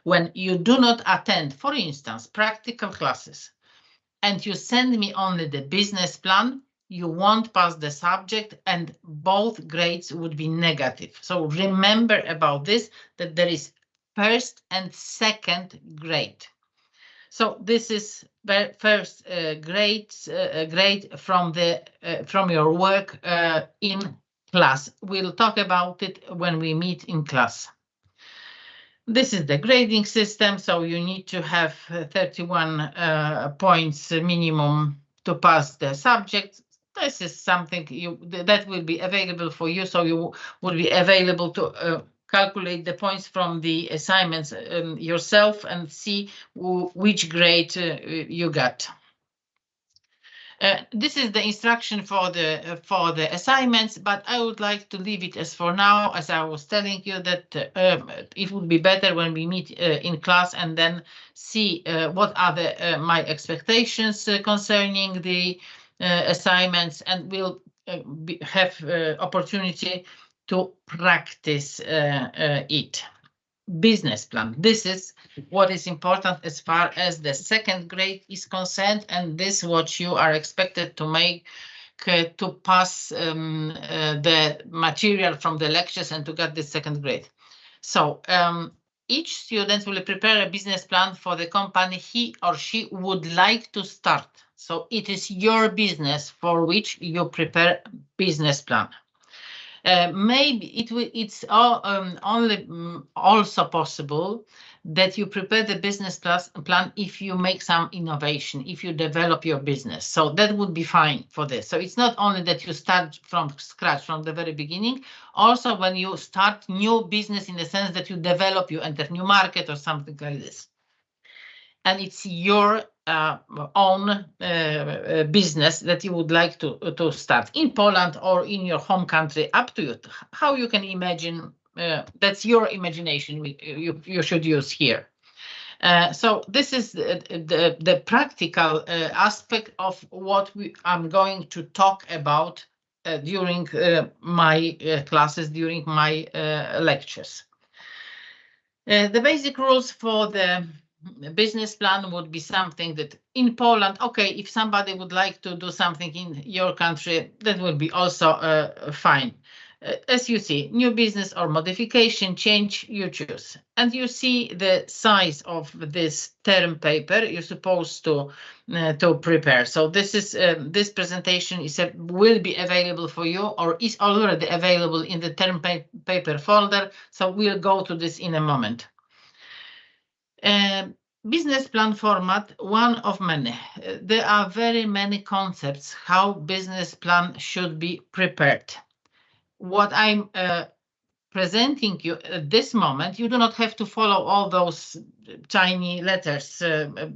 when you do not attend, for instance, practical classes, and you send me only the business plan, you won't pass the subject and both grades would be negative. So remember about this, that there is first and second grade. So this is first grade from your work in class. We'll talk about it when we meet in class. This is the grading system, so you need to have 31 points minimum to pass the subject. This is something that will be available for you, so you will be available to calculate the points from the assignments yourself and see which grade you got. This is the instruction for the assignments, but I would like to leave it as for now, as I was telling you that it would be better when we meet in class and then see what are my expectations concerning the assignments, and we'll have opportunity to practice it. Business plan. This is what is important as far as the second grade is concerned, and this is what you are expected to make to pass the material from the lectures and to get the second grade. So each student will prepare a business plan for the company he or she would like to start. So it is your business for which you prepare business plan. Maybe it's only also possible that you prepare the business plan if you make some innovation, if you develop your business. So that would be fine for this. So it's not only that you start from scratch from the very beginning, also when you start new business in the sense that you develop, you enter new market or something like this. And it's your own business that you would like to start in Poland or in your home country, up to you. How you can imagine, that's your imagination you should use here. So this is the practical aspect of what I'm going to talk about during my classes, during my lectures. The basic rules for the business plan would be something that in Poland, okay, if somebody would like to do something in your country, that would be also fine. As you see, new business or modification, change, you choose. And you see the size of this term paper you're supposed to prepare. So this is this presentation will be available for you, or is already available in the term paper folder. So we'll go to this in a moment. Business plan format, one of many. There are very many concepts how business plan should be prepared. What I'm presenting you at this moment, you do not have to follow all those tiny letters.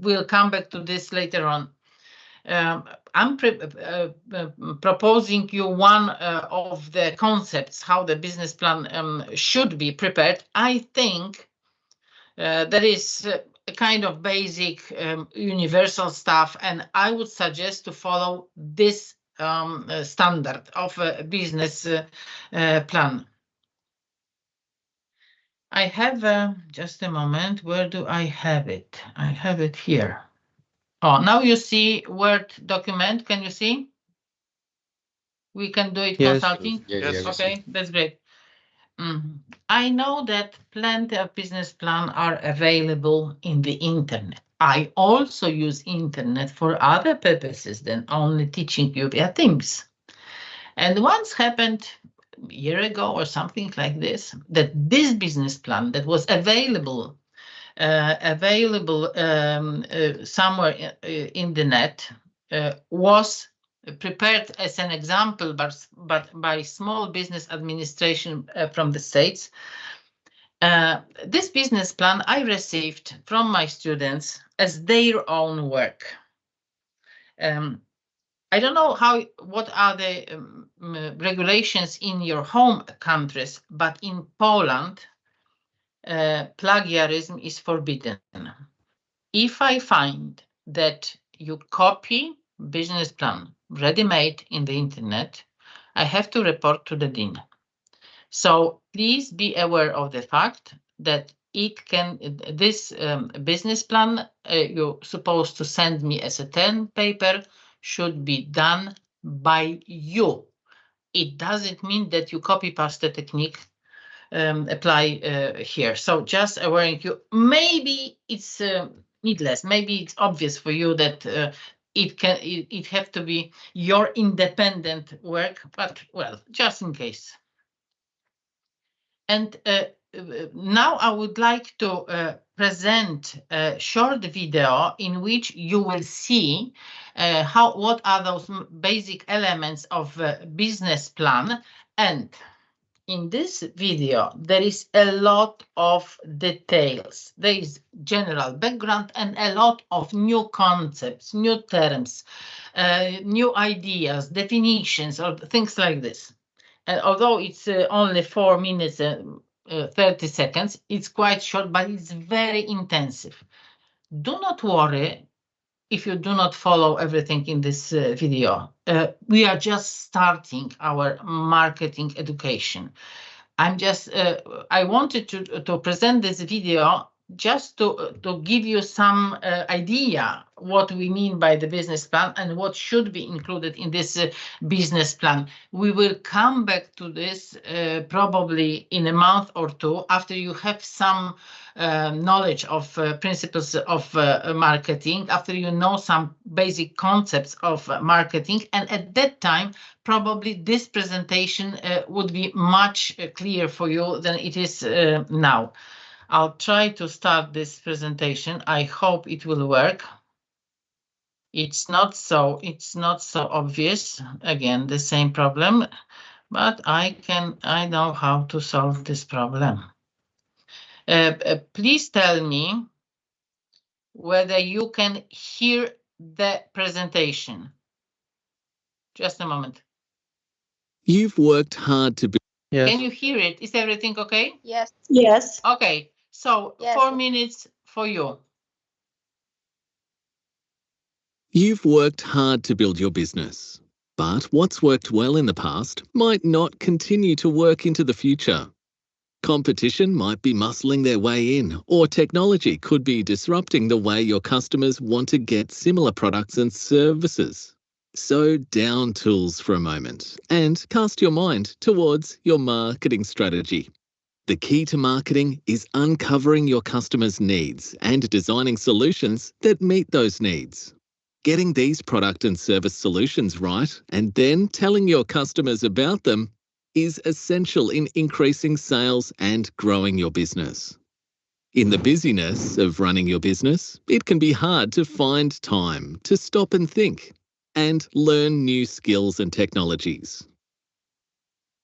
We'll come back to this later on. I'm proposing you one of the concepts how the business plan should be prepared. I think there is a kind of basic universal stuff, and I would suggest to follow this standard of a business plan. I have just a moment. Where do I have it? I have it here. Oh, now you see Word document. Can you see? We can do it consulting. Yes. Okay, that's great. I know that plenty of business plans are available in the internet. I also use internet for other purposes than only teaching you via Teams. And once happened a year ago or something like this, that this business plan that was available somewhere in the net was prepared as an example, but by Small Business Administration from the States. This business plan I received from my students as their own work. I don't know what are the regulations in your home countries, but in Poland, plagiarism is forbidden. If I find that you copy business plan ready-made in the internet, I have to report to the dean. So please be aware of the fact that this business plan you're supposed to send me as a term paper should be done by you. It doesn't mean that you copy paste the technique apply here. So just warning you, maybe it's needless, maybe it's obvious for you that it have to be your independent work, but well, just in case. And now I would like to present a short video in which you will see what are those basic elements of a business plan. And in this video, there is a lot of details. There is general background and a lot of new concepts, new terms, new ideas, definitions, or things like this. And although it's only 4 minutes and 30 seconds, it's quite short, but it's very intensive. Do not worry if you do not follow everything in this video. We are just starting our marketing education. I wanted to present this video just to give you some idea what we mean by the business plan and what should be included in this business plan. We will come back to this probably in a month or two after you have some knowledge of principles of marketing, after you know some basic concepts of marketing, and at that time probably this presentation would be much clearer for you than it is now. I'll try to start this presentation. I hope it will work. It's not so obvious. Again, the same problem, but I know how to solve this problem. Please tell me whether you can hear the presentation. Just a moment. You've worked hard to be. Yes. Can you hear it? Is everything okay? Yes. Yes. Okay. So yes. 4 minutes for you. You've worked hard to build your business, but what's worked well in the past might not continue to work into the future. Competition might be muscling their way in, or technology could be disrupting the way your customers want to get similar products and services. So down tools for a moment and cast your mind towards your marketing strategy. The key to marketing is uncovering your customers' needs and designing solutions that meet those needs. Getting these product and service solutions right and then telling your customers about them is essential in increasing sales and growing your business. In the busyness of running your business, it can be hard to find time to stop and think and learn new skills and technologies.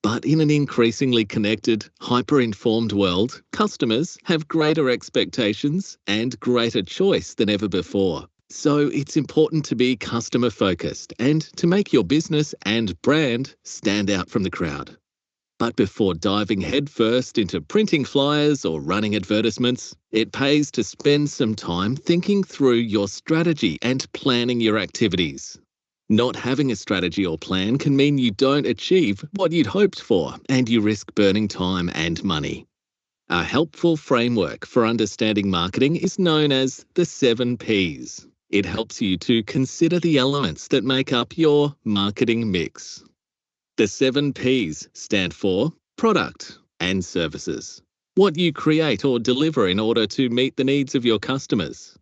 But in an increasingly connected, hyper-informed world, customers have greater expectations and greater choice than ever before. So it's important to be customer-focused and to make your business and brand stand out from the crowd. But before diving headfirst into printing flyers or running advertisements, it pays to spend some time thinking through your strategy and planning your activities. Not having a strategy or plan can mean you don't achieve what you'd hoped for and you risk burning time and money. A helpful framework for understanding marketing is known as the 7 Ps. It helps you to consider the elements that make up your marketing mix. The 7 Ps stand for product and services, what you create or deliver in order to meet the needs of your customers.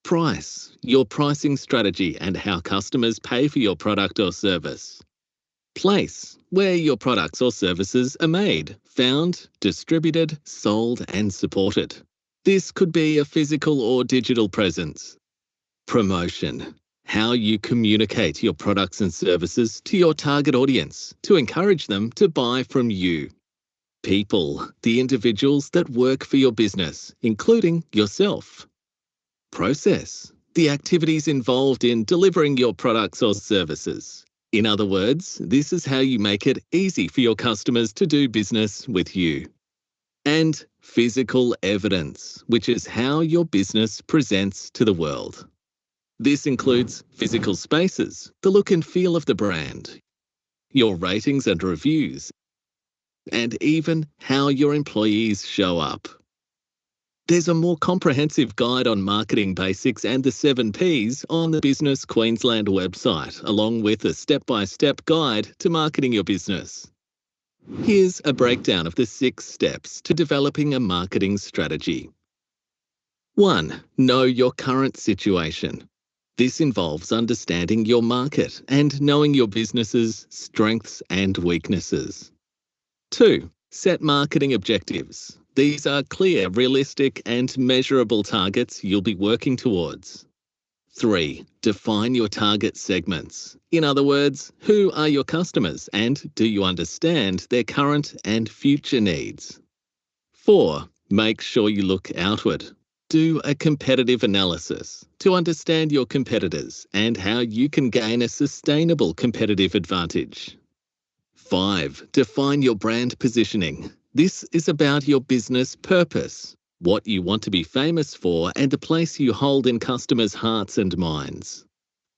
Price, your pricing strategy and how customers pay for your product or service. Place, where your products or services are made, found, distributed, sold and supported. This could be a physical or digital presence. Promotion, how you communicate your products and services to your target audience to encourage them to buy from you. People, the individuals that work for your business, including yourself. Process, the activities involved in delivering your products or services. In other words, this is how you make it easy for your customers to do business with you. And physical evidence, which is how your business presents to the world. This includes physical spaces, the look and feel of the brand, your ratings and reviews, and even how your employees show up. There's a more comprehensive guide on marketing basics and the 7 Ps on the Business Queensland website, along with a step-by-step guide to marketing your business. Here's a breakdown of the 6 steps to developing a marketing strategy. 1. Know your current situation. This involves understanding your market and knowing your business's strengths and weaknesses. 2. Set marketing objectives. These are clear, realistic, and measurable targets you'll be working towards. 3. Define your target segments. In other words, who are your customers and do you understand their current and future needs? 4. Make sure you look outward. Do a competitive analysis to understand your competitors and how you can gain a sustainable competitive advantage. 5. Define your brand positioning. This is about your business purpose, what you want to be famous for, and the place you hold in customers' hearts and minds.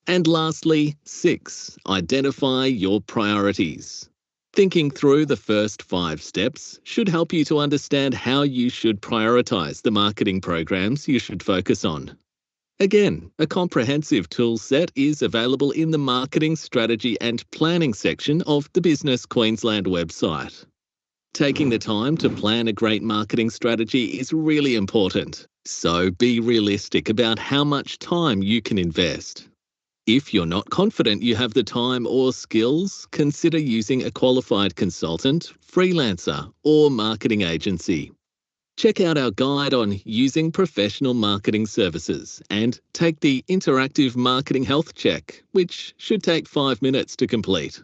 And lastly, 6. Identify your priorities. Thinking through the first 5 steps should help you to understand how you should prioritize the marketing programs you should focus on. Again, a comprehensive tool set is available in the Marketing Strategy and Planning section of the Business Queensland website. Taking the time to plan a great marketing strategy is really important, so be realistic about how much time you can invest. If you're not confident you have the time or skills, consider using a qualified consultant, freelancer, or marketing agency. Check out our guide on using professional marketing services and take the interactive marketing health check, which should take 5 minutes to complete.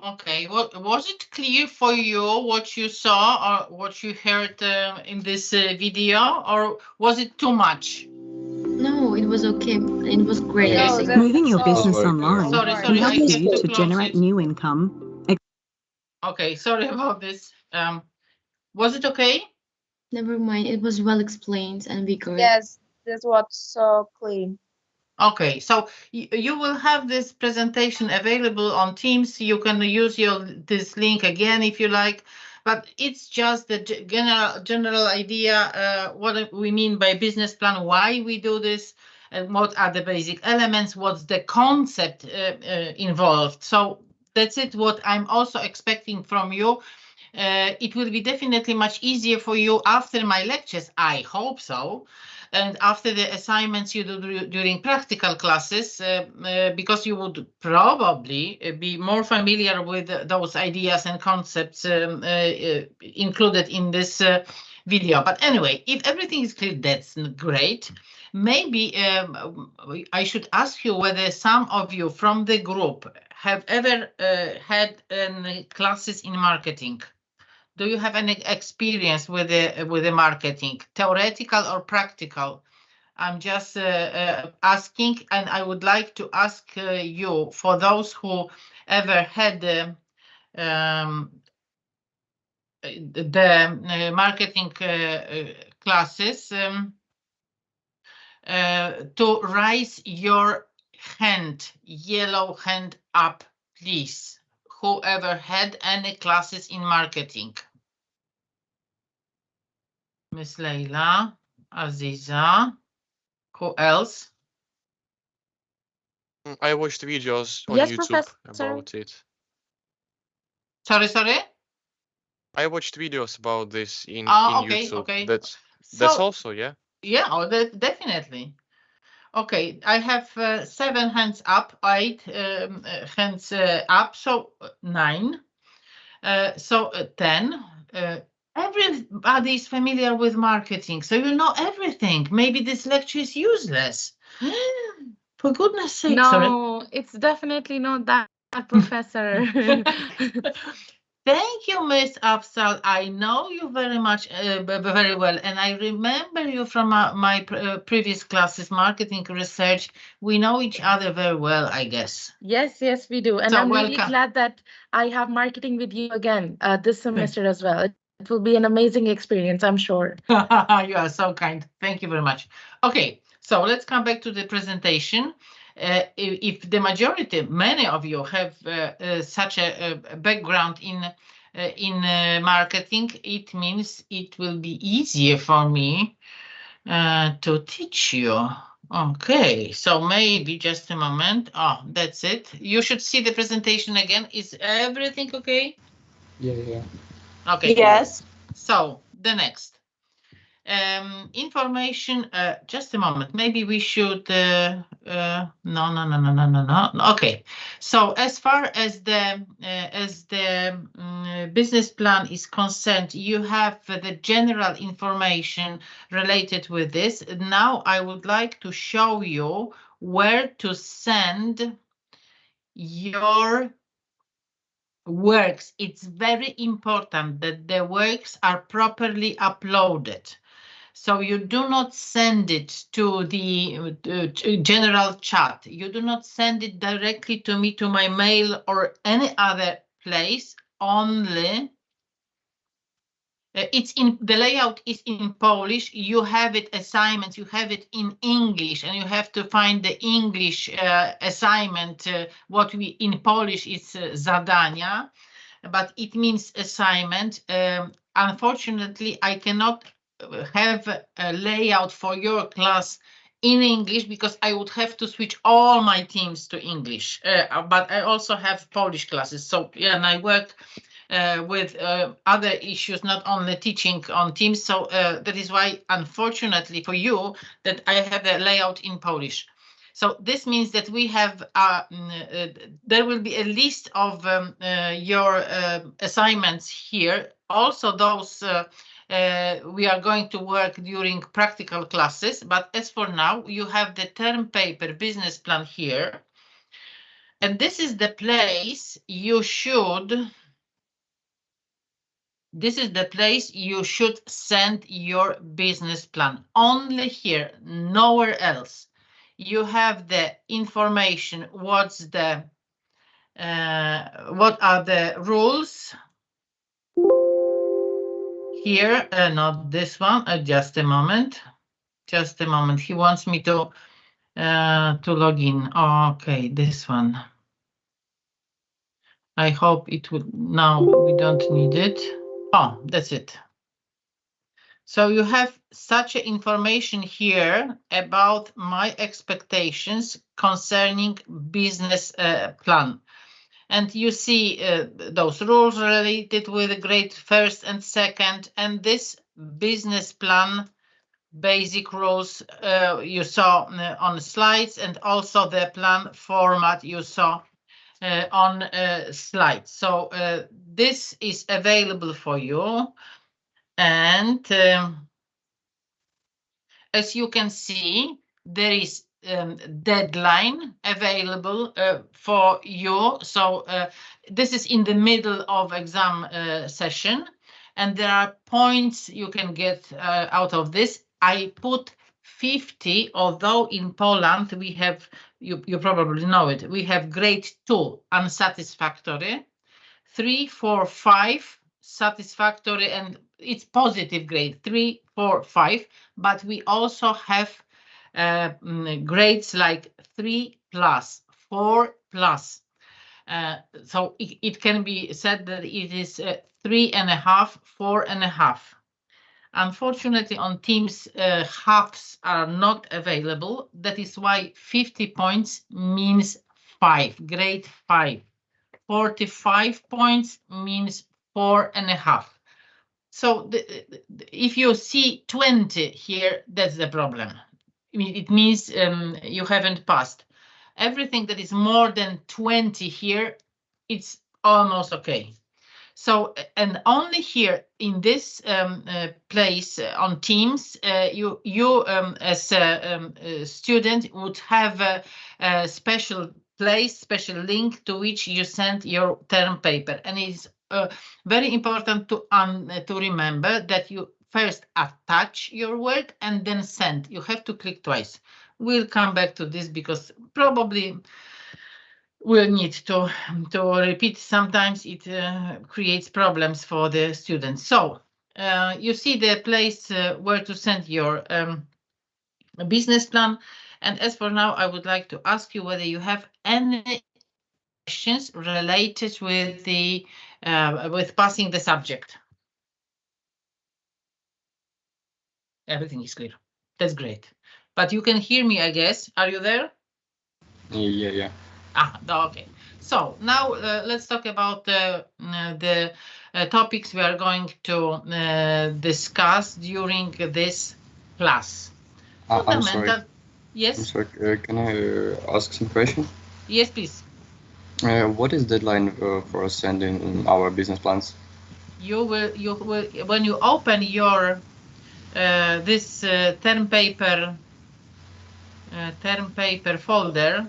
Okay, was it clear for you what you saw or what you heard in this video, or was it too much? No, it was okay. It was great. Okay. I think. Moving your business online Sorry, can help I you have to close generate it. new income. Okay, sorry about this. Was it okay? Never mind. It was well explained and vigorous. Yes, this was so clean. Okay, so you will have this presentation available on Teams. You can use this link again if you like, but it's just the general idea, what we mean by business plan, why we do this, and what are the basic elements, what's the concept involved. So that's it, what I'm also expecting from you. It will be definitely much easier for you after my lectures, I hope so, and after the assignments you do during practical classes, because you would probably be more familiar with those ideas and concepts included in this video. But anyway, if everything is clear, that's great. Maybe I should ask you whether some of you from the group have ever had classes in marketing. Do you have any experience with the marketing, theoretical or practical? I'm just asking, and I would like to ask you, for those who ever had the marketing classes, to raise your hand, yellow hand up, please. Whoever had any classes in marketing. Miss Leila, Aziza, who else? I watched videos on Yes, YouTube Professor. about it. Sorry? I watched videos about this in Okay, YouTube. okay. That's So, also, yeah? yeah, definitely. Okay, I have 7 hands up, 8 hands up, so 9. So 10. Everybody is familiar with marketing, so you know everything. Maybe this lecture is useless. For goodness sake, sorry. No, it's definitely not that, Professor. Thank you, Miss Afsal. I know you very much, very well, and I remember you from my previous classes, marketing research. We know each other very well, I guess. Yes, we do. And So I'm really welcome. glad that I have marketing with you again this semester as well. It will be an amazing experience, I'm sure. You are so kind. Thank you very much. Okay, so let's come back to the presentation. If the majority, many of you have such a background in in marketing, it means it will be easier for me to teach you. Okay, so maybe just a moment. Oh, that's it. You should see the presentation again. Is everything okay? Yeah. Okay. Yes. So the next information. Just a moment. Maybe we should. No. Okay. So as far as the business plan is concerned, you have the general information related with this. Now I would like to show you where to send your works. It's very important that the works are properly uploaded. So you do not send it to the general chat. You do not send it directly to me, to my mail or any other place. Only it's in the layout is in Polish. You have it assignments. You have it in English, and you have to find the English assignment. What we in Polish is zadania, but it means assignment. Unfortunately, I cannot have a layout for your class in English because I would have to switch all my teams to English. But I also have Polish classes. So yeah, and I work with other issues, not only teaching on Teams. So that is why, unfortunately for you, that I have a layout in Polish. So this means that we have, there will be a list of your assignments here. Also those we are going to work during practical classes. But as for now, you have the term paper business plan here. And this is the place you should send your business plan. Only here, nowhere else. You have the information, what are the rules here, not this one, just a moment. He wants me to log in. Okay, this one. I hope it would, now we don't need it. Oh, that's it. So you have such information here about my expectations concerning business plan. And you see those rules related with grade first and second, and this business plan basic rules you saw on the slides, and also the plan format you saw on slides. So this is available for you. And as you can see, there is deadline available for you. So this is in the middle of exam session, and there are points you can get out of this. I put 50, although in Poland we have, you probably know it, we have grade 2 unsatisfactory, 3, 4, 5 satisfactory, and it's positive grade 3, 4, 5. But we also have grades like 3 plus, 4 plus. So it can be said that it is 3.5, 4.5. Unfortunately, on Teams, halves are not available. That is why 50 points means 5, grade 5. 45 points means 4.5. So if you see 20 here, that's the problem. I mean, it means you haven't passed. Everything that is more than 20 here, it's almost okay. So, and only here in this place on Teams, you as a student would have a special place, special link to which you send your term paper. And it's very important to remember that you first attach your work and then send. You have to click twice. We'll come back to this because probably we'll need to repeat. Sometimes it creates problems for the students. So you see the place where to send your business plan. And as for now, I would like to ask you whether you have any questions related with the with passing the subject? Everything is clear. That's great. But you can hear me, I guess. Are you there? Yeah. Okay. So now let's talk about the topics we are going to discuss during this class. I'm sorry. Yes. I'm sorry. Can I ask some question? Yes, please. What is deadline for sending our business plans? You will when you open your this term paper folder,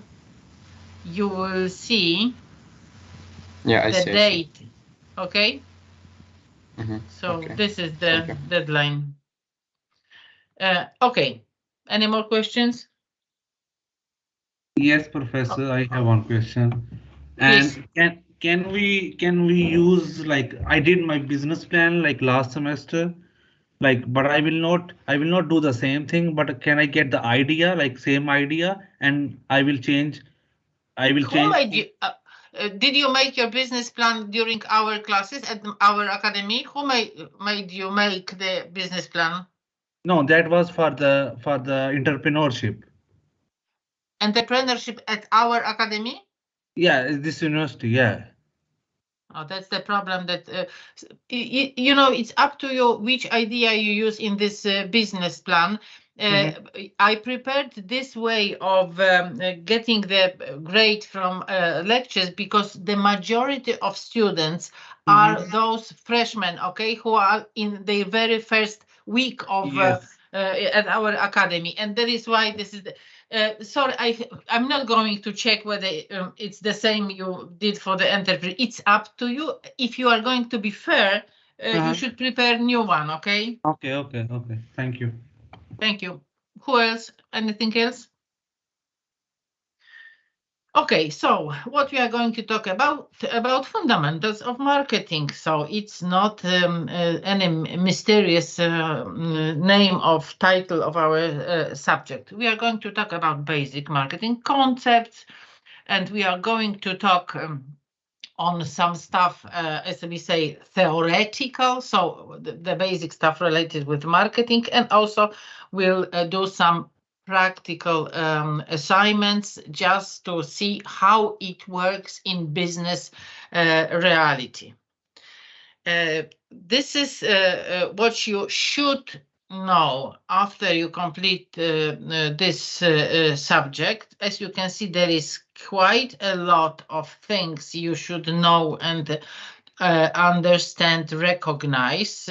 you will see the date. Okay. So okay. this is the deadline. Okay. Any more questions? Yes, Professor, I have one question. Please. And can we use, like, I did my business plan like last semester, like, but I will not do the same thing, but can I get the idea, like same idea, and I will change. Did you make your business plan during our classes at our academy? Who made you make the business plan? No, that was for the entrepreneurship. Entrepreneurship at our academy? Yeah, this university, yeah. Oh, that's the problem, that it's up to you which idea you use in this business plan. I prepared this way of getting the grade from lectures because the majority of students are those freshmen, okay, who are in the very first week of at our academy, and that is why this is the sorry, I'm not going to check whether it's the same you did for the enterprise. It's up to you. If you are going to be fair, you should prepare new one, okay? Okay. Thank you. Thank you. Who else? Anything else? Okay, so what we are going to talk about fundamentals of marketing. So it's not any mysterious name of title of our subject. We are going to talk about basic marketing concepts, and we are going to talk on some stuff, as we say, theoretical, so the basic stuff related with marketing, and also we'll do some practical assignments just to see how it works in business reality. This is what you should know after you complete this subject. As you can see, there is quite a lot of things you should know and understand, recognize.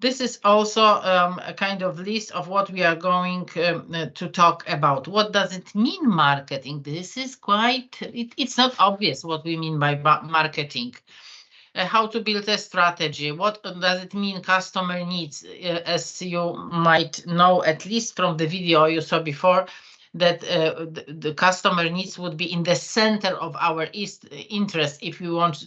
This is also a kind of list of what we are going to talk about. What does it mean, marketing? This is it's not obvious what we mean by marketing. How to build a strategy. What does it mean, customer needs? As you might know, at least from the video you saw before, that the customer needs would be in the center of our interest if we want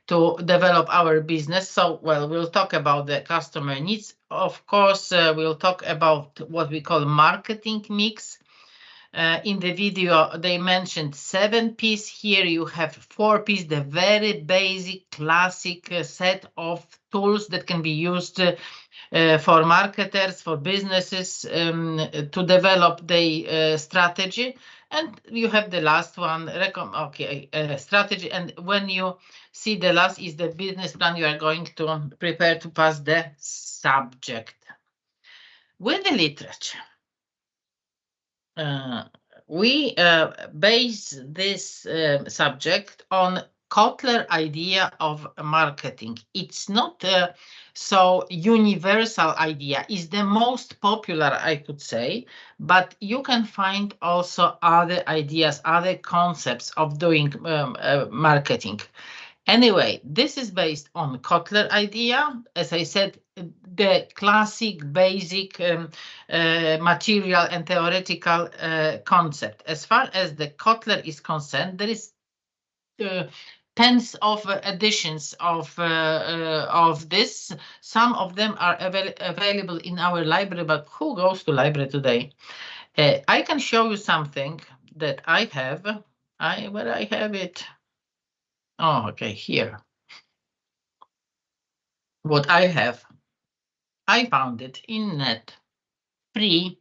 to develop our business. So, well, we'll talk about the customer needs. Of course, we'll talk about what we call marketing mix. In the video, they mentioned 7 P's. Here you have 4 P's, the very basic classic set of tools that can be used for marketers, for businesses to develop the strategy. And you have the last one, strategy. And when you see the last is the business plan, you are going to prepare to pass the subject. With the literature, we base this subject on Kotler idea of marketing. It's not so universal idea. It's the most popular, I could say, but you can find also other ideas, other concepts of doing marketing. Anyway, this is based on Kotler idea. As I said, the classic basic material and theoretical concept. As far as the Kotler is concerned, there is tens of editions of this. Some of them are available in our library, but who goes to library today? I can show you something that I have. Where I have it. Oh, okay, here. what I have, I found it in net, free,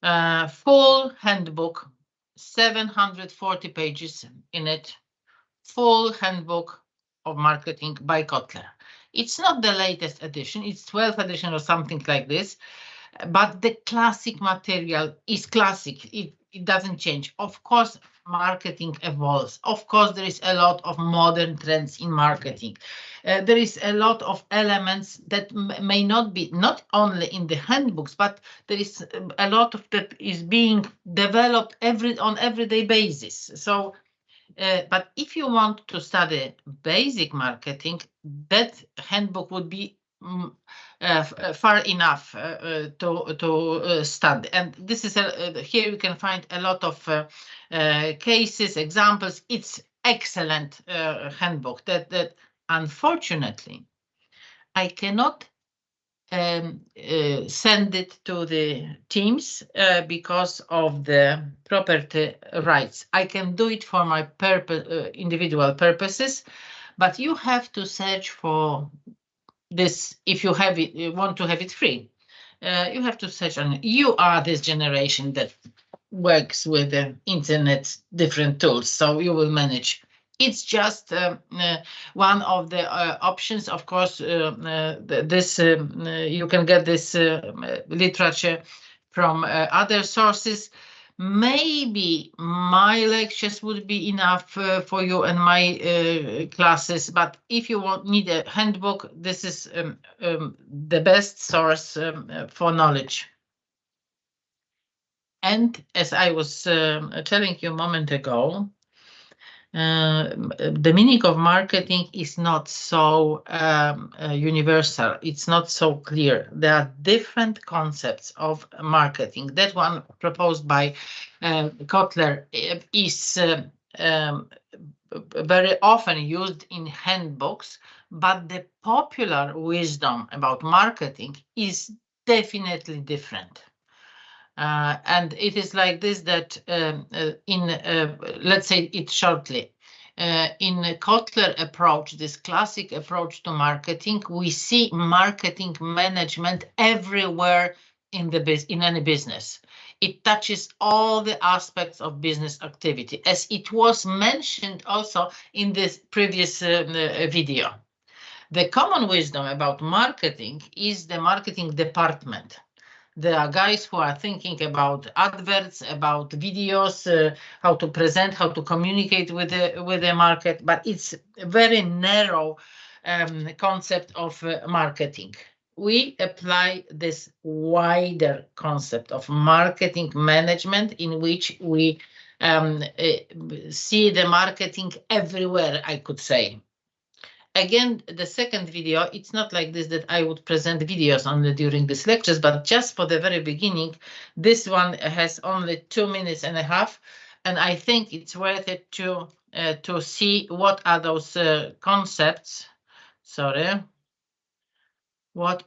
full handbook, 740 pages in it, full handbook of marketing by Kotler. It's not the latest edition, it's 12th edition or something like this, but the classic material is classic. It doesn't change. Of course, marketing evolves. Of course, there is a lot of modern trends in marketing. There is a lot of elements that may not be, not only in the handbooks, but there is a lot of that is being developed on everyday basis. So, but if you want to study basic marketing, that handbook would be far enough to study. And this is here you can find a lot of cases, examples. It's excellent handbook that unfortunately I cannot send it to the teams because of the property rights. I can do it for my individual purposes, but you have to search for this if you have it, you want to have it free. You have to search on it. You are this generation that works with the internet, different tools, so you will manage. It's just one of the options. Of course, this you can get this literature from other sources. Maybe my lectures would be enough for you and my classes, but if you need a handbook, this is the best source for knowledge. And as I was telling you a moment ago, the meaning of marketing is not so universal. It's not so clear. There are different concepts of marketing. That one proposed by Kotler is very often used in handbooks, but the popular wisdom about marketing is definitely different. And it is like this that let's say it shortly, in Kotler approach, this classic approach to marketing, we see marketing management everywhere in any business. It touches all the aspects of business activity, as it was mentioned also in this previous video. The common wisdom about marketing is the marketing department. There are guys who are thinking about adverts, about videos, how to present, how to communicate with the market, but it's a very narrow concept of marketing. We apply this wider concept of marketing management, in which we see the marketing everywhere, I could say. Again, the second video, it's not like this that I would present videos only during these lectures, but just for the very beginning, this one has only 2.5 minutes, and I think it's worth it to see what are those concepts. Sorry. What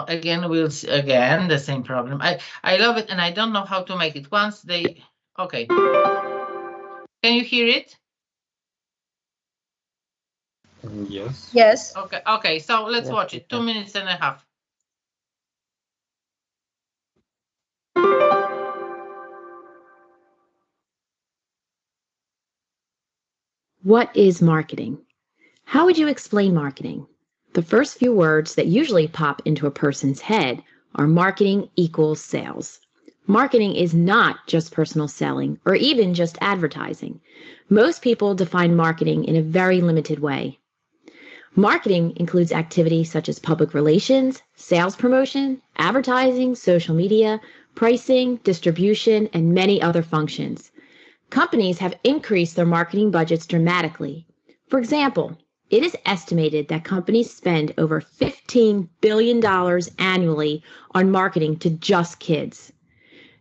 again, we'll see again the same problem. I love it, and I don't know how to make it. Once they, okay. Can you hear it? Yes. Yes. Okay, so let's Yes, watch it. 2.5 minutes. What is marketing? How would you explain marketing? The first few words that usually pop into a person's head are marketing equals sales. Marketing is not just personal selling or even just advertising. Most people define marketing in a very limited way. Marketing includes activities such as public relations, sales promotion, advertising, social media, pricing, distribution, and many other functions. Companies have increased their marketing budgets dramatically. For example, it is estimated that companies spend over $15 billion annually on marketing to just kids.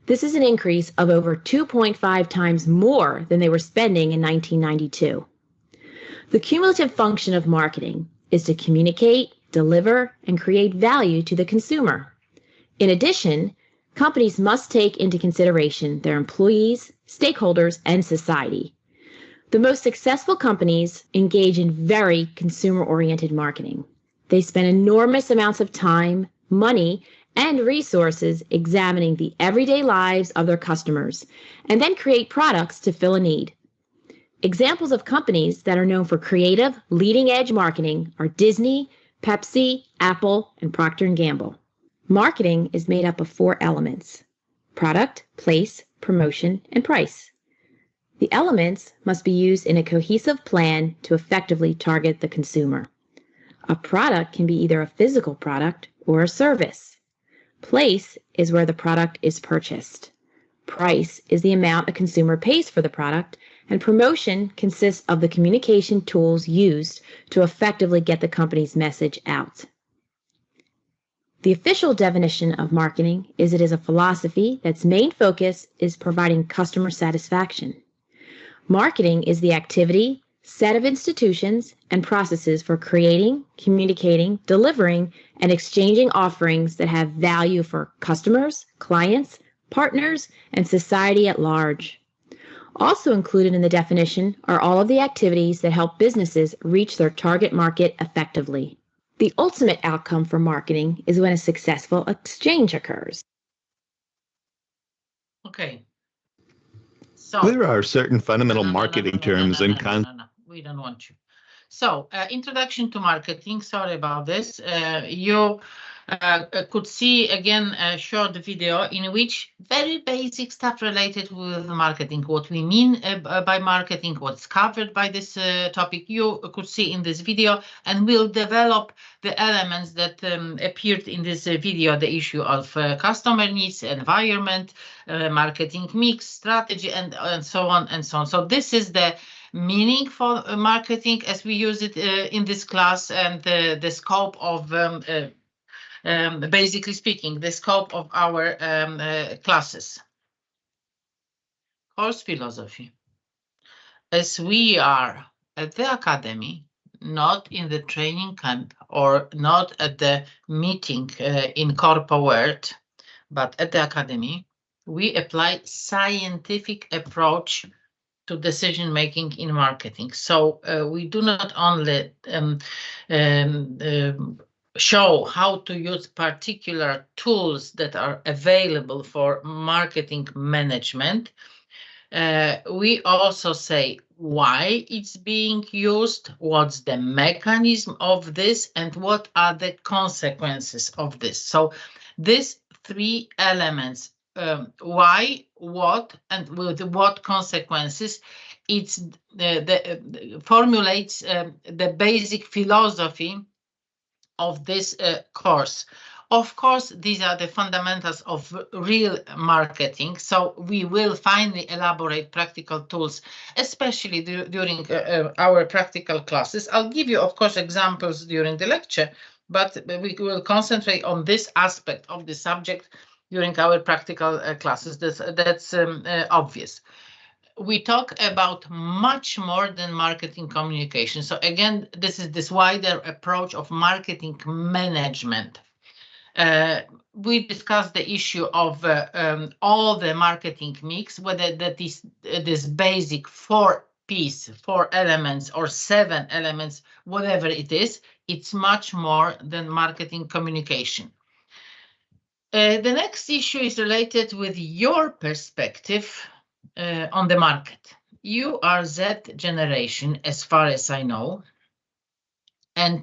This is an increase of over 2.5 times more than they were spending in 1992. The cumulative function of marketing is to communicate, deliver, and create value to the consumer. In addition, companies must take into consideration their employees, stakeholders, and society. The most successful companies engage in very consumer-oriented marketing. They spend enormous amounts of time, money, and resources examining the everyday lives of their customers and then create products to fill a need. Examples of companies that are known for creative, leading-edge marketing are Disney, Pepsi, Apple, and Procter & Gamble. Marketing is made up of 4 elements: product, place, promotion, and price. The elements must be used in a cohesive plan to effectively target the consumer. A product can be either a physical product or a service. Place is where the product is purchased. Price is the amount a consumer pays for the product, and promotion consists of the communication tools used to effectively get the company's message out. The official definition of marketing is it is a philosophy that's main focus is providing customer satisfaction. Marketing is the activity, set of institutions, and processes for creating, communicating, delivering, and exchanging offerings that have value for customers, clients, partners, and society at large. Also included in the definition are all of the activities that help businesses reach their target market effectively. The ultimate outcome for marketing is when a successful exchange occurs. Okay. So There are certain fundamental marketing terms and concepts. no, we don't want you. So, introduction to marketing. Sorry about this. You could see again a short video in which very basic stuff related with marketing, what we mean by marketing, what's covered by this topic, you could see in this video, and we'll develop the elements that appeared in this video, the issue of customer needs, environment, marketing mix, strategy, and so on and so on. So this is the meaning for marketing as we use it in this class, and the scope of basically speaking, the scope of our classes. Course philosophy. As we are at the academy, not in the training camp or not at the meeting in corporate world, but at the academy, we apply scientific approach to decision making in marketing. So we do not only show how to use particular tools that are available for marketing management. We also say why it's being used, what's the mechanism of this, and what are the consequences of this. So these 3 elements, why, what, and with what consequences, it's formulates the basic philosophy of this course. Of course, these are the fundamentals of real marketing. So we will finally elaborate practical tools, especially during our practical classes. I'll give you, of course, examples during the lecture, but we will concentrate on this aspect of the subject during our practical classes. That's obvious. We talk about much more than marketing communication. So again, this is this wider approach of marketing management. We discussed the issue of all the marketing mix, whether that is this basic 4 elements or 7 elements, whatever it is, it's much more than marketing communication. The next issue is related with your perspective on the market. You are Z generation, as far as I know, and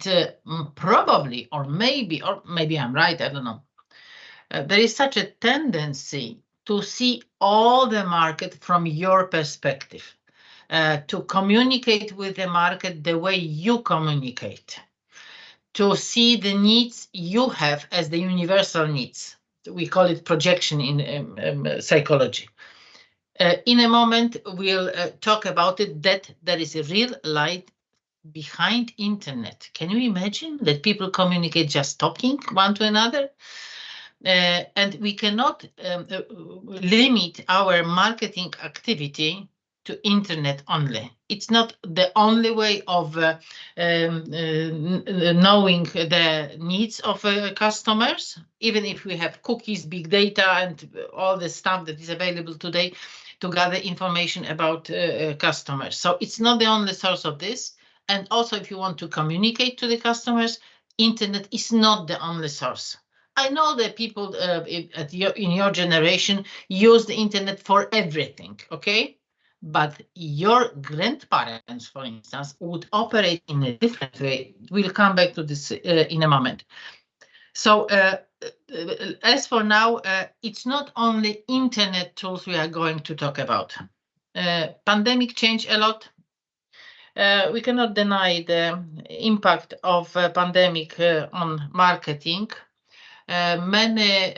probably, or maybe I'm right, I don't know. There is such a tendency to see all the market from your perspective, to communicate with the market the way you communicate, to see the needs you have as the universal needs. We call it projection in psychology. In a moment, we'll talk about it, that there is a real light behind internet. Can you imagine that people communicate just talking one to another? And we cannot limit our marketing activity to internet only. It's not the only way of knowing the needs of customers, even if we have cookies, big data, and all the stuff that is available today to gather information about customers. So it's not the only source of this. And also, if you want to communicate to the customers, internet is not the only source. I know that people in your generation use the internet for everything, okay? But your grandparents, for instance, would operate in a different way. We'll come back to this in a moment. So as for now, it's not only internet tools we are going to talk about. Pandemic changed a lot. We cannot deny the impact of pandemic on marketing. Many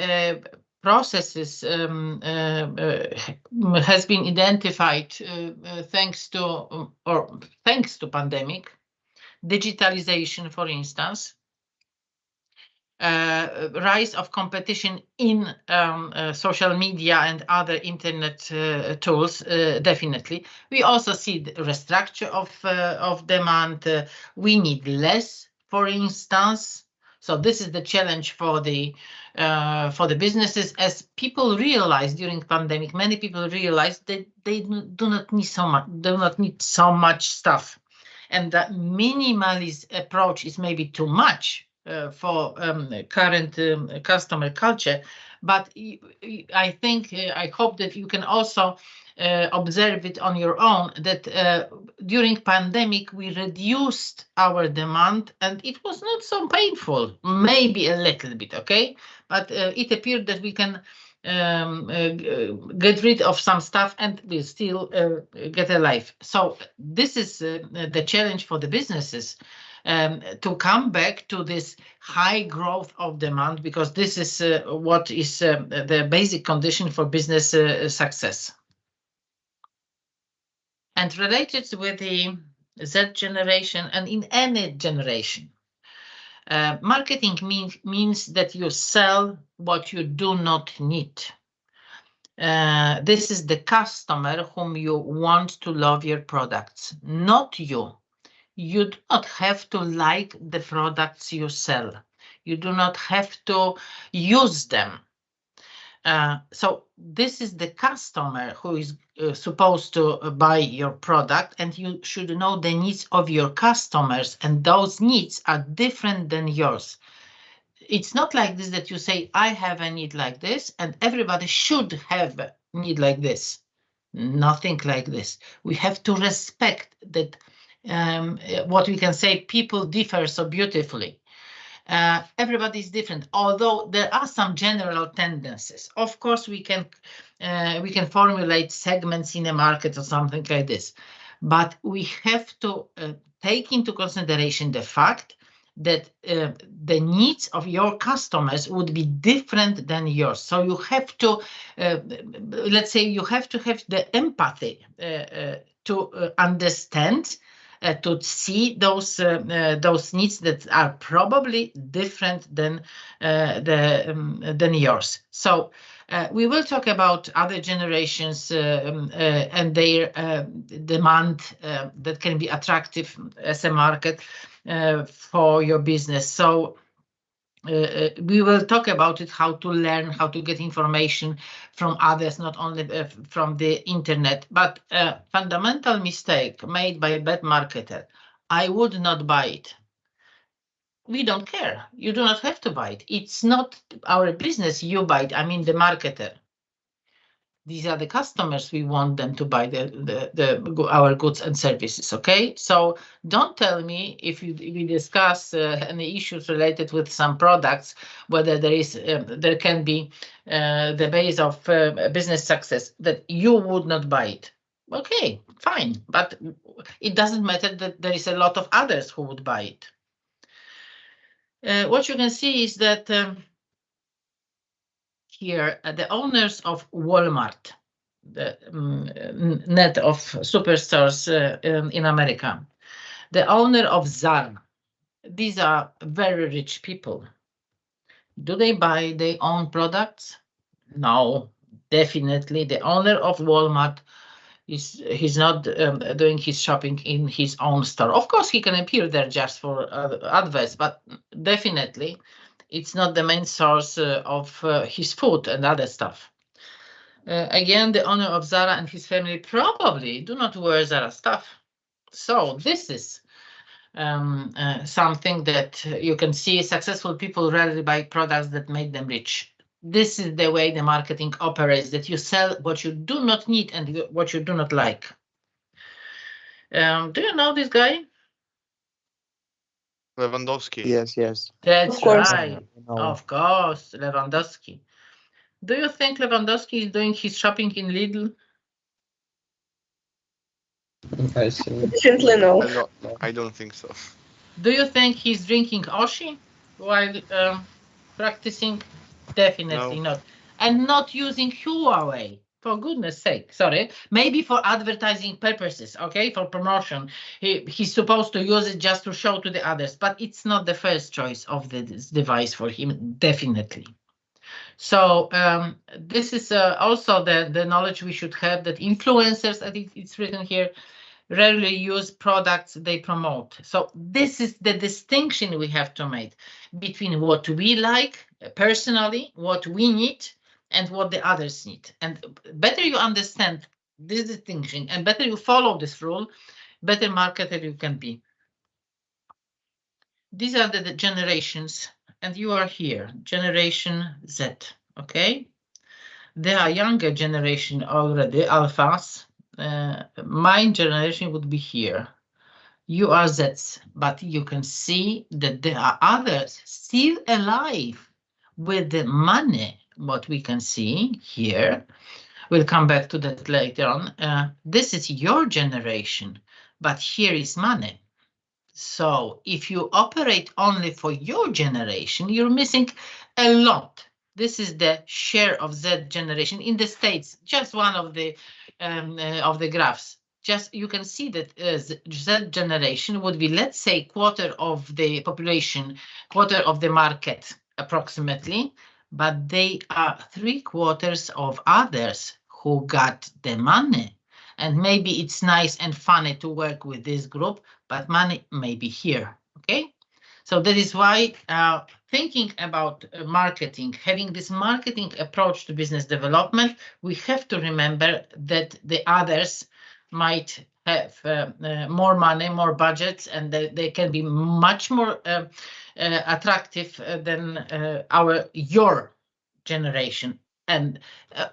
processes has been identified thanks to pandemic. Digitalization, for instance. Rise of competition in social media and other internet tools, definitely. We also see the restructure of demand. We need less, for instance. So this is the challenge for the businesses, as people realize during pandemic. Many people realize that they do not need so much stuff, and that minimalist approach is maybe too much for current customer culture. But I think, I hope that you can also observe it on your own, that during pandemic we reduced our demand, and it was not so painful, maybe a little bit, okay? But it appeared that we can get rid of some stuff and we still get alive. So this is the challenge for the businesses, to come back to this high growth of demand, because this is what is the basic condition for business success. And related with the Z generation, and in any generation, marketing means that you sell what you do not need. This is the customer whom you want to love your products, not you. You do not have to like the products you sell. You do not have to use them. So this is the customer who is supposed to buy your product, and you should know the needs of your customers, and those needs are different than yours. It's not like this that you say, I have a need like this, and everybody should have a need like this. Nothing like this. We have to respect that. What we can say, people differ so beautifully. Everybody is different, although there are some general tendencies. Of course, we can formulate segments in a market or something like this, but we have to take into consideration the fact that the needs of your customers would be different than yours. So you have to, let's say, you have to have the empathy to understand, to see those needs that are probably different than yours. So we will talk about other generations and their demand that can be attractive as a market for your business. So we will talk about it, how to learn, how to get information from others, not only from the internet. But fundamental mistake made by a bad marketer: I would not buy it. We don't care. You do not have to buy it. It's not our business. You buy it. I mean, the marketer. These are the customers. We want them to buy our goods and services. Okay, so don't tell me if we discuss any issues related with some products, whether there can be the base of business success, that you would not buy it. Okay, fine, but it doesn't matter that there is a lot of others who would buy it. What you can see is that. Here, the owners of Walmart, the net of superstores in America, the owner of Zara, these are very rich people. Do they buy their own products? No, definitely. The owner of Walmart he's not doing his shopping in his own store. Of course, he can appear there just for adverts, but definitely it's not the main source of his food and other stuff. Again, the owner of Zara and his family probably do not wear Zara stuff. So this is something that you can see. Successful people rarely buy products that make them rich. This is the way the marketing operates, that you sell what you do not need and what you do not like. Do you know this guy? Lewandowski. Yes. That's Of course. right. Of course, Lewandowski. Do you think Lewandowski is doing his shopping in Lidl? I see. Definitely no. I don't think so. Do you think he's drinking Oshi while practicing? Definitely not. And not using Huawei, for goodness sake. Sorry, maybe for advertising purposes, okay, for promotion. He's supposed to use it just to show to the others, but it's not the first choice of this device for him, definitely. So this is also the knowledge we should have, that influencers, I think it's written here, rarely use products they promote. So this is the distinction we have to make between what we like personally, what we need, and what the others need. And better you understand this distinction and better you follow this rule, better marketer you can be. These are the generations, and you are here, Generation Z, okay? There are younger generation already, alphas. My generation would be here. You are Zs, but you can see that there are others still alive with the money, what we can see here. We'll come back to that later on. This is your generation, but here is money. So if you operate only for your generation, you're missing a lot. This is the share of Z generation in the States, just one of the graphs. Just you can see that Z generation would be, let's say, quarter of the population, quarter of the market approximately, but they are 3/4 of others who got the money. And maybe it's nice and funny to work with this group, but money may be here, okay? So that is why thinking about marketing, having this marketing approach to business development, we have to remember that the others might have more money, more budgets, and they can be much more attractive than your generation. And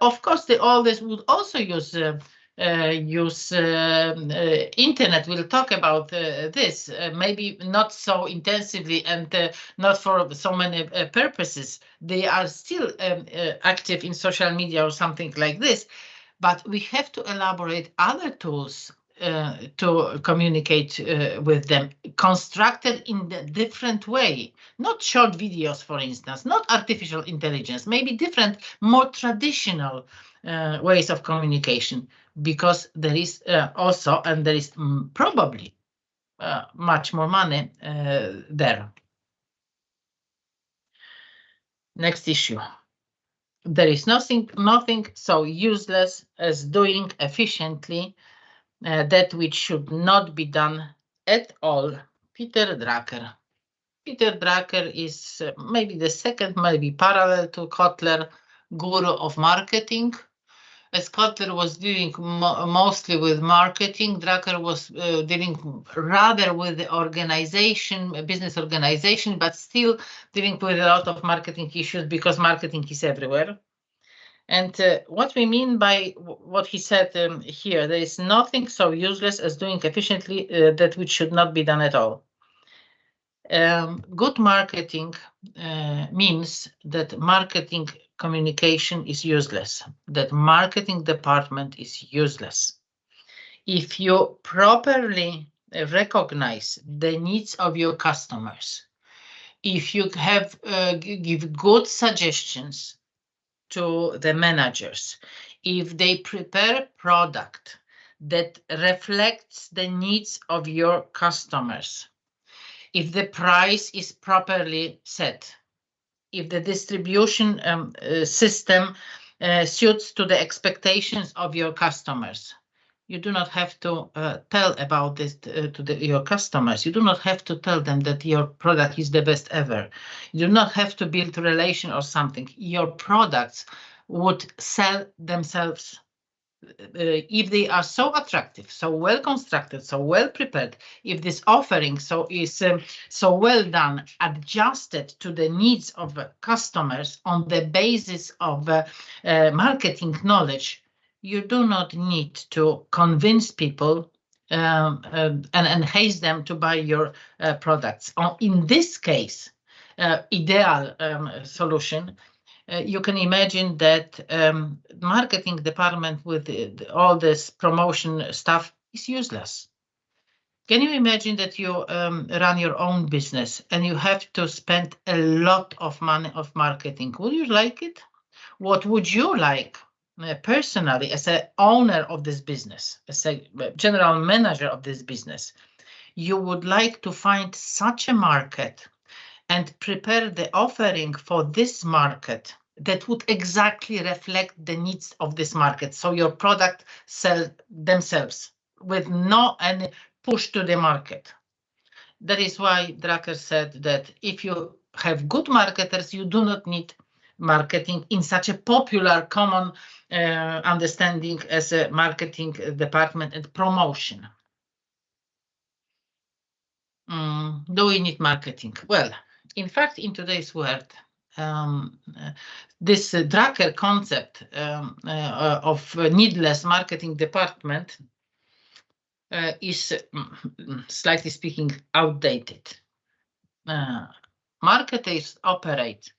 of course, the oldest would also use internet. We'll talk about this, maybe not so intensively and not for so many purposes. They are still active in social media or something like this, but we have to elaborate other tools to communicate with them, constructed in a different way, not short videos, for instance, not artificial intelligence, maybe different, more traditional ways of communication, because there is also, and there is probably much more money there. Next issue. There is nothing so useless as doing efficiently that which should not be done at all. Peter Drucker. Peter Drucker is maybe the second, maybe parallel to Kotler, guru of marketing. As Kotler was dealing mostly with marketing, Drucker was dealing rather with the organization, business organization, but still dealing with a lot of marketing issues because marketing is everywhere. And what we mean by what he said here, there is nothing so useless as doing efficiently that which should not be done at all. Good marketing means that marketing communication is useless, that marketing department is useless. If you properly recognize the needs of your customers, if you have give good suggestions to the managers, if they prepare product that reflects the needs of your customers, if the price is properly set, if the distribution system suits to the expectations of your customers, you do not have to tell about this to your customers. You do not have to tell them that your product is the best ever. You do not have to build a relation or something. Your products would sell themselves if they are so attractive, so well constructed, so well prepared, if this offering is so well done, adjusted to the needs of customers on the basis of marketing knowledge, you do not need to convince people and haste them to buy your products. In this case, ideal solution, you can imagine that marketing department with all this promotion stuff is useless. Can you imagine that you run your own business and you have to spend a lot of money of marketing? Would you like it? What would you like personally as an owner of this business, as a general manager of this business? You would like to find such a market and prepare the offering for this market that would exactly reflect the needs of this market. So your product sell themselves with no any push to the market. That is why Drucker said that if you have good marketers, you do not need marketing in such a popular, common understanding as a marketing department and promotion. Do we need marketing? Well, in fact, in today's world, this Drucker concept of needless marketing department is, slightly speaking, outdated. Marketers operate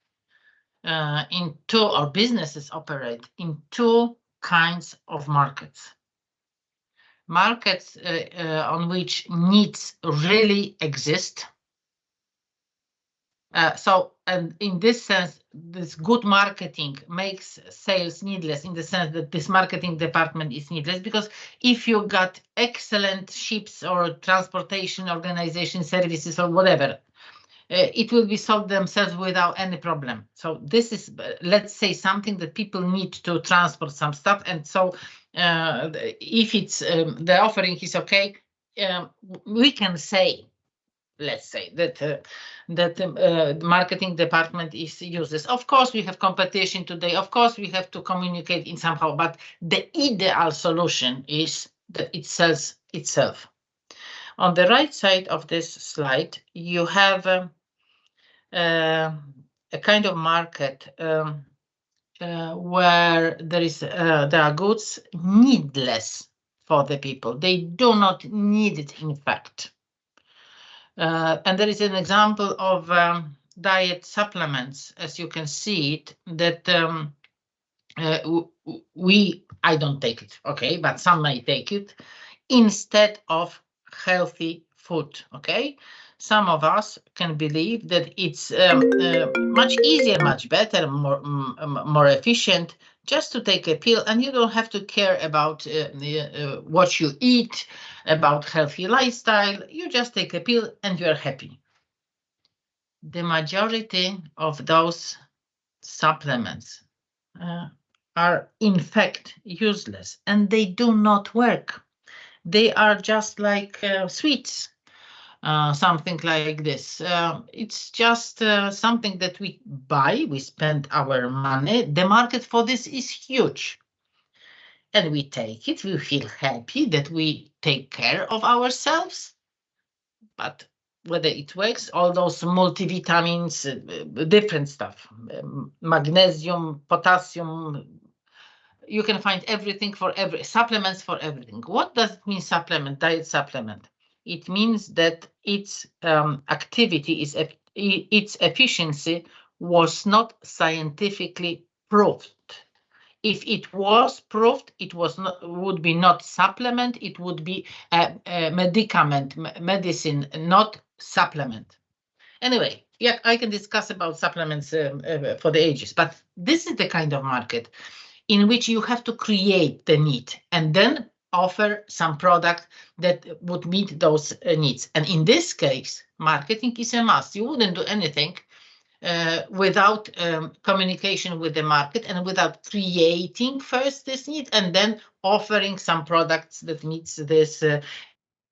or businesses operate in two kinds of markets. Markets on which needs really exist. And in this sense, this good marketing makes sales needless in the sense that this marketing department is needless, because if you got excellent ships or transportation organization services or whatever, it will be sold themselves without any problem. So this is, let's say, something that people need to transport some stuff. And so if it's the offering is okay, we can say, let's say that the marketing department is useless. Of course, we have competition today. Of course, we have to communicate in somehow, but the ideal solution is that it sells itself. On the right side of this slide, you have a kind of market where there are goods needless for the people. They do not need it, in fact. And there is an example of diet supplements, as you can see it, that I don't take it, okay, but some may take it instead of healthy food, okay? Some of us can believe that it's much easier, much better, more efficient just to take a pill, and you don't have to care about what you eat, about healthy lifestyle. You just take a pill and you're happy. The majority of those supplements are in fact useless, and they do not work. They are just like sweets, something like this. It's just something that we buy, we spend our money. The market for this is huge. And we take it, we feel happy that we take care of ourselves. But whether it works, all those multivitamins, different stuff, magnesium, potassium, you can find everything for supplements for everything. What does it mean, supplement, diet supplement? It means that its activity its efficiency was not scientifically proved. If it was proved, it would be not supplement, it would be a medicament, medicine, not supplement. Anyway, yeah, I can discuss about supplements for the ages, but this is the kind of market in which you have to create the need and then offer some product that would meet those needs. And in this case, marketing is a must. You wouldn't do anything without communication with the market and without creating first this need and then offering some products that meets this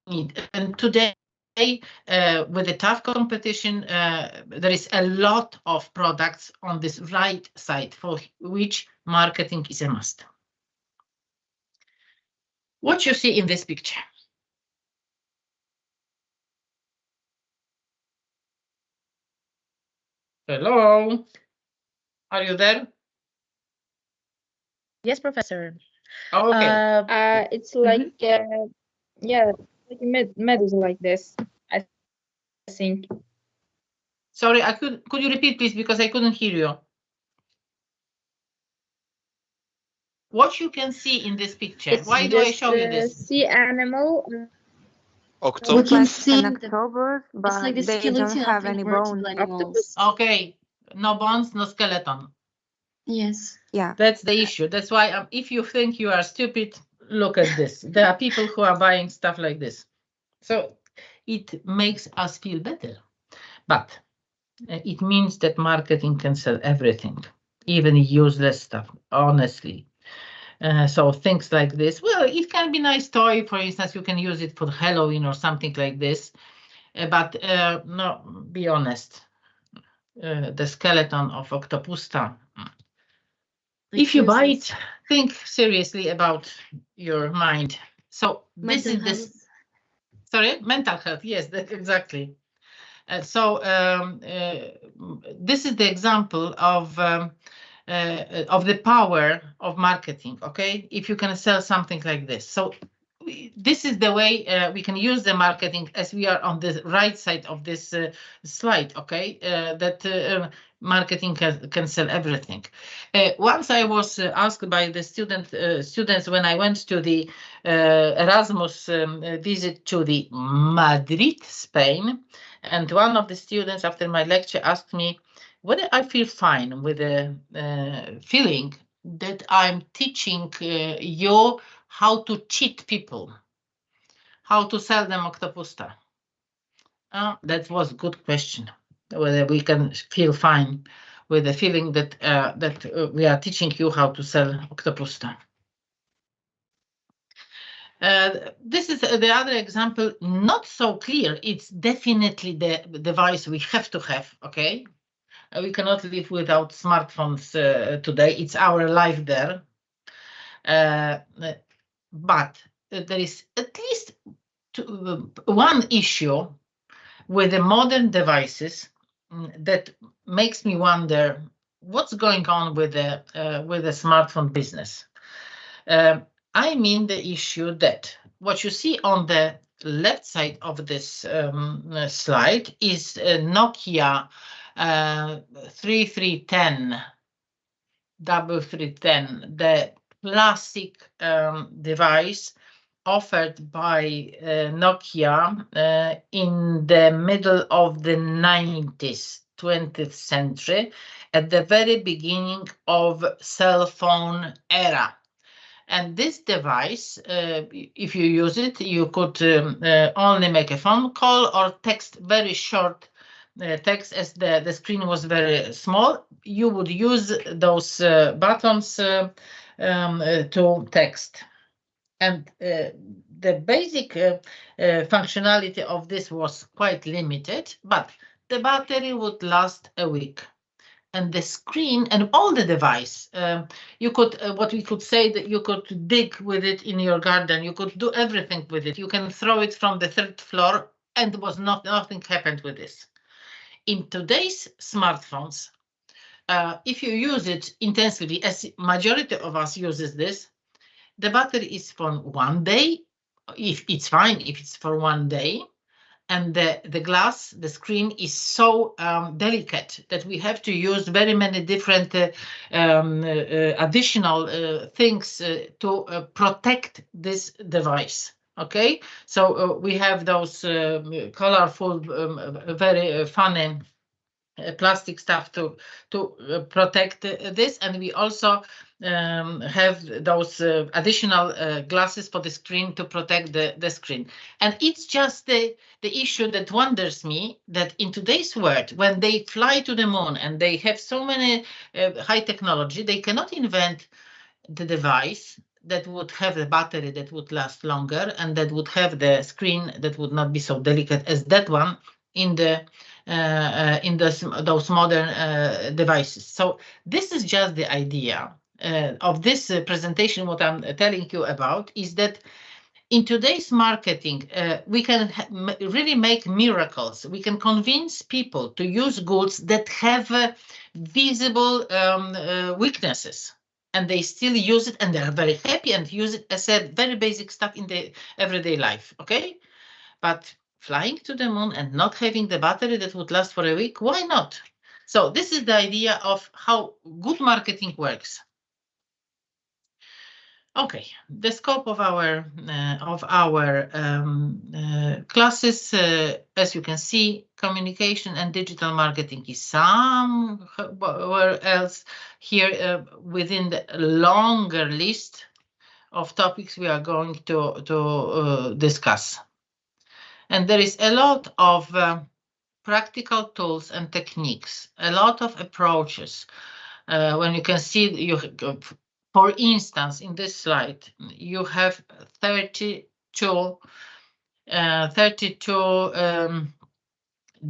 need. And today, with the tough competition, there is a lot of products on this right side for which marketing is a must. What you see in this picture? Hello, are you there? Yes, Professor. Okay. It's like yeah, like a medusa like this, I think. Sorry, could you repeat, please, because I couldn't hear you. What you can see in this picture? It's Why do I just show you this? sea animal. We can Octopus. see An the, octopus, it's but like the they don't skeleton have of any invertebrate bones. animals. Okay, no bones, no skeleton. Yes. Yeah. That's the issue. That's why if you think you are stupid, look at this. There are people who are buying stuff like this. So it makes us feel better. But it means that marketing can sell everything, even useless stuff, honestly. So things like this, well, it can be a nice toy. For instance, you can use it for Halloween or something like this. But no, be honest. The skeleton of Octopusta. If you buy it, think seriously about your mind. So this Mental is this. health. Sorry, mental health. Yes, exactly. This is the example of the power of marketing. Okay, if you can sell something like this, so this is the way we can use the marketing, as we are on the right side of this slide. Okay, that marketing can sell everything. Once I was asked by the students when I went to the Erasmus visit to the Madrid, Spain. And one of the students after my lecture asked me whether I feel fine with the feeling that I'm teaching you how to cheat people, how to sell them Octopusta. That was a good question, whether we can feel fine with the feeling that we are teaching you how to sell Octopusta. This is the other example, not so clear. It's definitely the device we have to have, okay? We cannot live without smartphones today. It's our life there. But there is at least one issue with the modern devices that makes me wonder what's going on with the smartphone business. I mean the issue that what you see on the left side of this slide is Nokia 3310, the classic device offered by Nokia in the middle of the 90s, 20th century, at the very beginning of cell phone era. And this device, if you use it, you could only make a phone call or text very short text, as the screen was very small. You would use those buttons to text. And the basic functionality of this was quite limited, but the battery would last a week. And the screen and all the device, you could, what we could say, that you could dig with it in your garden. You could do everything with it. You can throw it from the third floor, and nothing happened with this. In today's smartphones, if you use it intensively, as majority of us uses this, the battery is for 1 day. If it's fine, if it's for 1 day. And the glass, the screen is so delicate that we have to use very many different additional things to protect this device. Okay, so we have those colorful, very funny plastic stuff to protect this, and we also have those additional glasses for the screen to protect the screen. And it's just the issue that wonders me, that in today's world, when they fly to the moon and they have so many high technology, they cannot invent the device that would have the battery that would last longer and that would have the screen that would not be so delicate as that one in those modern devices. So this is just the idea of this presentation. What I'm telling you about is that in today's marketing, we can really make miracles. We can convince people to use goods that have visible weaknesses, and they still use it, and they're very happy and use it as a very basic stuff in their everyday life. Okay, but flying to the moon and not having the battery that would last for a week, why not? So this is the idea of how good marketing works. Okay, the scope of our classes, as you can see, communication and digital marketing is somewhere else here within the longer list of topics we are going to discuss. And there is a lot of practical tools and techniques, a lot of approaches. When you can see, for instance, in this slide, you have 32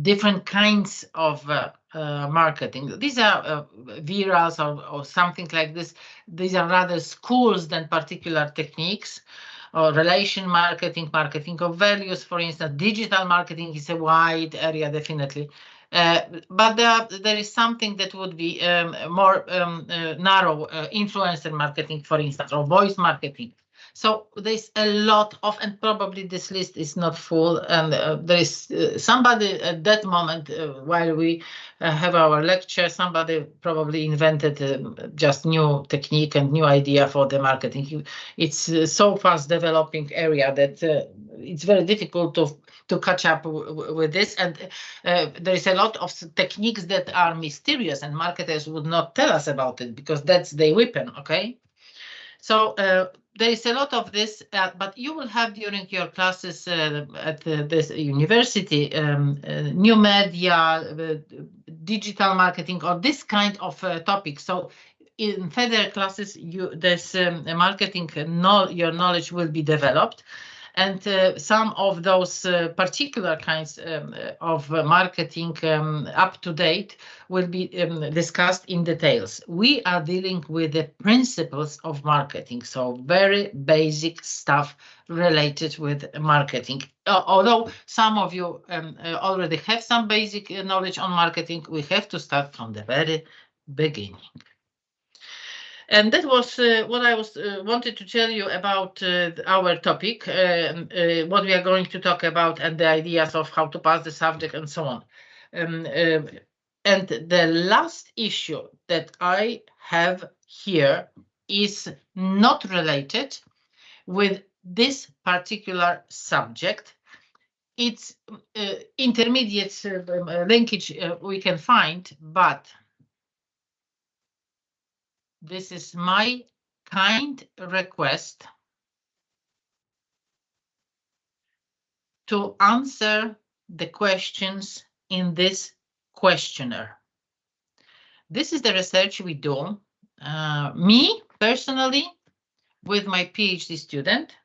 different kinds of marketing. These are virals or something like this. These are rather schools than particular techniques. Or relation marketing, marketing of values, for instance. Digital marketing is a wide area, definitely. But there is something that would be more narrow, influencer marketing, for instance, or voice marketing. So there's a lot of, and probably this list is not full, and there is somebody at that moment while we have our lecture, somebody probably invented just new technique and new idea for the marketing. It's so fast developing area that it's very difficult to catch up with this, and there is a lot of techniques that are mysterious, and marketers would not tell us about it because that's their weapon. Okay, so there is a lot of this, but you will have during your classes at this university new media, digital marketing, or this kind of topic. So in further classes, this marketing, your knowledge will be developed. And some of those particular kinds of marketing up to date will be discussed in details. We are dealing with the principles of marketing, so very basic stuff related with marketing. Although some of you already have some basic knowledge on marketing, we have to start from the very beginning. And that was what I wanted to tell you about our topic, what we are going to talk about, and the ideas of how to pass the subject and so on. And the last issue that I have here is not related with this particular subject. It's intermediate linkage we can find, but this is my kind request to answer the questions in this questionnaire. This is the research we do, me personally, with my PhD student,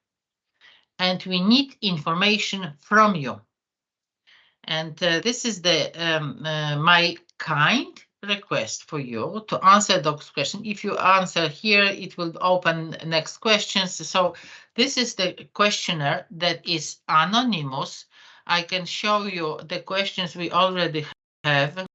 and we need information from you. And this is the my kind request for you to answer those questions. If you answer here, it will open next questions. So this is the questionnaire that is anonymous. I can show you the questions we already have.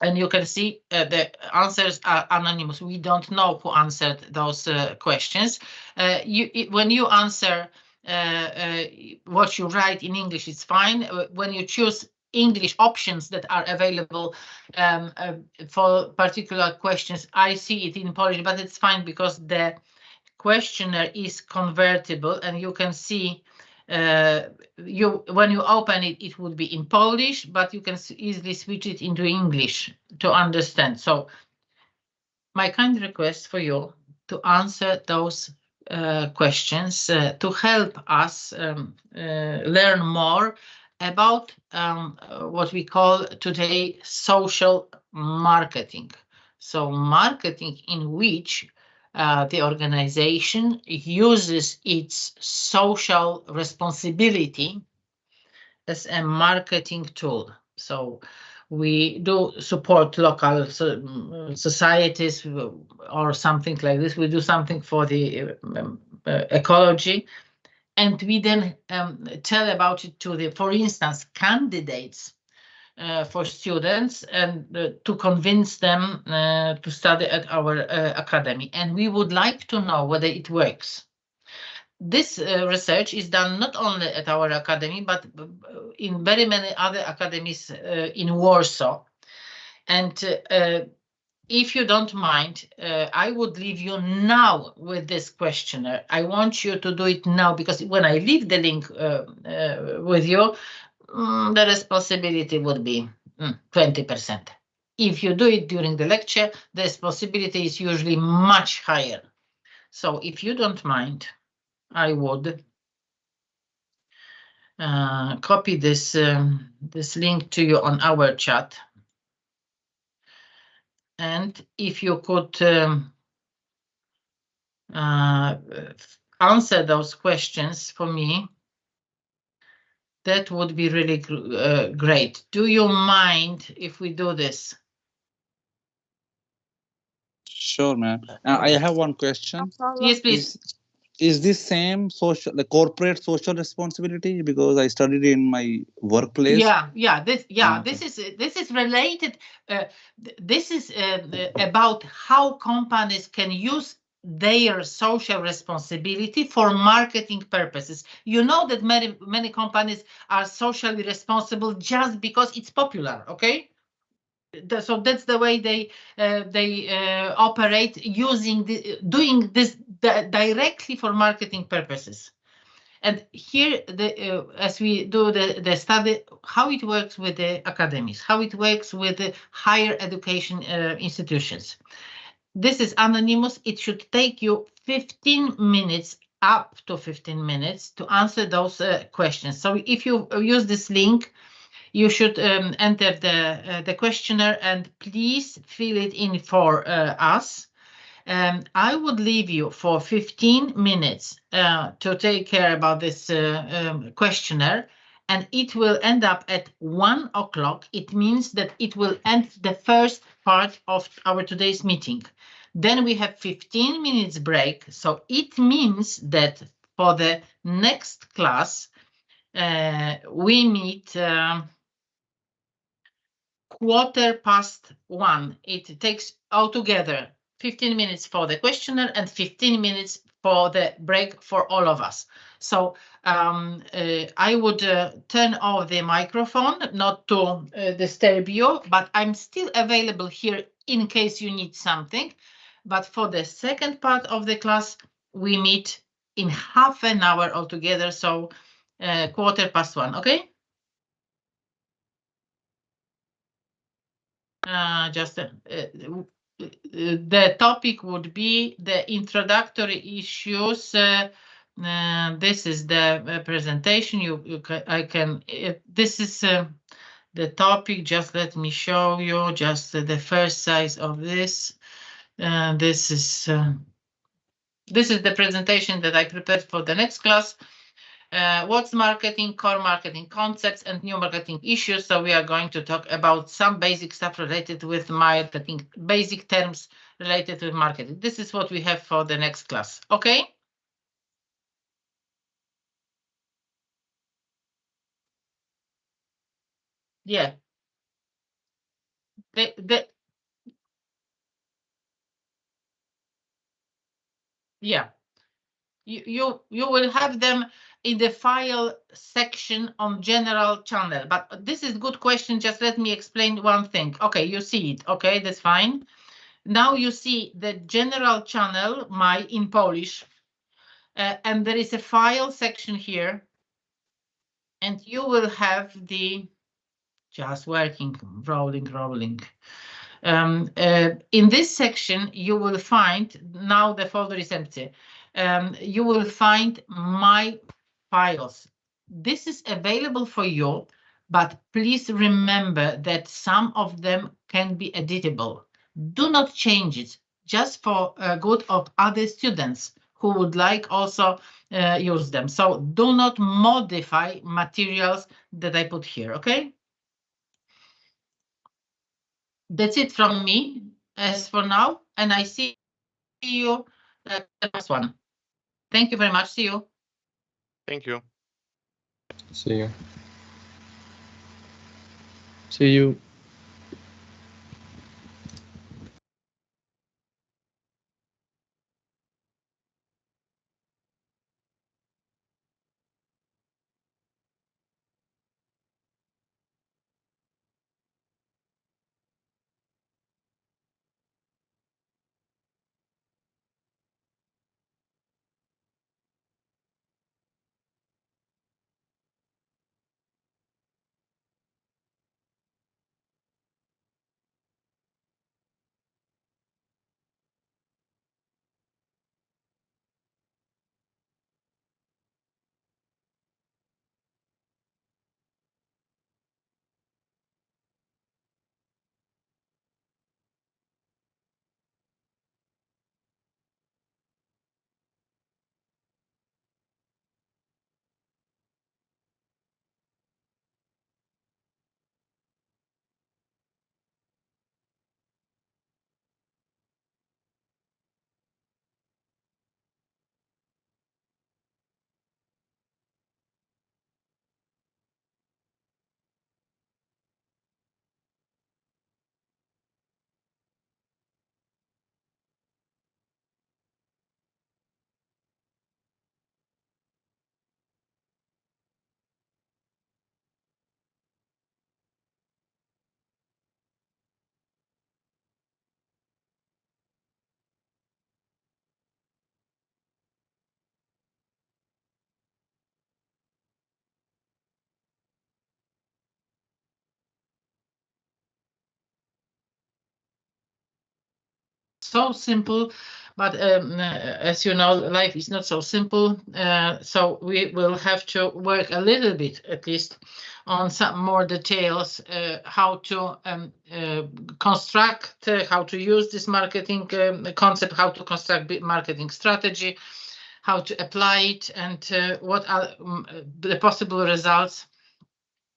And you can see the answers are anonymous. We don't know who answered those questions. When you answer what you write in English, it's fine. When you choose English options that are available for particular questions, I see it in Polish, but it's fine because the questionnaire is convertible, and you can see when you open it, it would be in Polish, but you can easily switch it into English to understand. So my kind request for you to answer those questions to help us learn more about what we call today social marketing. So marketing in which the organization uses its social responsibility as a marketing tool. So we do support local societies or something like this. We do something for the ecology, and we then tell about it to the, for instance, candidates for students, and to convince them to study at our academy. And we would like to know whether it works. This research is done not only at our academy, but in very many other academies in Warsaw. And if you don't mind, I would leave you now with this questionnaire. I want you to do it now, because when I leave the link with you, the responsibility would be 20%. If you do it during the lecture, the responsibility is usually much higher. So if you don't mind, I would copy this this link to you on our chat. And if you could answer those questions for me, that would be really great. Do you mind if we do this? Sure, ma'am. I have one question. Yes, please. Is this same social, the corporate social responsibility? Because I studied in my workplace. This is related. This is about how companies can use their social responsibility for marketing purposes. You know that many companies are socially responsible just because it's popular. Okay. So that's the way they operate, doing this directly for marketing purposes. And here, as we do the study, how it works with the academies, how it works with the higher education institutions. This is anonymous. It should take you 15 minutes, up to 15 minutes, to answer those questions. So if you use this link, you should enter the questionnaire, and please fill it in for us. I would leave you for 15 minutes to take care about this questionnaire, and it will end up at 1 o'clock. It means that it will end the first part of our today's meeting. Then we have 15 minutes break. So it means that for the next class, we meet 1:15. It takes altogether 15 minutes for the questionnaire and 15 minutes for the break for all of us. So I would turn off the microphone, not to disturb you, but I'm still available here in case you need something. But for the second part of the class, we meet in half an hour altogether, so 1:15, okay? The topic would be the introductory issues. This is the presentation. This is the topic. Just let me show you just the first size of this. This is the presentation that I prepared for the next class. What's marketing, core marketing concepts, and new marketing issues. So we are going to talk about some basic stuff related with marketing, basic terms related with marketing. This is what we have for the next class. Okay. Yeah. Yeah. You will have them in the file section on general channel, but this is good question. Just let me explain one thing. Okay, you see it. Okay, that's fine. Now you see the general channel, in Polish, and there is a file section here, and you will have the just working, rolling. In this section, you will find, now the folder is empty. You will find my files. This is available for you, but please remember that some of them can be editable. Do not change it, just for good of other students who would like also use them. So do not modify materials that I put here, okay? That's it from me as for now, and I see you the last one. Thank you very much. See you. Thank you. See you. See you. So simple, but as you know, life is not so simple. So we will have to work a little bit, at least, on some more details, how to construct, how to use this marketing concept, how to construct marketing strategy, how to apply it, and what are the possible results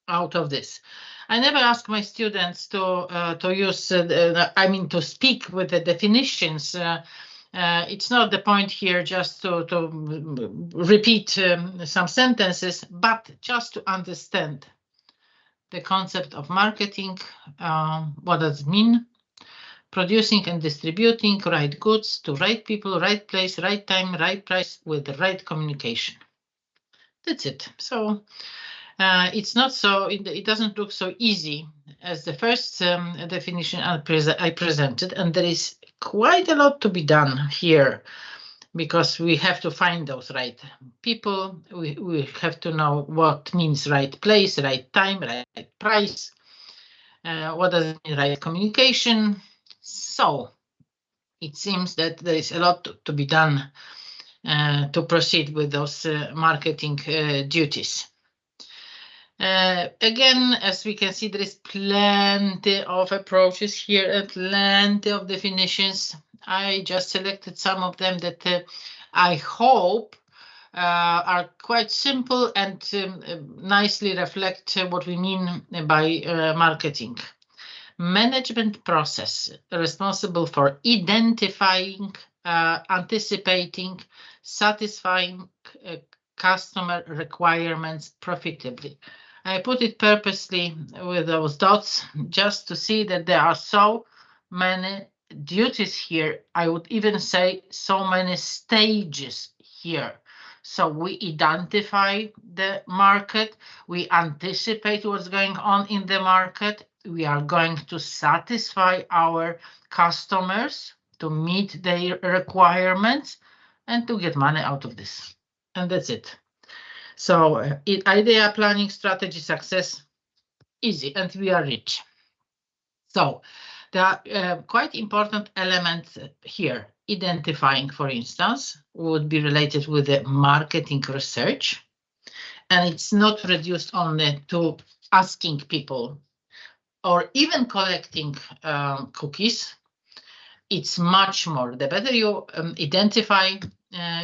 out of this. I never ask my students to use, to speak with the definitions. It's not the point here just to repeat some sentences, but just to understand the concept of marketing. What does it mean? Producing and distributing right goods to right people, right place, right time, right price with the right communication. That's it. So it's not so, it doesn't look so easy as the first definition I presented, and there is quite a lot to be done here because we have to find those right people. We have to know what means right place, right time, right price. What does it mean, right communication? So it seems that there is a lot to be done to proceed with those marketing duties. Again, as we can see, there is plenty of approaches here and plenty of definitions. I just selected some of them that I hope are quite simple and nicely reflect what we mean by marketing. Management process responsible for identifying, anticipating, satisfying customer requirements profitably. I put it purposely with those dots just to see that there are so many duties here. I would even say so many stages here. So we identify the market, we anticipate what's going on in the market, we are going to satisfy our customers to meet their requirements and to get money out of this. And that's it. So idea, planning, strategy, success, easy, and we are rich. So there are quite important elements here. Identifying, for instance, would be related with the marketing research. And it's not reduced only to asking people or even collecting cookies. It's much more. The better you identify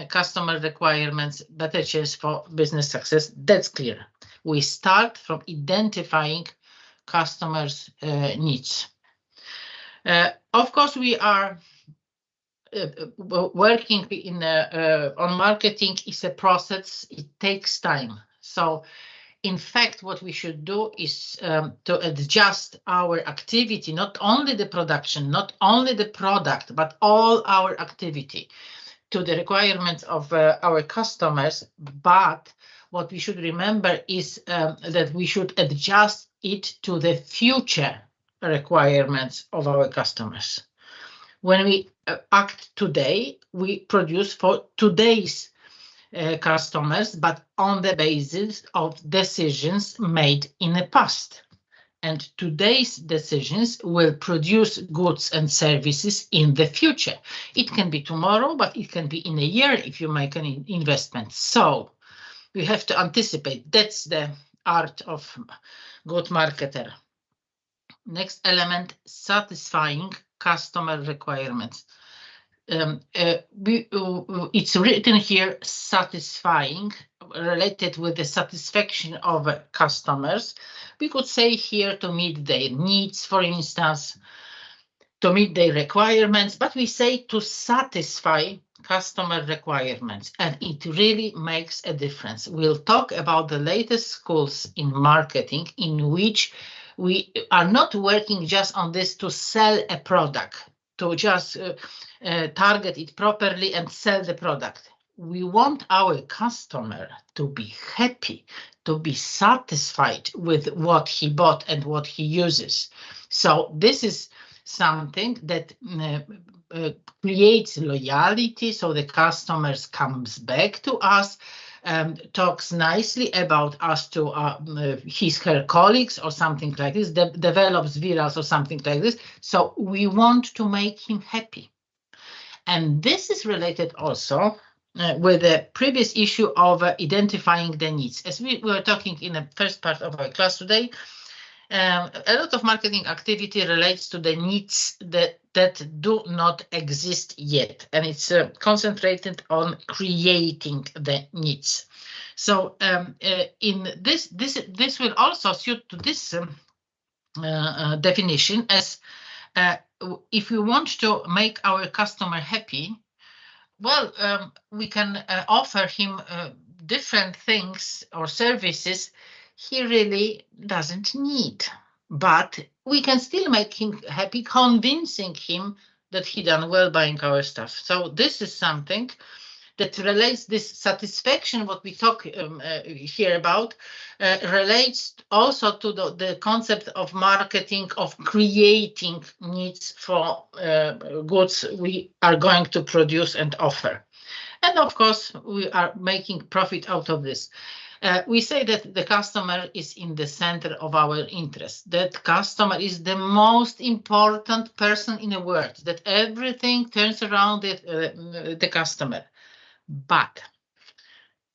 customer requirements, better chance for business success. That's clear. We start from identifying customers' needs. Of course, we are working on marketing is a process. It takes time. So in fact, what we should do is to adjust our activity, not only the production, not only the product, but all our activity to the requirements of our customers. But what we should remember is that we should adjust it to the future requirements of our customers. When we act today, we produce for today's customers, but on the basis of decisions made in the past. And today's decisions will produce goods and services in the future. It can be tomorrow, but it can be in a year if you make an investment. So we have to anticipate. That's the art of good marketer. Next element, satisfying customer requirements. It's written here, satisfying, related with the satisfaction of customers. We could say here to meet their needs, for instance, to meet their requirements, but we say to satisfy customer requirements, and it really makes a difference. We'll talk about the latest schools in marketing in which we are not working just on this to sell a product, to just target it properly and sell the product. We want our customer to be happy, to be satisfied with what he bought and what he uses. So this is something that creates loyalty, so the customers comes back to us, talks nicely about us to her colleagues or something like this, develops virals or something like this. So we want to make him happy. And this is related also with the previous issue of identifying the needs. As we were talking in the first part of our class today, a lot of marketing activity relates to the needs that do not exist yet, and it's concentrated on creating the needs. So in this will also suit to this definition as if we want to make our customer happy, well, we can offer him different things or services he really doesn't need, but we can still make him happy, convincing him that he done well buying our stuff. So this is something that relates, this satisfaction, what we talk here about, relates also to the concept of marketing, of creating needs for goods we are going to produce and offer. And of course, we are making profit out of this. We say that the customer is in the center of our interest, that customer is the most important person in the world, that everything turns around the customer. But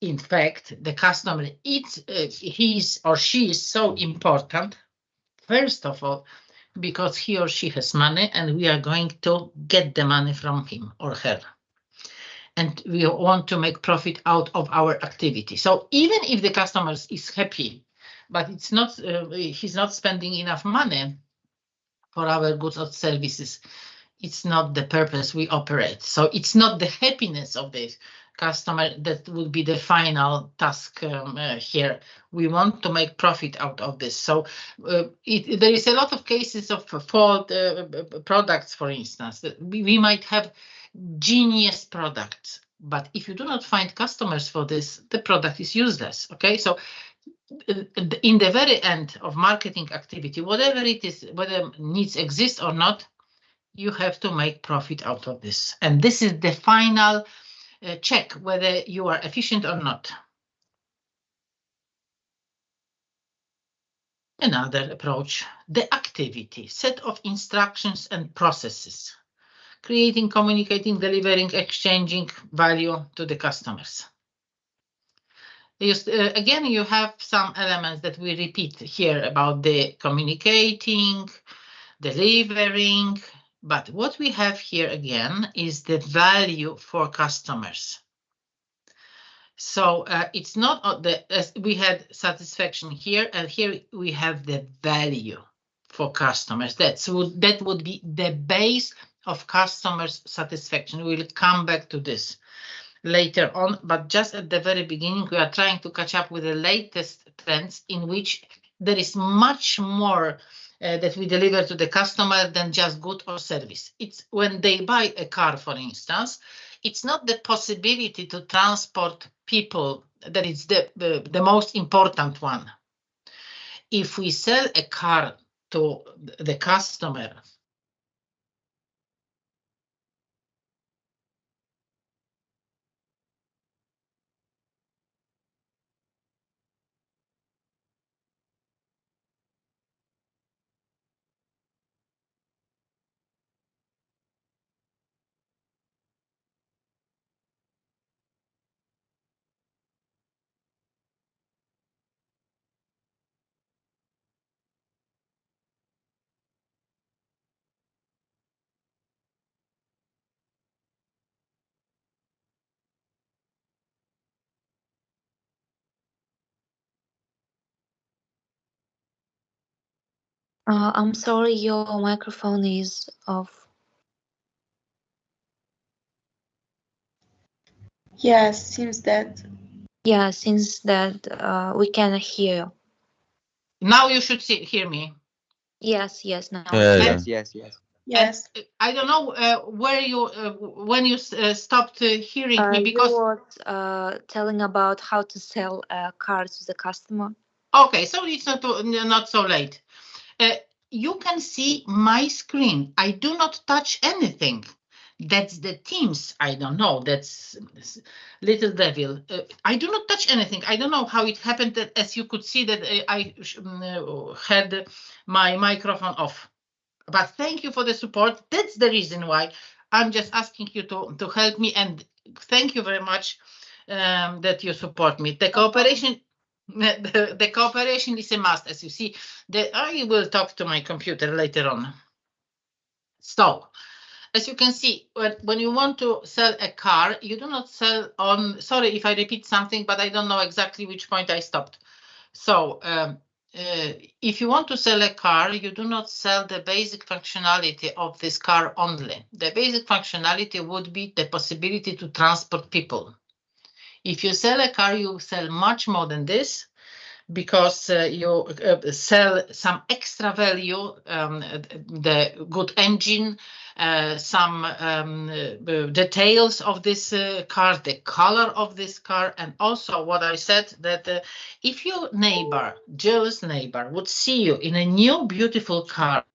in fact, the customer, he or she is so important, first of all, because he or she has money and we are going to get the money from him or her. And we want to make profit out of our activity. So even if the customer is happy, but it's not, he's not spending enough money for our goods or services, it's not the purpose we operate. So it's not the happiness of the customer that would be the final task here. We want to make profit out of this. So there is a lot of cases of faulty products, for instance, that we might have genius products, but if you do not find customers for this, the product is useless. Okay, so in the very end of marketing activity, whatever it is, whether needs exist or not, you have to make profit out of this. And this is the final check whether you are efficient or not. Another approach, the activity, set of instructions and processes. Creating, communicating, delivering, exchanging value to the customers. Again, you have some elements that we repeat here about the communicating, delivering, but what we have here again is the value for customers. So it's not as we had satisfaction here, and here we have the value for customers. That would be the base of customers' satisfaction. We'll come back to this later on, but just at the very beginning, we are trying to catch up with the latest trends in which there is much more that we deliver to the customer than just good or service. It's when they buy a car, for instance, it's not the possibility to transport people that is the most important one. If we sell a car to the customer, I'm sorry, your microphone is off. Yes, seems that. Yeah, since that we cannot hear you. now you should hear me. Yes, now. Yes. Yes. I don't know where you when you stopped hearing me, because you were telling about how to sell cars to the customer. okay, so it's not so late. You can see my screen. I do not touch anything. That's the Teams. I don't know. That's little devil. I do not touch anything. I don't know how it happened. That, as you could see, that I had my microphone off. But thank you for the support. That's the reason why I'm just asking you to help me, and thank you very much that you support me. The cooperation. The cooperation is a must, as you see. I will talk to my computer later on. So, as you can see, when you want to sell a car, you do not sell on, sorry if I repeat something, but I don't know exactly which point I stopped. So, if you want to sell a car, you do not sell the basic functionality of this car only. The basic functionality would be the possibility to transport people. If you sell a car, you sell much more than this, because you sell some extra value, the good engine, some details of this car, the color of this car, and also what I said, that if your neighbor, jealous neighbor, would see you in a new beautiful car,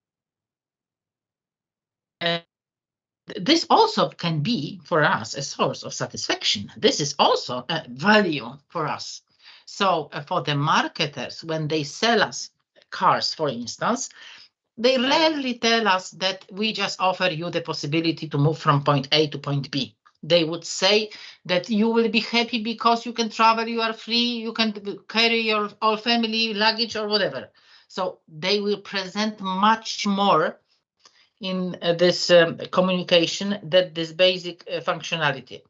this also can be for us a source of satisfaction. This is also a value for us. So for the marketers, when they sell us cars, for instance, they rarely tell us that we just offer you the possibility to move from point A to point B. They would say that you will be happy because you can travel, you are free, you can carry your whole family luggage or whatever. So they will present much more in this communication than this basic functionality.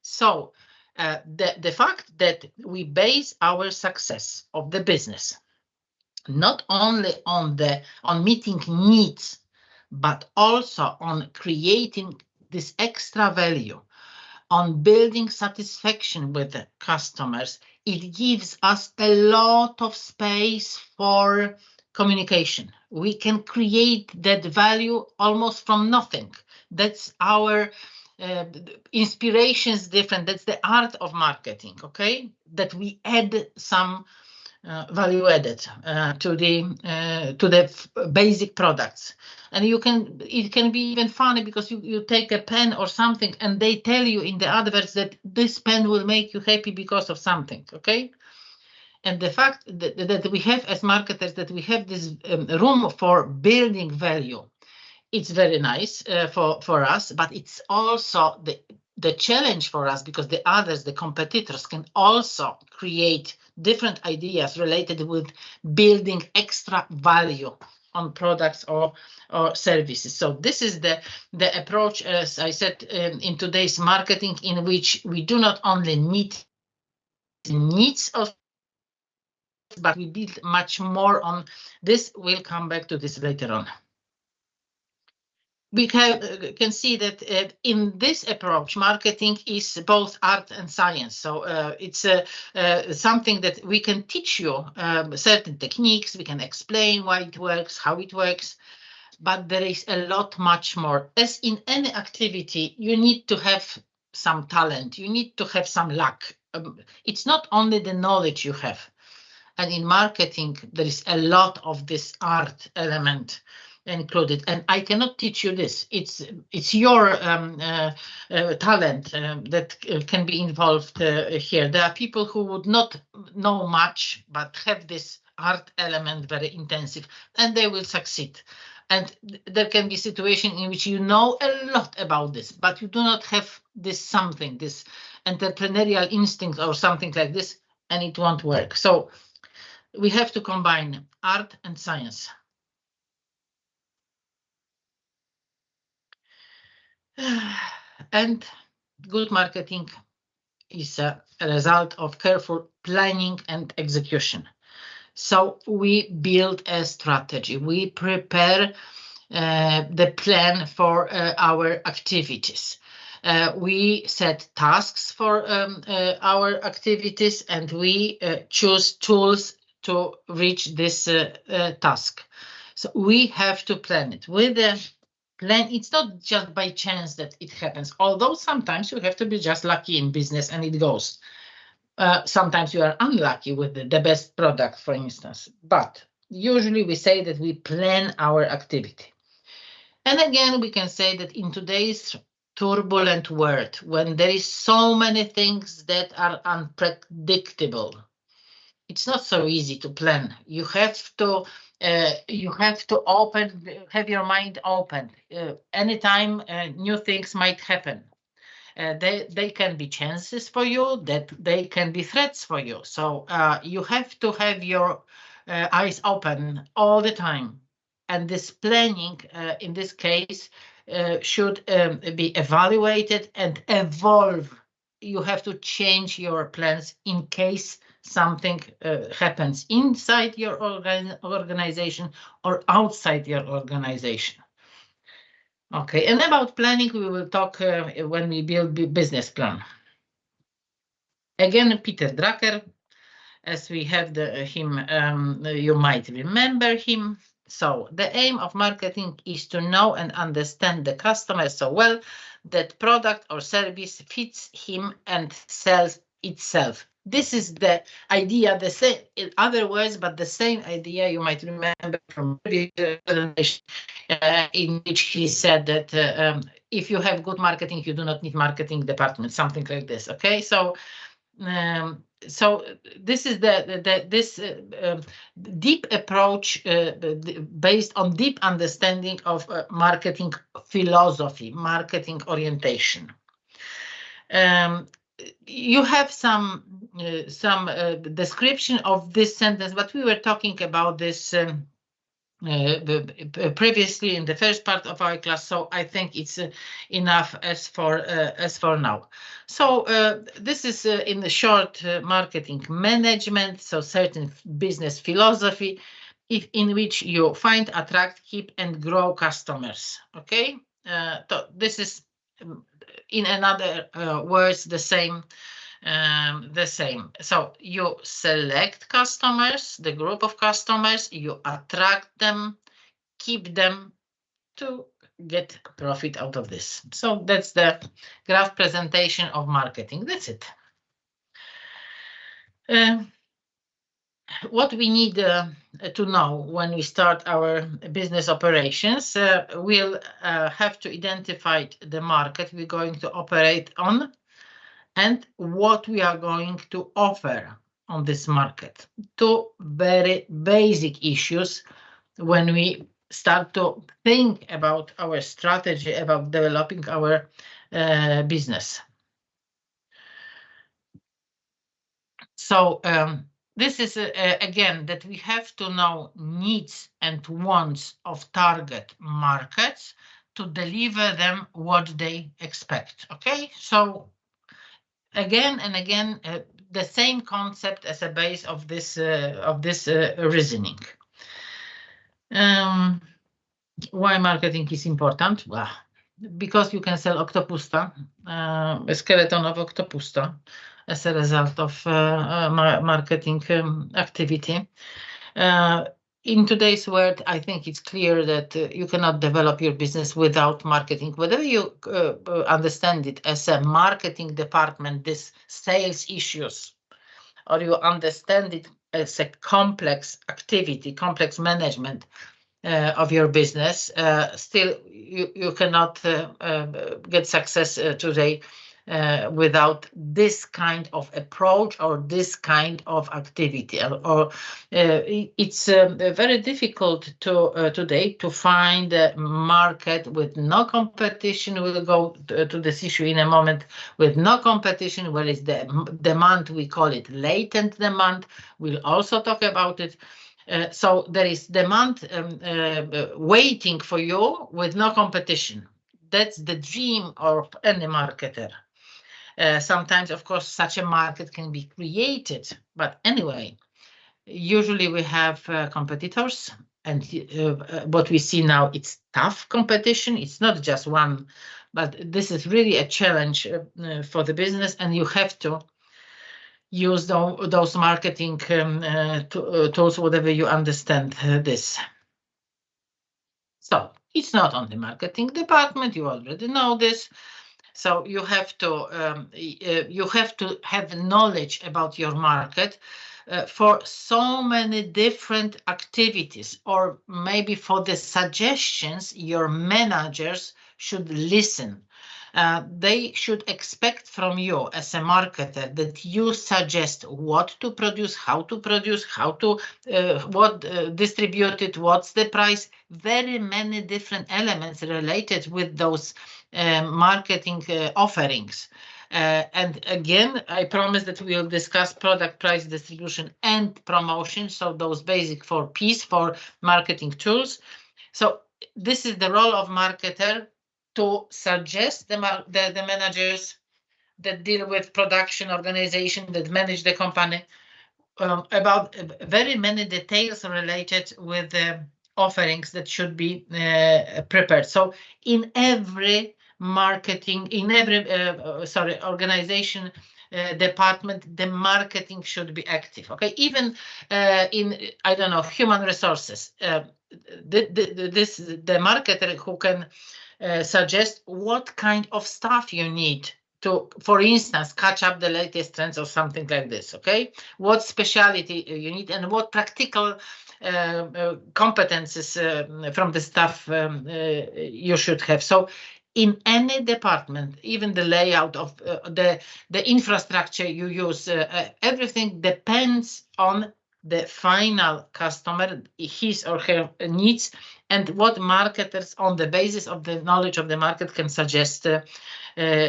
So the fact that we base our success of the business not only on meeting needs, but also on creating this extra value, on building satisfaction with the customers, it gives us a lot of space for communication. We can create that value almost from nothing. That's our inspiration is different. That's the art of marketing, okay? That we add some value added to the basic products. And it can be even funny, because you take a pen or something and they tell you in the adverts that this pen will make you happy because of something, okay? And the fact that we have, as marketers, that we have this room for building value, it's very nice for us, but it's also the challenge for us, because the competitors can also create different ideas related with building extra value on products or services. So this is the approach, as I said, in today's marketing, in which we do not only meet the needs of but we build much more on this. We'll come back to this later on. We can see that in this approach, marketing is both art and science. So it's something that we can teach you certain techniques. We can explain why it works, how it works, but there is a lot much more. As in any activity, you need to have some talent. You need to have some luck. It's not only the knowledge you have. And in marketing, there is a lot of this art element included, and I cannot teach you this. It's your talent that can be involved here. There are people who would not know much but have this art element very intensive, and they will succeed. And there can be situation in which you know a lot about this, but you do not have this something, this entrepreneurial instinct or something like this, and it won't work. So we have to combine art and science. And good marketing is a result of careful planning and execution. So we build a strategy. We prepare the plan for our activities. We set tasks for our activities, and we choose tools to reach this task. So we have to plan it with the plan. It's not just by chance that it happens, although sometimes you have to be just lucky in business and it goes. Sometimes you are unlucky with the best product, for instance, but usually we say that we plan our activity. And again, we can say that in today's turbulent world, when there is so many things that are unpredictable, it's not so easy to plan. You have to have your mind open. Anytime new things might happen. They can be chances for you, that they can be threats for you. So you have to have your eyes open all the time. And this planning, in this case, should be evaluated and evolve. You have to change your plans in case something happens inside your organization or outside your organization. Okay, and about planning, we will talk when we build business plan. Again, Peter Drucker, as we have him, you might remember him. So the aim of marketing is to know and understand the customer so well that product or service fits him and sells itself. This is the idea, the same in other words, but the same idea you might remember from previous presentation, in which he said that if you have good marketing, you do not need marketing department, something like this. Okay, so this is this deep approach based on deep understanding of marketing philosophy, marketing orientation. You have some description of this sentence, but we were talking about this previously in the first part of our class, so I think it's enough as for now. So this is in the short marketing management, so certain business philosophy in which you find, attract, keep, and grow customers. Okay, so this is in another words the same. So you select customers, the group of customers, you attract them, keep them to get profit out of this. So that's the graph presentation of marketing. That's it. What we need to know when we start our business operations, we'll have to identify the market we're going to operate on and what we are going to offer on this market. Two very basic issues when we start to think about our strategy, about developing our business. So this is again that we have to know needs and wants of target markets to deliver them what they expect. Okay, so again and again, the same concept as a base of this reasoning. Why marketing is important? Well, because you can sell octopusta, a skeleton of octopusta, as a result of marketing activity. In today's world, I think it's clear that you cannot develop your business without marketing. Whether you understand it as a marketing department, this sales issues, or you understand it as a complex activity, complex management of your business, still you cannot get success today without this kind of approach or this kind of activity. Or it's very difficult to today to find a market with no competition. We'll go to this issue in a moment. With no competition, where is the demand? We call it latent demand. We'll also talk about it. So there is demand waiting for you with no competition. That's the dream of any marketer. Sometimes, of course, such a market can be created. But anyway, usually we have competitors. And what we see now, it's tough competition. It's not just one, but this is really a challenge for the business. And you have to use those marketing tools, whatever you understand this. So it's not on the marketing department. You already know this. So you have to have knowledge about your market for so many different activities, or maybe for the suggestions your managers should listen. They should expect from you as a marketer that you suggest what to produce, how to distribute it, what's the price, very many different elements related with those marketing offerings. And again, I promise that we will discuss product, price, distribution, and promotion. So those basic 4 P's for marketing tools. So this is the role of marketer, to suggest the managers that deal with production organization, that manage the company, about very many details related with the offerings that should be prepared. So in every marketing, in every organization department, the marketing should be active. Okay, even in, I don't know, human resources, the marketer who can suggest what kind of stuff you need to, for instance, catch up the latest trends or something like this. Okay, what specialty you need and what practical competences from the staff you should have. So in any department, even the layout of the infrastructure you use, everything depends on the final customer, his or her needs, and what marketers, on the basis of the knowledge of the market, can suggest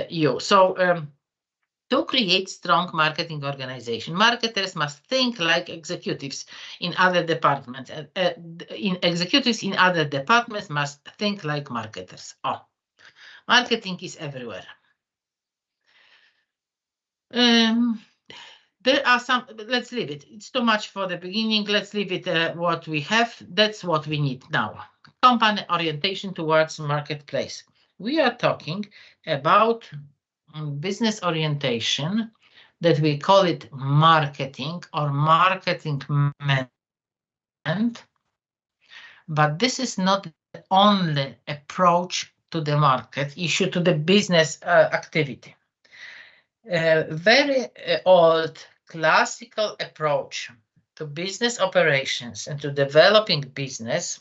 you. So to create strong marketing organization, marketers must think like executives in other departments. Executives in other departments must think like marketers. Marketing is everywhere. There are some, let's leave it. It's too much for the beginning. Let's leave it what we have. That's what we need now. Company orientation towards marketplace. We are talking about business orientation, that we call it marketing or marketing management. But this is not the only approach to the market issue, to the business activity. Very old classical approach to business operations and to developing business,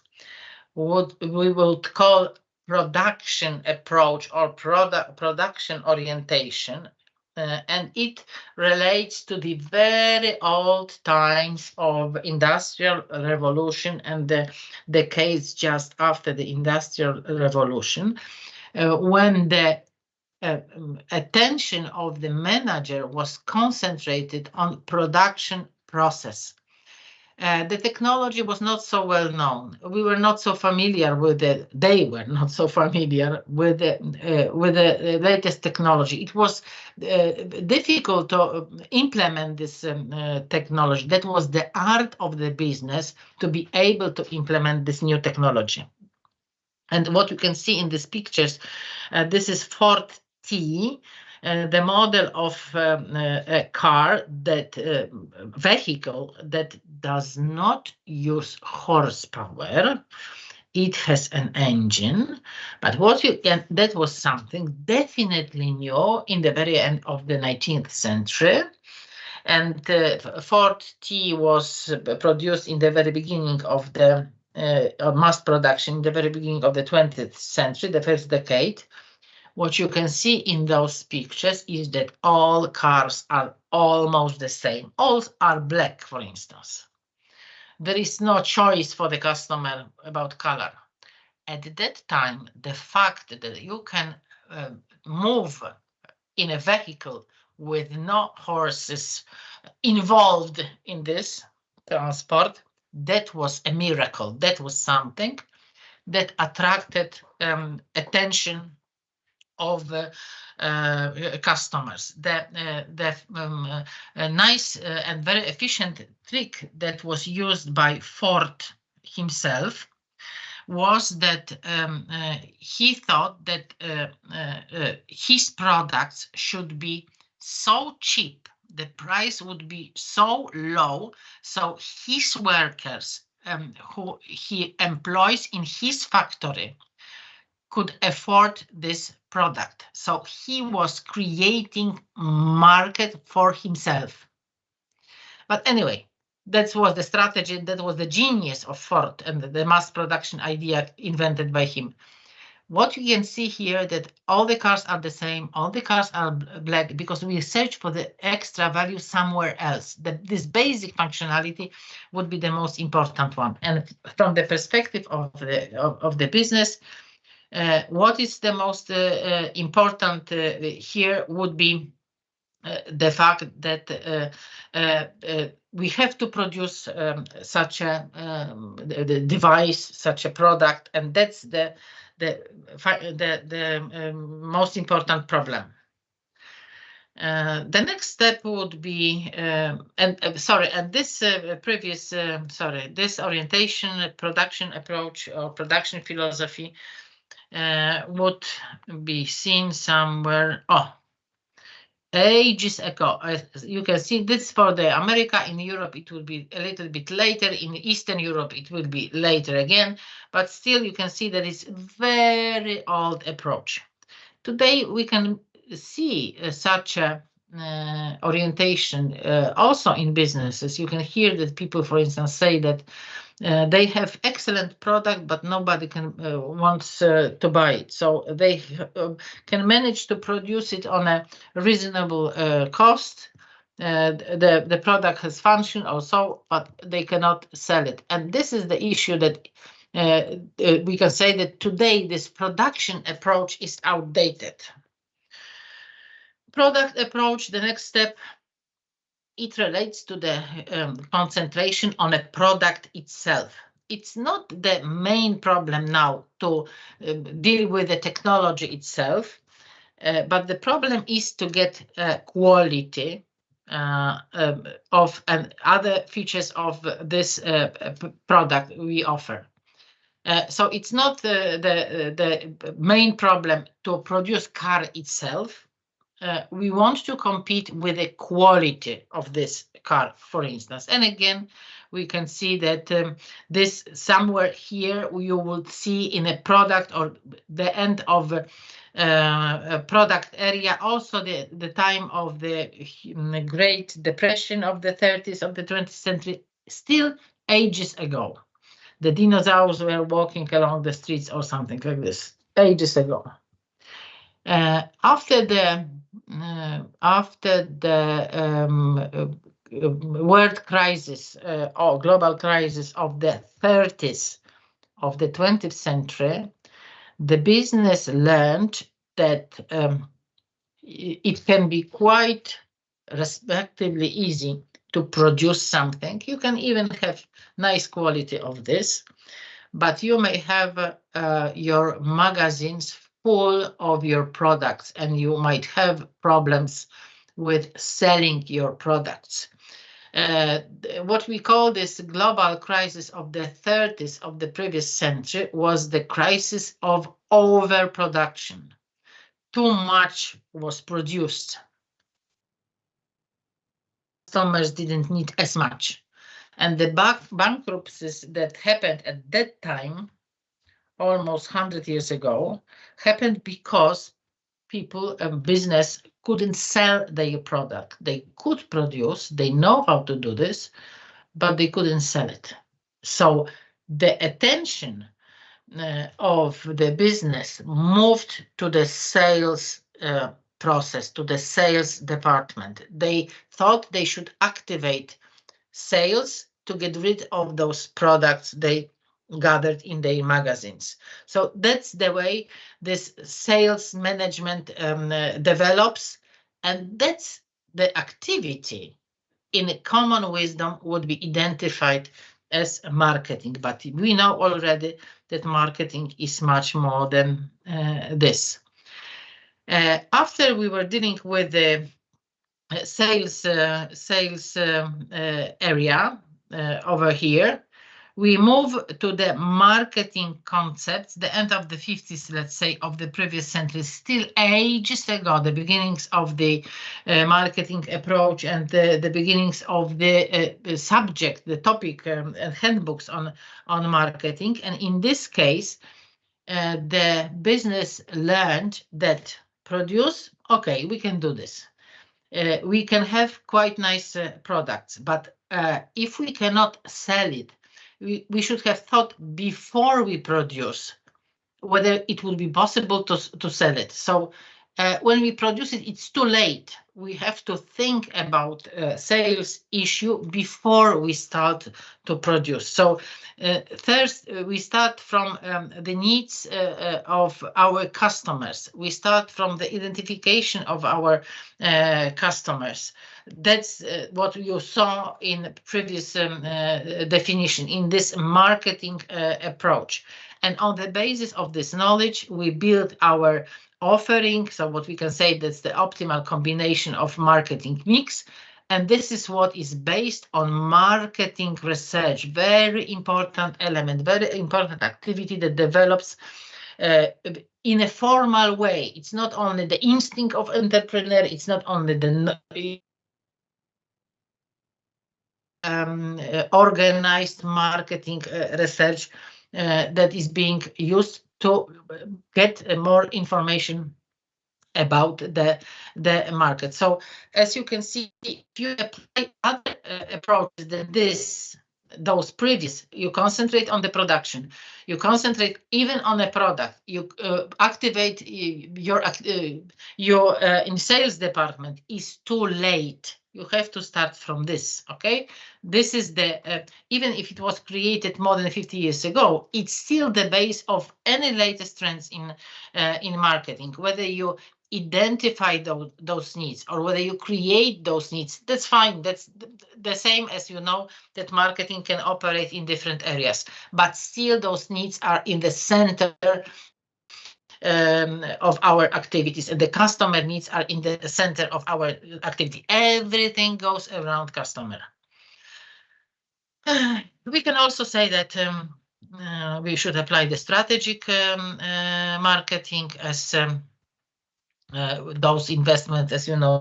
what we would call production approach or production orientation, and it relates to the very old times of industrial revolution and the decades just after the industrial revolution, when the attention of the manager was concentrated on production process. The technology was not so well known. We were not so familiar with it. They were not so familiar with the latest technology. It was difficult to implement this technology. That was the art of the business, to be able to implement this new technology. And what you can see in these pictures, this is Ford T, the model of a car, that vehicle that does not use horsepower. It has an engine, but what you can, that was something definitely new in the very end of the 19th century. And Ford T was produced in the very beginning of the mass production, in the very beginning of the 20th century, the first decade. What you can see in those pictures is that all cars are almost the same. All are black, for instance. There is no choice for the customer about color. At that time, the fact that you can move in a vehicle with no horses involved in this transport, that was a miracle. That was something that attracted attention of customers. The nice and very efficient trick that was used by Ford himself was that he thought that his products should be so cheap, the price would be so low, so his workers who he employs in his factory could afford this product. So he was creating market for himself. But anyway, that was the strategy, that was the genius of Ford and the mass production idea invented by him. What you can see here, that all the cars are the same, all the cars are black, because we search for the extra value somewhere else. This basic functionality would be the most important one. And from the perspective of the business, what is the most important here would be the fact that we have to produce such a device, such a product, and that's the most important problem. The next step would be, this orientation, production approach, or production philosophy would be seen somewhere. Ages ago. You can see this for the America. In Europe, it will be a little bit later. In Eastern Europe, it will be later again. But still, you can see that it's a very old approach. Today, we can see such a orientation also in businesses. You can hear that people, for instance, say that they have excellent product, but nobody can wants to buy it. So they can manage to produce it on a reasonable cost. The product has function also, but they cannot sell it. And this is the issue that we can say that today this production approach is outdated. Product approach, the next step, it relates to the concentration on a product itself. It's not the main problem now to deal with the technology itself, but the problem is to get quality of and other features of this product we offer. So it's not the main problem to produce car itself. We want to compete with the quality of this car, for instance. And again, we can see that this somewhere here you will see in a product or the end of a product area, also the time of the Great Depression of the 30s of the 20th century, still ages ago. The dinosaurs were walking along the streets or something like this, ages ago. After the world crisis or global crisis of the 30s of the 20th century, the business learned that it can be quite respectively easy to produce something. You can even have nice quality of this, but you may have your magazines full of your products, and you might have problems with selling your products. What we call this global crisis of the 30s of the previous century was the crisis of overproduction. Too much was produced. Customers didn't need as much. And the bankruptcies that happened at that time, almost 100 years ago, happened because people and business couldn't sell their product. They could produce, they know how to do this, but they couldn't sell it. So the attention of the business moved to the sales process, to the sales department. They thought they should activate sales to get rid of those products they gathered in their magazines. So that's the way this sales management develops, and that's the activity in common wisdom would be identified as marketing. But we know already that marketing is much more than this. After we were dealing with the sales area over here, we move to the marketing concepts, the end of the 50s, let's say, of the previous century, still ages ago, the beginnings of the marketing approach and the beginnings of the subject, the topic and handbooks on marketing. And in this case, the business learned that produce, okay, we can do this. We can have quite nice products, but if we cannot sell it, we should have thought before we produce whether it would be possible to sell it. So when we produce it, it's too late. We have to think about sales issue before we start to produce. So first, we start from the needs of our customers. We start from the identification of our customers. That's what you saw in previous definition in this marketing approach. And on the basis of this knowledge, we build our offering. So what we can say, that's the optimal combination of marketing mix. And this is what is based on marketing research. Very important element, very important activity that develops in a formal way. It's not only the instinct of entrepreneur, it's not only the organized marketing research that is being used to get more information about the market. So as you can see, if you apply other approaches than those previous, you concentrate on the production, you concentrate even on a product, you activate your in sales department is too late. You have to start from this, okay? This is the, even if it was created more than 50 years ago, it's still the base of any latest trends in marketing. Whether you identify those needs or whether you create those needs, that's fine. That's the same as you know that marketing can operate in different areas, but still those needs are in the center of our activities, and the customer needs are in the center of our activity. Everything goes around customer. We can also say that we should apply the strategic marketing as those investments, as you know,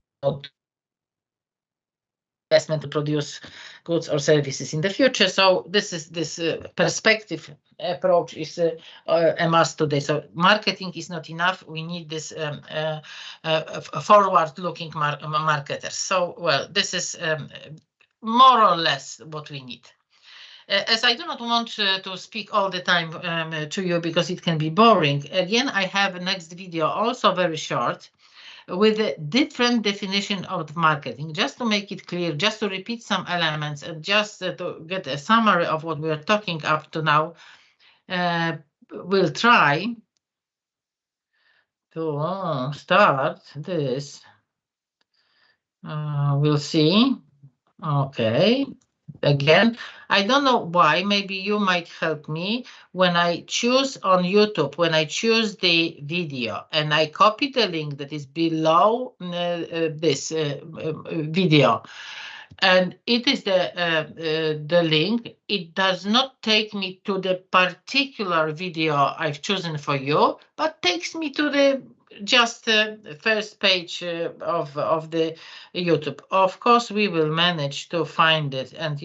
investment to produce goods or services in the future. So this perspective approach is a must today. So marketing is not enough. We need this forward-looking marketers. So, well, this is more or less what we need. As I do not want to speak all the time to you because it can be boring, again, I have a next video, also very short, with a different definition of marketing, just to make it clear, just to repeat some elements, and just to get a summary of what we are talking up to now. We'll try to start this. We'll see. Okay. Again, I don't know why, maybe you might help me. When I choose on YouTube, when I choose the video and I copy the link that is below this video, and it is the link, it does not take me to the particular video I've chosen for you, but takes me to the just first page of the YouTube. Of course, we will manage to find it, and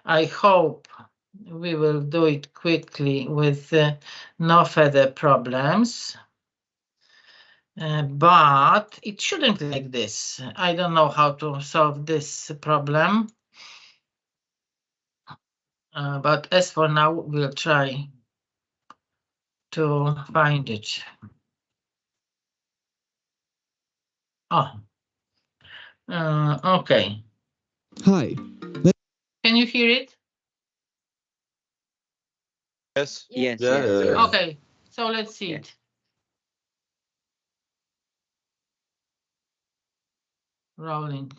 I hope we will do it quickly with no further problems. But it shouldn't like this. I don't know how to solve this problem. But as for now, we'll try to find it. Oh, okay. Hi. Can you hear it? Yes. Yes. Okay, so let's see it. Rolling.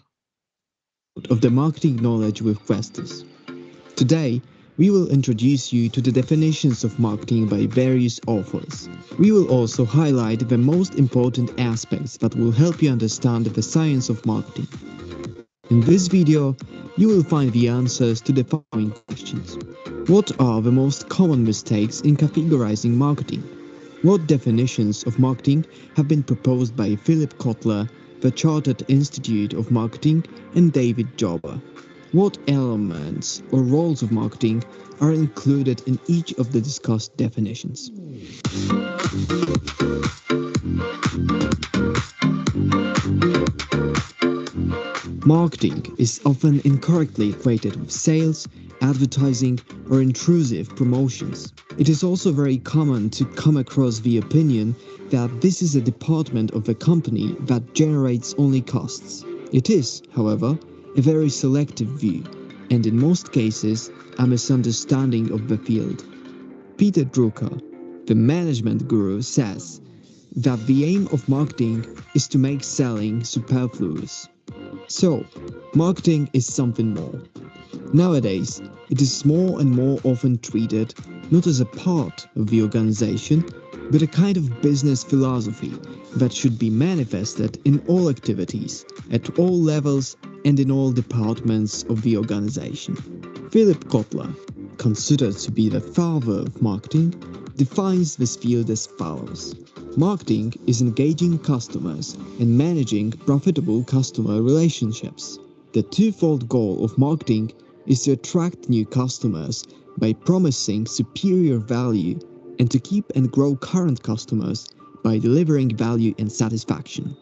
Of the marketing knowledge with Questus. Today, we will introduce you to the definitions of marketing by various authors. We will also highlight the most important aspects that will help you understand the science of marketing. In this video, you will find the answers to the following questions. What are the most common mistakes in categorizing marketing? What definitions of marketing have been proposed by Philip Kotler, the Chartered Institute of Marketing, and David Jobber? What elements or roles of marketing are included in each of the discussed definitions? Marketing is often incorrectly equated with sales, advertising, or intrusive promotions. It is also very common to come across the opinion that this is a department of a company that generates only costs. It is, however, a very selective view, and in most cases, a misunderstanding of the field. Peter Drucker, the management guru, says that the aim of marketing is to make selling superfluous. So, marketing is something more. Nowadays, it is more and more often treated not as a part of the organization, but a kind of business philosophy that should be manifested in all activities, at all levels, and in all departments of the organization. Philip Kotler, considered to be the father of marketing, defines this field as follows. Marketing is engaging customers and managing profitable customer relationships. The twofold goal of marketing is to attract new customers by promising superior value and to keep and grow current customers by delivering value and satisfaction.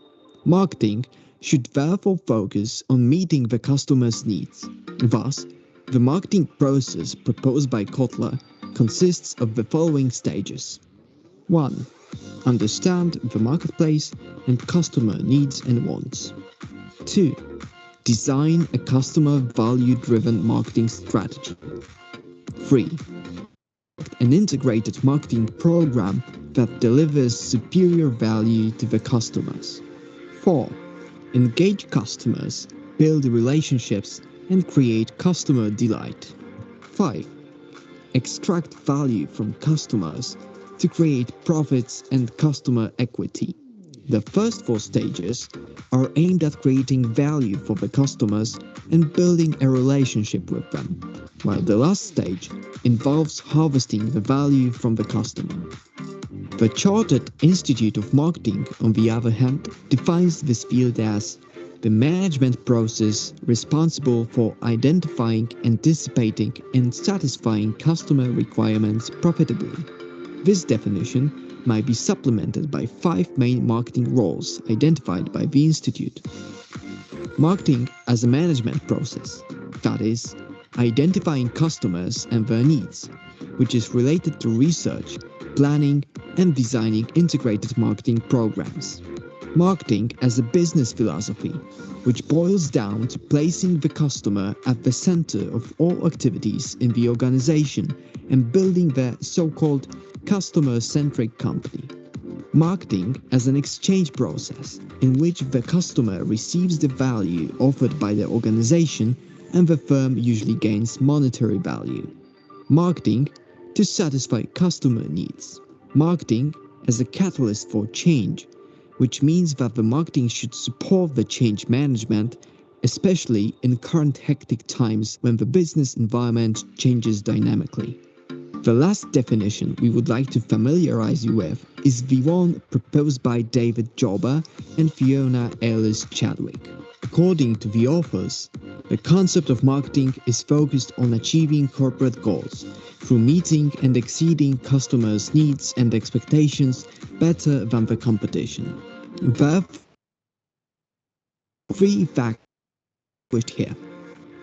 Marketing should therefore focus on meeting the customer's needs. Thus, the marketing process proposed by Kotler consists of the following stages. 1. Understand the marketplace and customer needs and wants. 2. Design a customer value-driven marketing strategy. 3. An integrated marketing program that delivers superior value to the customers. 4. Engage customers, build relationships, and create customer delight. 5. Extract value from customers to create profits and customer equity. The first 4 stages are aimed at creating value for the customers and building a relationship with them, while the last stage involves harvesting the value from the customer. The Chartered Institute of Marketing, on the other hand, defines this field as the management process responsible for identifying, anticipating, and satisfying customer requirements profitably. This definition might be supplemented by 5 main marketing roles identified by the Institute. Marketing as a management process, that is, identifying customers and their needs, which is related to research, planning, and designing integrated marketing programs. Marketing as a business philosophy, which boils down to placing the customer at the center of all activities in the organization and building the so-called customer-centric company. Marketing as an exchange process in which the customer receives the value offered by the organization and the firm usually gains monetary value. Marketing to satisfy customer needs. Marketing as a catalyst for change, which means that the marketing should support the change management, especially in current hectic times when the business environment changes dynamically. The last definition we would like to familiarize you with is the one proposed by David Jobber and Fiona Ellis Chadwick. According to the authors, the concept of marketing is focused on achieving corporate goals through meeting and exceeding customers' needs and expectations better than the competition. There are three factors here.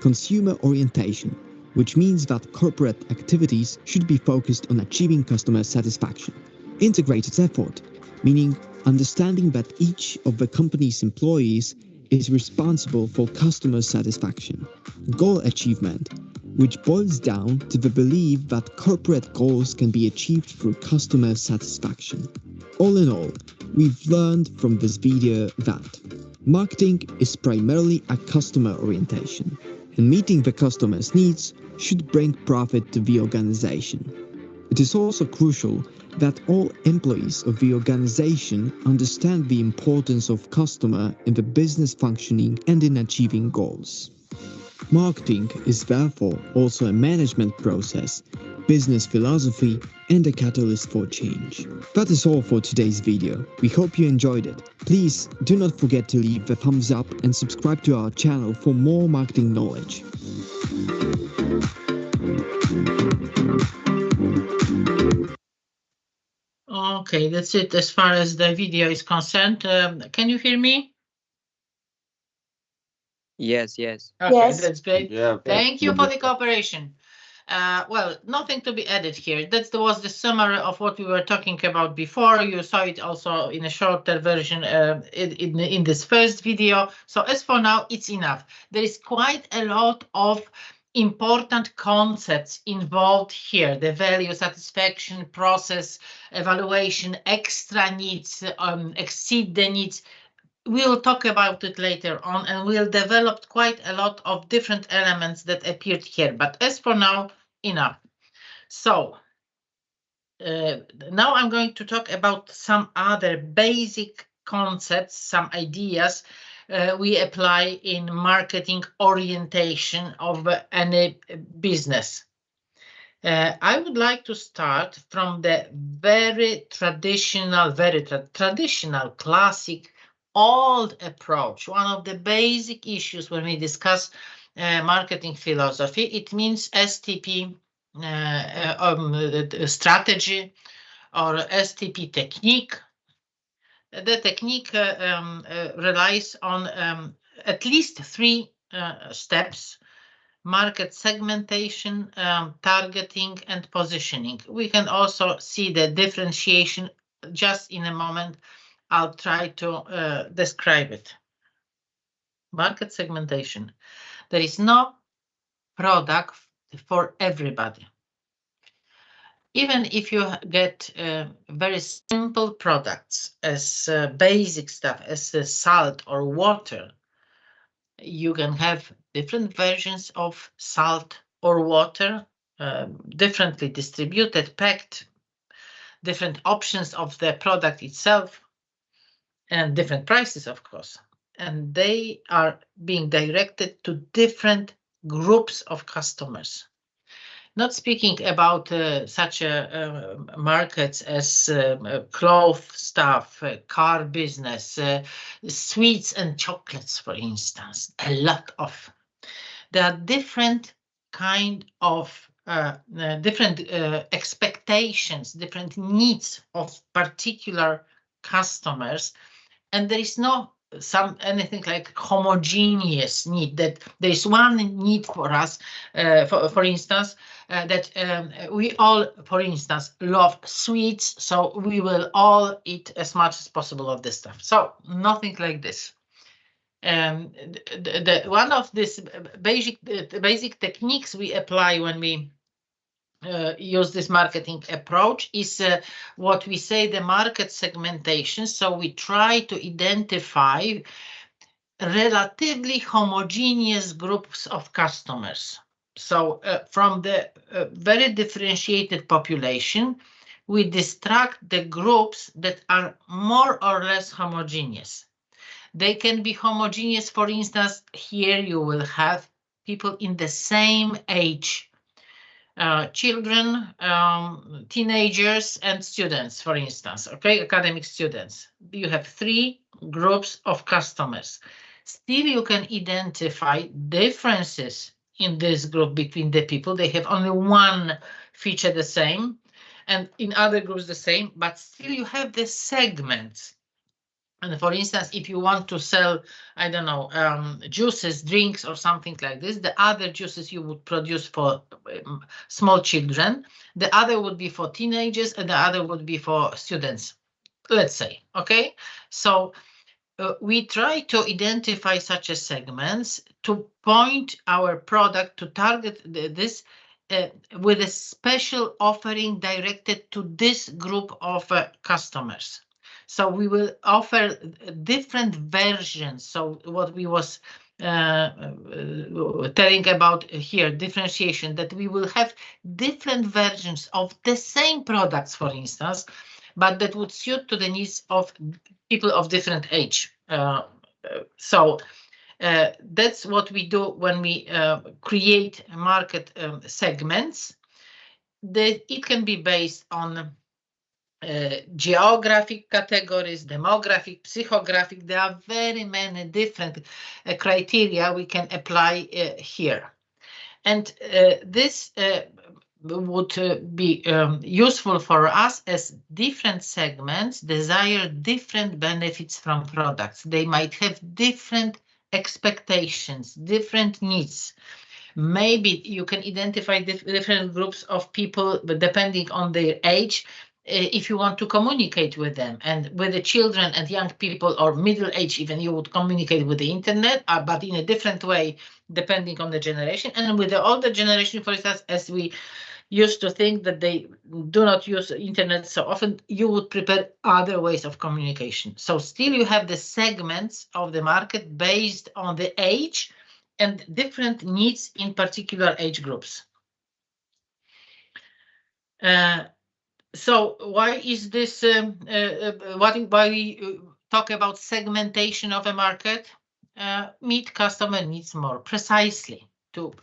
Consumer orientation, which means that corporate activities should be focused on achieving customer satisfaction. Integrated effort, meaning understanding that each of the company's employees is responsible for customer satisfaction. Goal achievement, which boils down to the belief that corporate goals can be achieved through customer satisfaction. All in all, we've learned from this video that marketing is primarily a customer orientation, and meeting the customer's needs should bring profit to the organization. It is also crucial that all employees of the organization understand the importance of customer in the business functioning and in achieving goals. Marketing is therefore also a management process, business philosophy, and a catalyst for change. That is all for today's video. We hope you enjoyed it. Please do not forget to leave the thumbs up and subscribe to our channel for more marketing knowledge. Okay, that's it as far as the video is concerned. Can you hear me? Yes, yes. Okay, that's great. Yeah. Thank you for the cooperation. Well, nothing to be added here. That was the summary of what we were talking about before. You saw it also in a shorter version in this first video. So as for now, it's enough. There is quite a lot of important concepts involved here: the value, satisfaction, process, evaluation, extra needs, exceed the needs. We'll talk about it later on, and we'll develop quite a lot of different elements that appeared here. But as for now, enough. So now I'm going to talk about some other basic concepts, some ideas we apply in marketing orientation of any business. I would like to start from the very traditional, classic, old approach. One of the basic issues when we discuss marketing philosophy, it means STP strategy or STP technique. The technique relies on at least three steps: market segmentation, targeting, and positioning. We can also see the differentiation just in a moment. I'll try to describe it. Market segmentation. There is no product for everybody. Even if you get very simple products as basic stuff, as salt or water, you can have different versions of salt or water, differently distributed, packed, different options of the product itself, and different prices, of course. And they are being directed to different groups of customers. Not speaking about such markets as cloth stuff, car business, sweets and chocolates, for instance, a lot of. There are different kind of different expectations, different needs of particular customers, and there is no anything like homogeneous need, that there is one need for us, for instance, that we all, for instance, love sweets, so we will all eat as much as possible of this stuff. So nothing like this. One of these basic techniques we apply when we use this marketing approach is what we say the market segmentation. So we try to identify relatively homogeneous groups of customers. So from the very differentiated population, we distract the groups that are more or less homogeneous. They can be homogeneous. For instance, here you will have people in the same age, children, teenagers, and students, for instance, okay, academic students. You have 3 groups of customers. Still, you can identify differences in this group between the people. They have only one feature the same, and in other groups the same, but still you have the segments. And for instance, if you want to sell, I don't know, juices, drinks, or something like this, the other juices you would produce for small children, the other would be for teenagers, and the other would be for students, let's say, okay? So we try to identify such as segments to point our product to target this with a special offering directed to this group of customers. So we will offer different versions. So what we was telling about here, differentiation, that we will have different versions of the same products, for instance, but that would suit to the needs of people of different age. That's what we do when we create market segments. It can be based on geographic categories, demographic, psychographic. There are very many different criteria we can apply here. And this would be useful for us as different segments desire different benefits from products. They might have different expectations, different needs. Maybe you can identify different groups of people, but depending on their age, if you want to communicate with them. And with the children and young people or middle age, even, you would communicate with the internet, but in a different way, depending on the generation. And with the older generation, for instance, as we used to think that they do not use internet so often, you would prepare other ways of communication. So still you have the segments of the market based on the age and different needs in particular age groups. So why is this, why we talk about segmentation of a market? Meet customer needs more precisely, to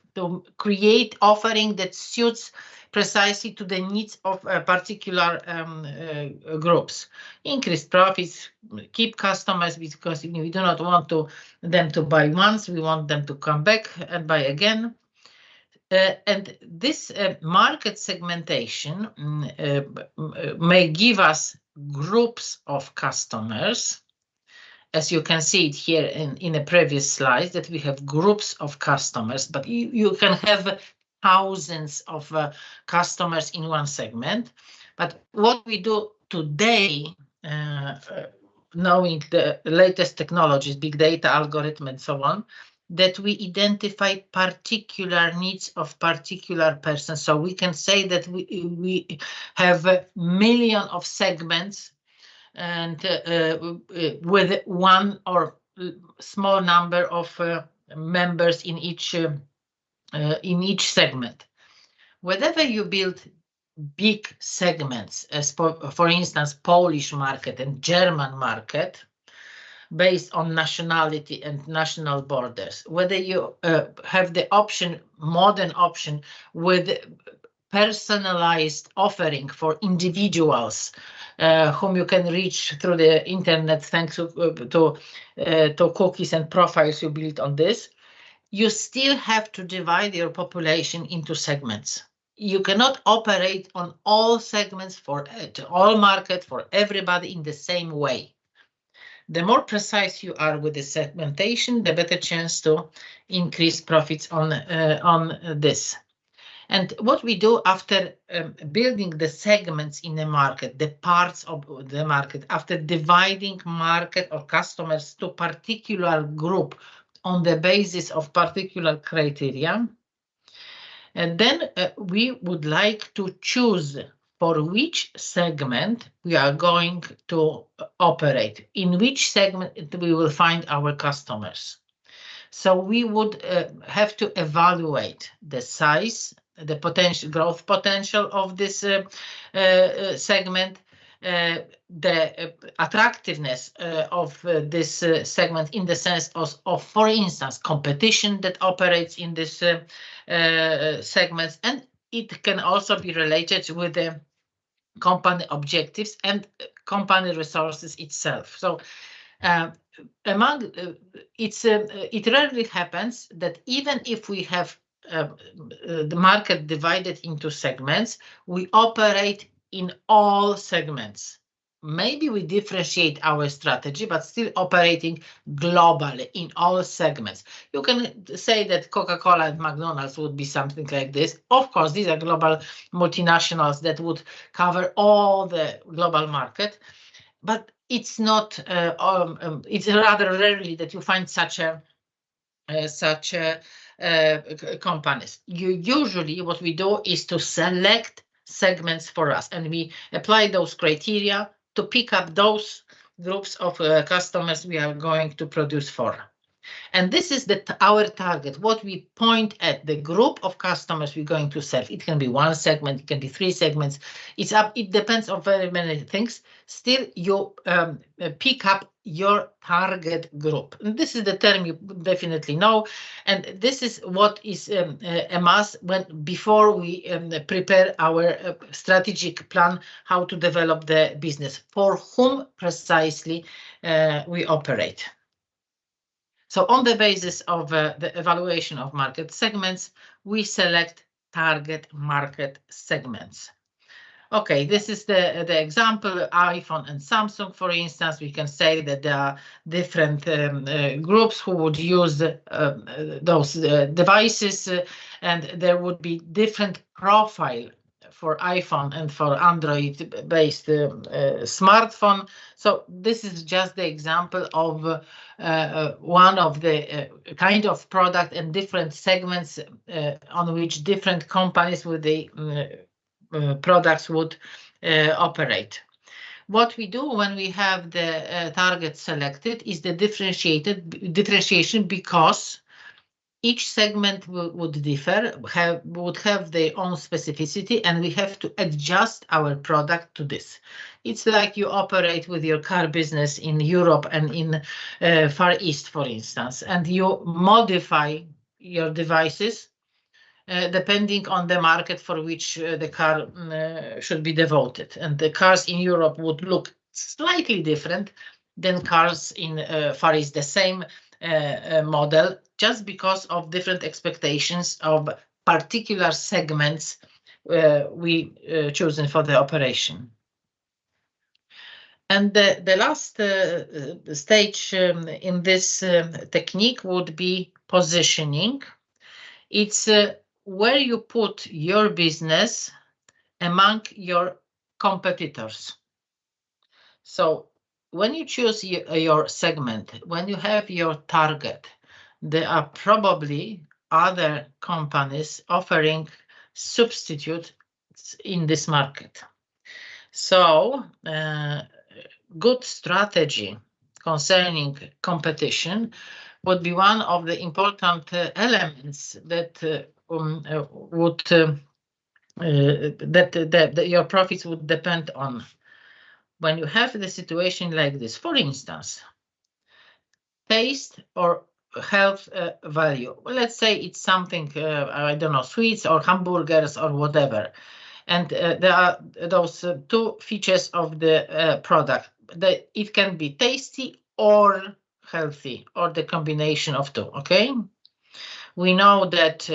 create offering that suits precisely to the needs of particular groups. Increase profits, keep customers, because we do not want them to buy once, we want them to come back and buy again. And this market segmentation may give us groups of customers. As you can see it here in a previous slide, that we have groups of customers, but you can have thousands of customers in one segment. But what we do today, knowing the latest technologies, big data, algorithm, and so on, that we identify particular needs of particular persons. So we can say that we have a million of segments, and with one or small number of members in each segment. Whenever you build big segments, as for instance, Polish market and German market, based on nationality and national borders, whether you have the option, modern option, with personalized offering for individuals whom you can reach through the internet thanks to cookies and profiles you build on this, you still have to divide your population into segments. You cannot operate on all segments for all market for everybody in the same way. The more precise you are with the segmentation, the better chance to increase profits on this. And what we do after building the segments in the market, the parts of the market, after dividing market or customers to particular group on the basis of particular criteria, and then we would like to choose for which segment we are going to operate, in which segment we will find our customers. So we would have to evaluate the size, the potential growth potential of this segment, the attractiveness of this segment in the sense of, for instance, competition that operates in this segments, and it can also be related with the company objectives and company resources itself. So it rarely happens that even if we have the market divided into segments, we operate in all segments. Maybe we differentiate our strategy, but still operating globally in all segments. You can say that Coca-Cola and McDonald's would be something like this. Of course, these are global multinationals that would cover all the global market, but it's not. It's rather rarely that you find such companies. Usually, what we do is to select segments for us, and we apply those criteria to pick up those groups of customers we are going to produce for. And this is our target, what we point at, the group of customers we're going to serve. It can be one segment, it can be 3 segments. It depends on very many things. Still, you pick up your target group. And this is the term you definitely know. And this is what is a must before we prepare our strategic plan, how to develop the business, for whom precisely we operate. So on the basis of the evaluation of market segments, we select target market segments. Okay, this is the example, iPhone and Samsung, for instance. We can say that there are different groups who would use those devices, and there would be different profile for iPhone and for Android-based smartphone. So this is just the example of one of the kind of product and different segments on which different companies with the products would operate. What we do when we have the target selected is the differentiation, because each segment would differ, would have their own specificity, and we have to adjust our product to this. It's like you operate with your car business in Europe and in Far East, for instance, and you modify your devices depending on the market for which the car should be devoted. And the cars in Europe would look slightly different than cars in Far East, the same model, just because of different expectations of particular segments we chosen for the operation. And the last stage in this technique would be positioning. It's where you put your business among your competitors. So when you choose your segment, when you have your target, there are probably other companies offering substitutes in this market. So good strategy concerning competition would be one of the important elements that your profits would depend on. When you have the situation like this, for instance, taste or health value. Well, let's say it's something, I don't know, sweets or hamburgers or whatever. And there are those 2 features of the product. It can be tasty or healthy, or the combination of 2, okay? We know that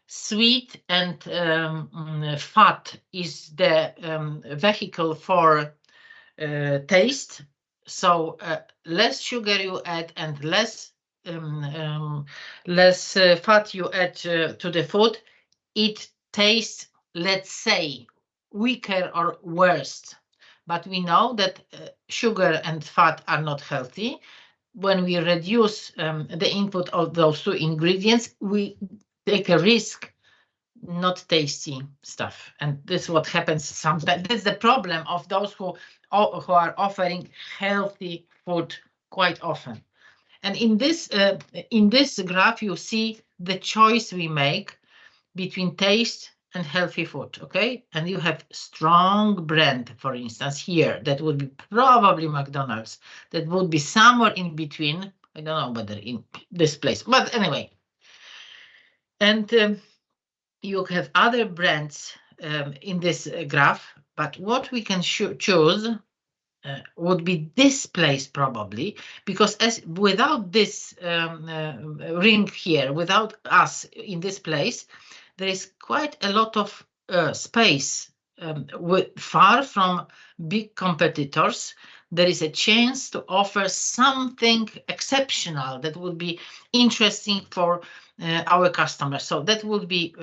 sweet and fat is the vehicle for taste. So less sugar you add and less fat you add to the food, it tastes, let's say, weaker or worse. But we know that sugar and fat are not healthy. When we reduce the input of those 2 ingredients, we take a risk not tasty stuff. And this is what happens sometimes. That's the problem of those who are offering healthy food quite often. And in this graph, you see the choice we make between taste and healthy food, okay? And you have strong brand, for instance, here, that would be probably McDonald's. That would be somewhere in between. I don't know whether in this place, but anyway. And you have other brands in this graph, but what we can choose would be this place probably, because as without this ring here, without us in this place, there is quite a lot of space far from big competitors. There is a chance to offer something exceptional that would be interesting for our customers. So that would be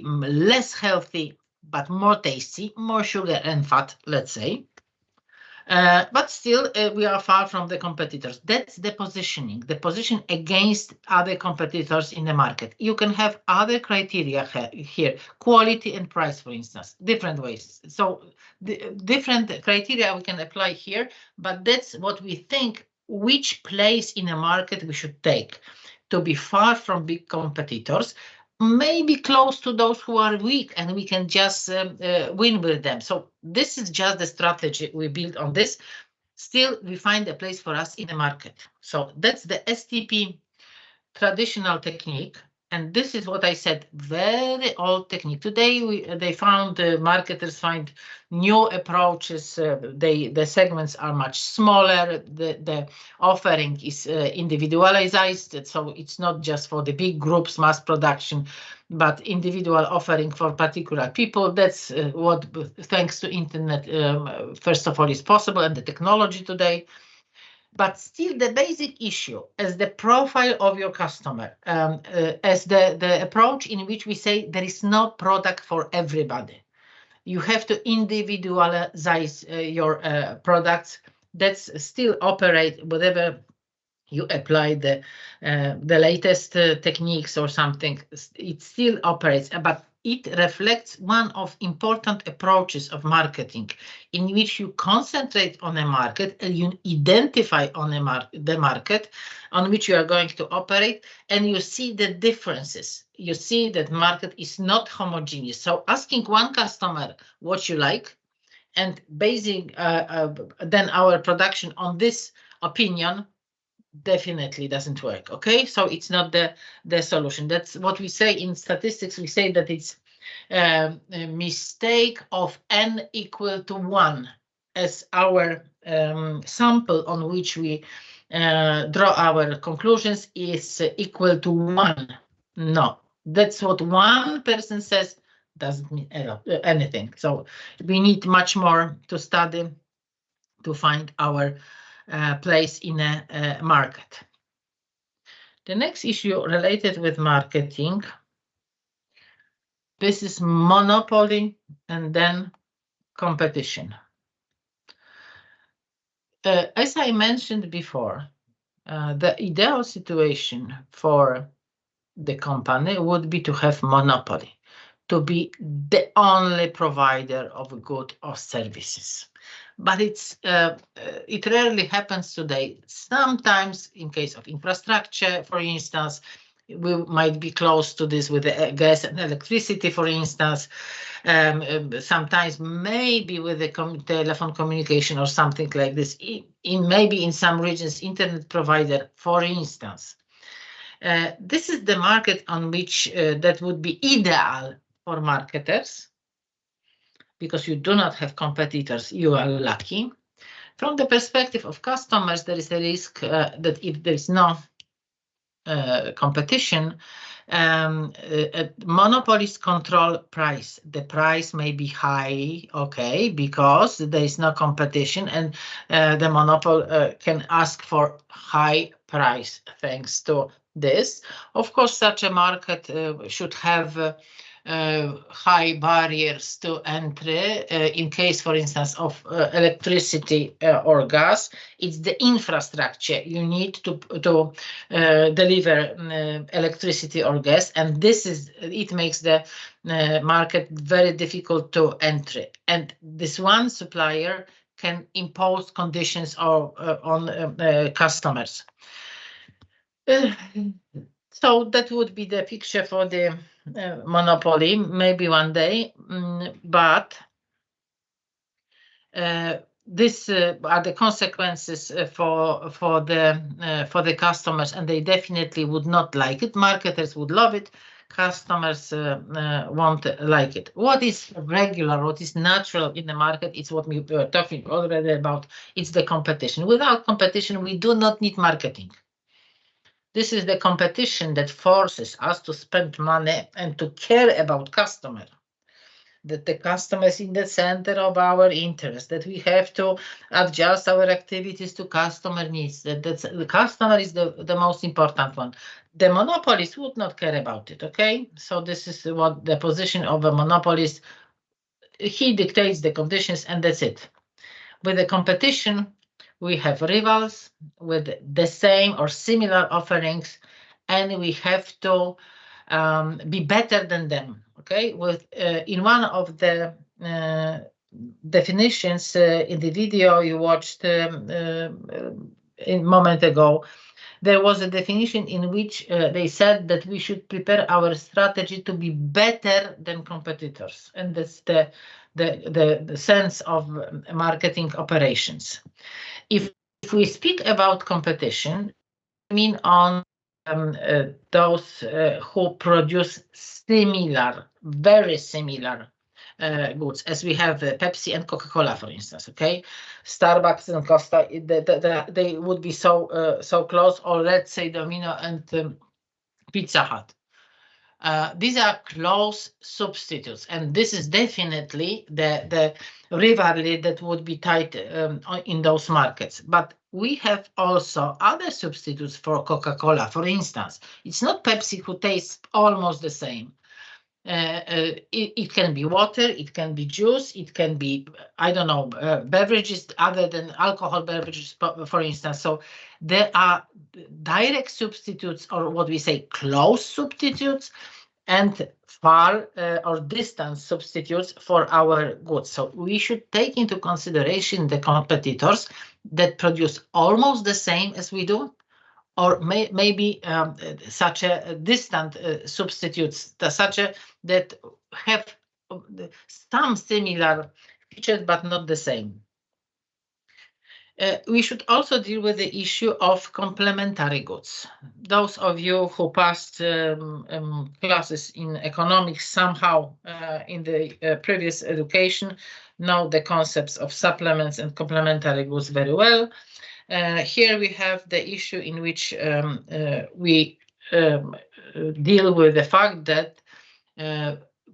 less healthy, but more tasty, more sugar and fat, let's say. But still, we are far from the competitors. That's the positioning, the position against other competitors in the market. You can have other criteria here, quality and price, for instance, different ways. So the different criteria we can apply here, but that's what we think, which place in a market we should take to be far from big competitors, maybe close to those who are weak, and we can just win with them. So this is just the strategy we built on this. Still, we find a place for us in the market. So that's the STP traditional technique. And this is what I said, very old technique. Today, they found marketers find new approaches. The segments are much smaller. The offering is individualized. So it's not just for the big groups, mass production, but individual offering for particular people. That's what, thanks to internet, first of all, is possible, and the technology today. But still, the basic issue as the profile of your customer, as the approach in which we say there is no product for everybody. You have to individualize your products. That's still operate, whatever you apply the latest techniques or something, it still operates, but it reflects one of important approaches of marketing, in which you concentrate on a market and you identify on the market on which you are going to operate, and you see the differences. You see that market is not homogeneous. So asking one customer what you like and basing then our production on this opinion definitely doesn't work. Okay, so it's not the solution. That's what we say in statistics. We say that it's a mistake of n equal to 1 as our sample on which we draw our conclusions is equal to 1. No, that's what one person says, doesn't mean anything. So we need much more to study to find our place in a market. The next issue related with marketing, this is monopoly and then competition. As I mentioned before, the ideal situation for the company would be to have monopoly, to be the only provider of goods or services. But it rarely happens today. Sometimes, in case of infrastructure, for instance, we might be close to this with the gas and electricity, for instance. Sometimes maybe with the telephone communication or something like this. Maybe in some regions, internet provider, for instance. This is the market on which that would be ideal for marketers. Because you do not have competitors, you are lucky. From the perspective of customers, there is a risk that if there is no competition, monopolies control price. The price may be high, okay, because there is no competition, and the monopoly can ask for high price thanks to this. Of course, such a market should have high barriers to entry in case, for instance, of electricity or gas. It's the infrastructure you need to deliver electricity or gas, and it makes the market very difficult to enter. And this one supplier can impose conditions on customers. So that would be the picture for the monopoly, maybe one day, but this are the consequences for the customers, and they definitely would not like it. Marketers would love it. Customers won't like it. What is regular, what is natural in the market is what we were talking already about. It's the competition. Without competition, we do not need marketing. This is the competition that forces us to spend money and to care about customer. That the customer is in the center of our interest, that we have to adjust our activities to customer needs, that the customer is the most important one. The monopolist would not care about it, okay? So this is what the position of a monopolist, he dictates the conditions and that's it. With the competition, we have rivals with the same or similar offerings, and we have to be better than them. Okay, in one of the definitions in the video you watched a moment ago, there was a definition in which they said that we should prepare our strategy to be better than competitors, and that's the sense of marketing operations. If we speak about competition, I mean on those who produce similar, very similar goods, as we have Pepsi and Coca-Cola, for instance. Okay, Starbucks and Costa, they would be so close, or let's say Domino and Pizza Hut. These are close substitutes, and this is definitely the rivalry that would be tight in those markets. But we have also other substitutes for Coca-Cola. For instance, it's not Pepsi who tastes almost the same. It can be water, it can be juice, it can be, I don't know, beverages other than alcohol beverages, for instance. So there are direct substitutes, or what we say close substitutes, and far or distant substitutes for our goods. So we should take into consideration the competitors that produce almost the same as we do, or maybe such a distant substitutes, that have some similar features but not the same. We should also deal with the issue of complementary goods. Those of you who passed classes in economics somehow in the previous education know the concepts of supplements and complementary goods very well. Here we have the issue in which we deal with the fact that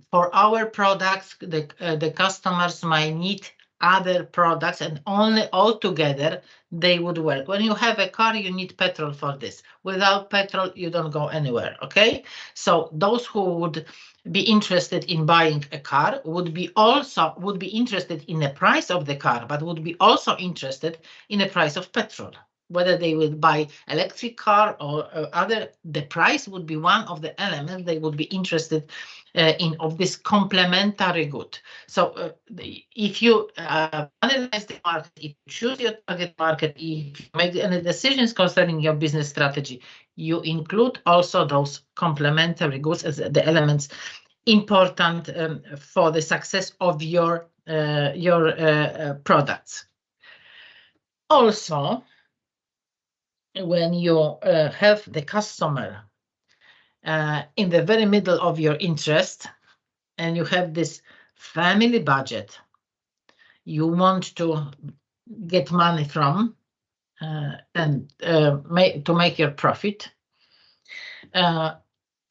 for our products, the customers might need other products, and only all together they would work. When you have a car, you need petrol for this. Without petrol, you don't go anywhere. Okay, so those who would be interested in buying a car would be interested in the price of the car, but would be also interested in the price of petrol. Whether they will buy electric car or other, the price would be one of the elements they would be interested in, of this complementary good. So if you analyze the market, if you choose your target market, if you make any decisions concerning your business strategy, you include also those complementary goods as the elements important for the success of your products. Also, when you have the customer in the very middle of your interest, and you have this family budget you want to get money from and to make your profit,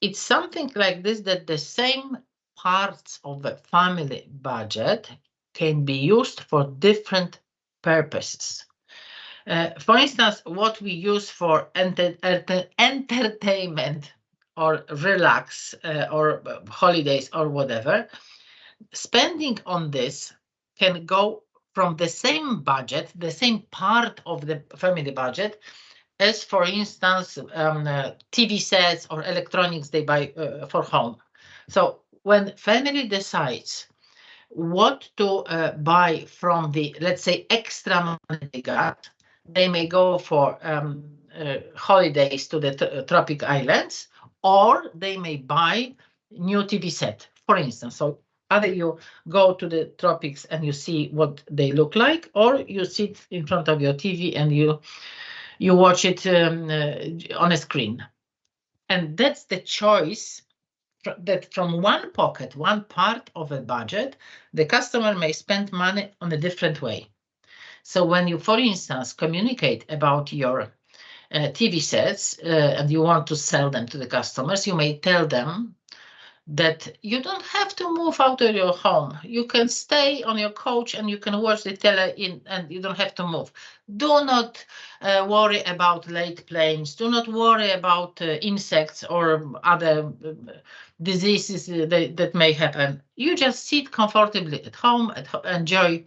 it's something like this, that the same parts of the family budget can be used for different purposes. For instance, what we use for entertainment or relax or holidays or whatever, spending on this can go from the same budget, the same part of the family budget, as for instance, TV sets or electronics they buy for home. So when family decides what to buy from the, let's say, extra money they got, they may go for holidays to the tropic islands, or they may buy new TV set, for instance. So either you go to the tropics and you see what they look like, or you sit in front of your TV and you watch it on a screen. And that's the choice that from one pocket, one part of a budget, the customer may spend money on a different way. So when you, for instance, communicate about your TV sets and you want to sell them to the customers, you may tell them that you don't have to move out of your home. You can stay on your couch and you can watch the tele and you don't have to move. Do not worry about late planes. Do not worry about insects or other diseases that may happen. You just sit comfortably at home, enjoy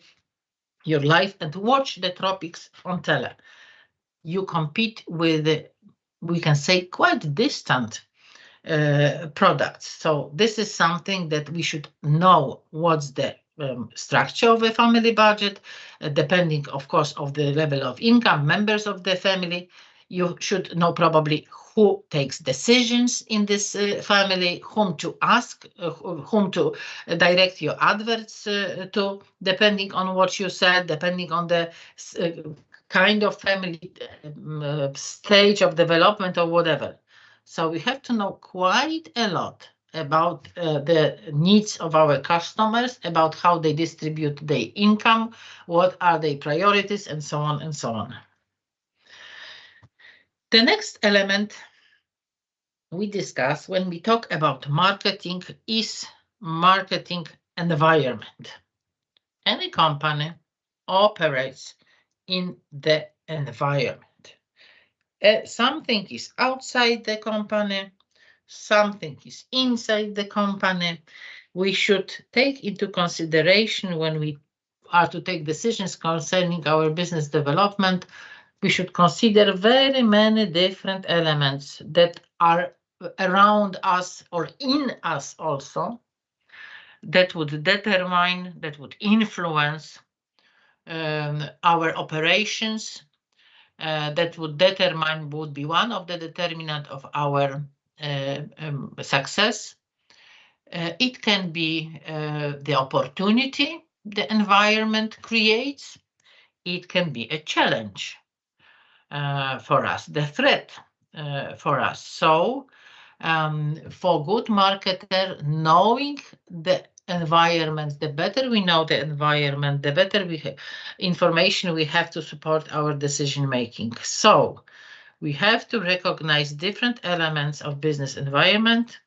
your life and watch the tropics on tele. You compete with, we can say, quite distant products. So this is something that we should know what's the structure of a family budget, depending, of course, of the level of income, members of the family. You should know probably who takes decisions in this family, whom to ask, whom to direct your adverts to, depending on what you said, depending on the kind of family stage of development or whatever. So we have to know quite a lot about the needs of our customers, about how they distribute their income, what are their priorities, and so on and so on. The next element we discuss when we talk about marketing is marketing environment. Any company operates in the environment. Something is outside the company, something is inside the company. We should take into consideration when we are to take decisions concerning our business development. We should consider very many different elements that are around us or in us also, that would determine, that would influence our operations, that would determine, would be one of the determinant of our success. It can be the opportunity the environment creates. It can be a challenge for us, the threat for us. So for good marketer, knowing the environment, the better we know the environment, the better information we have to support our decision making. So we have to recognize different elements of business environment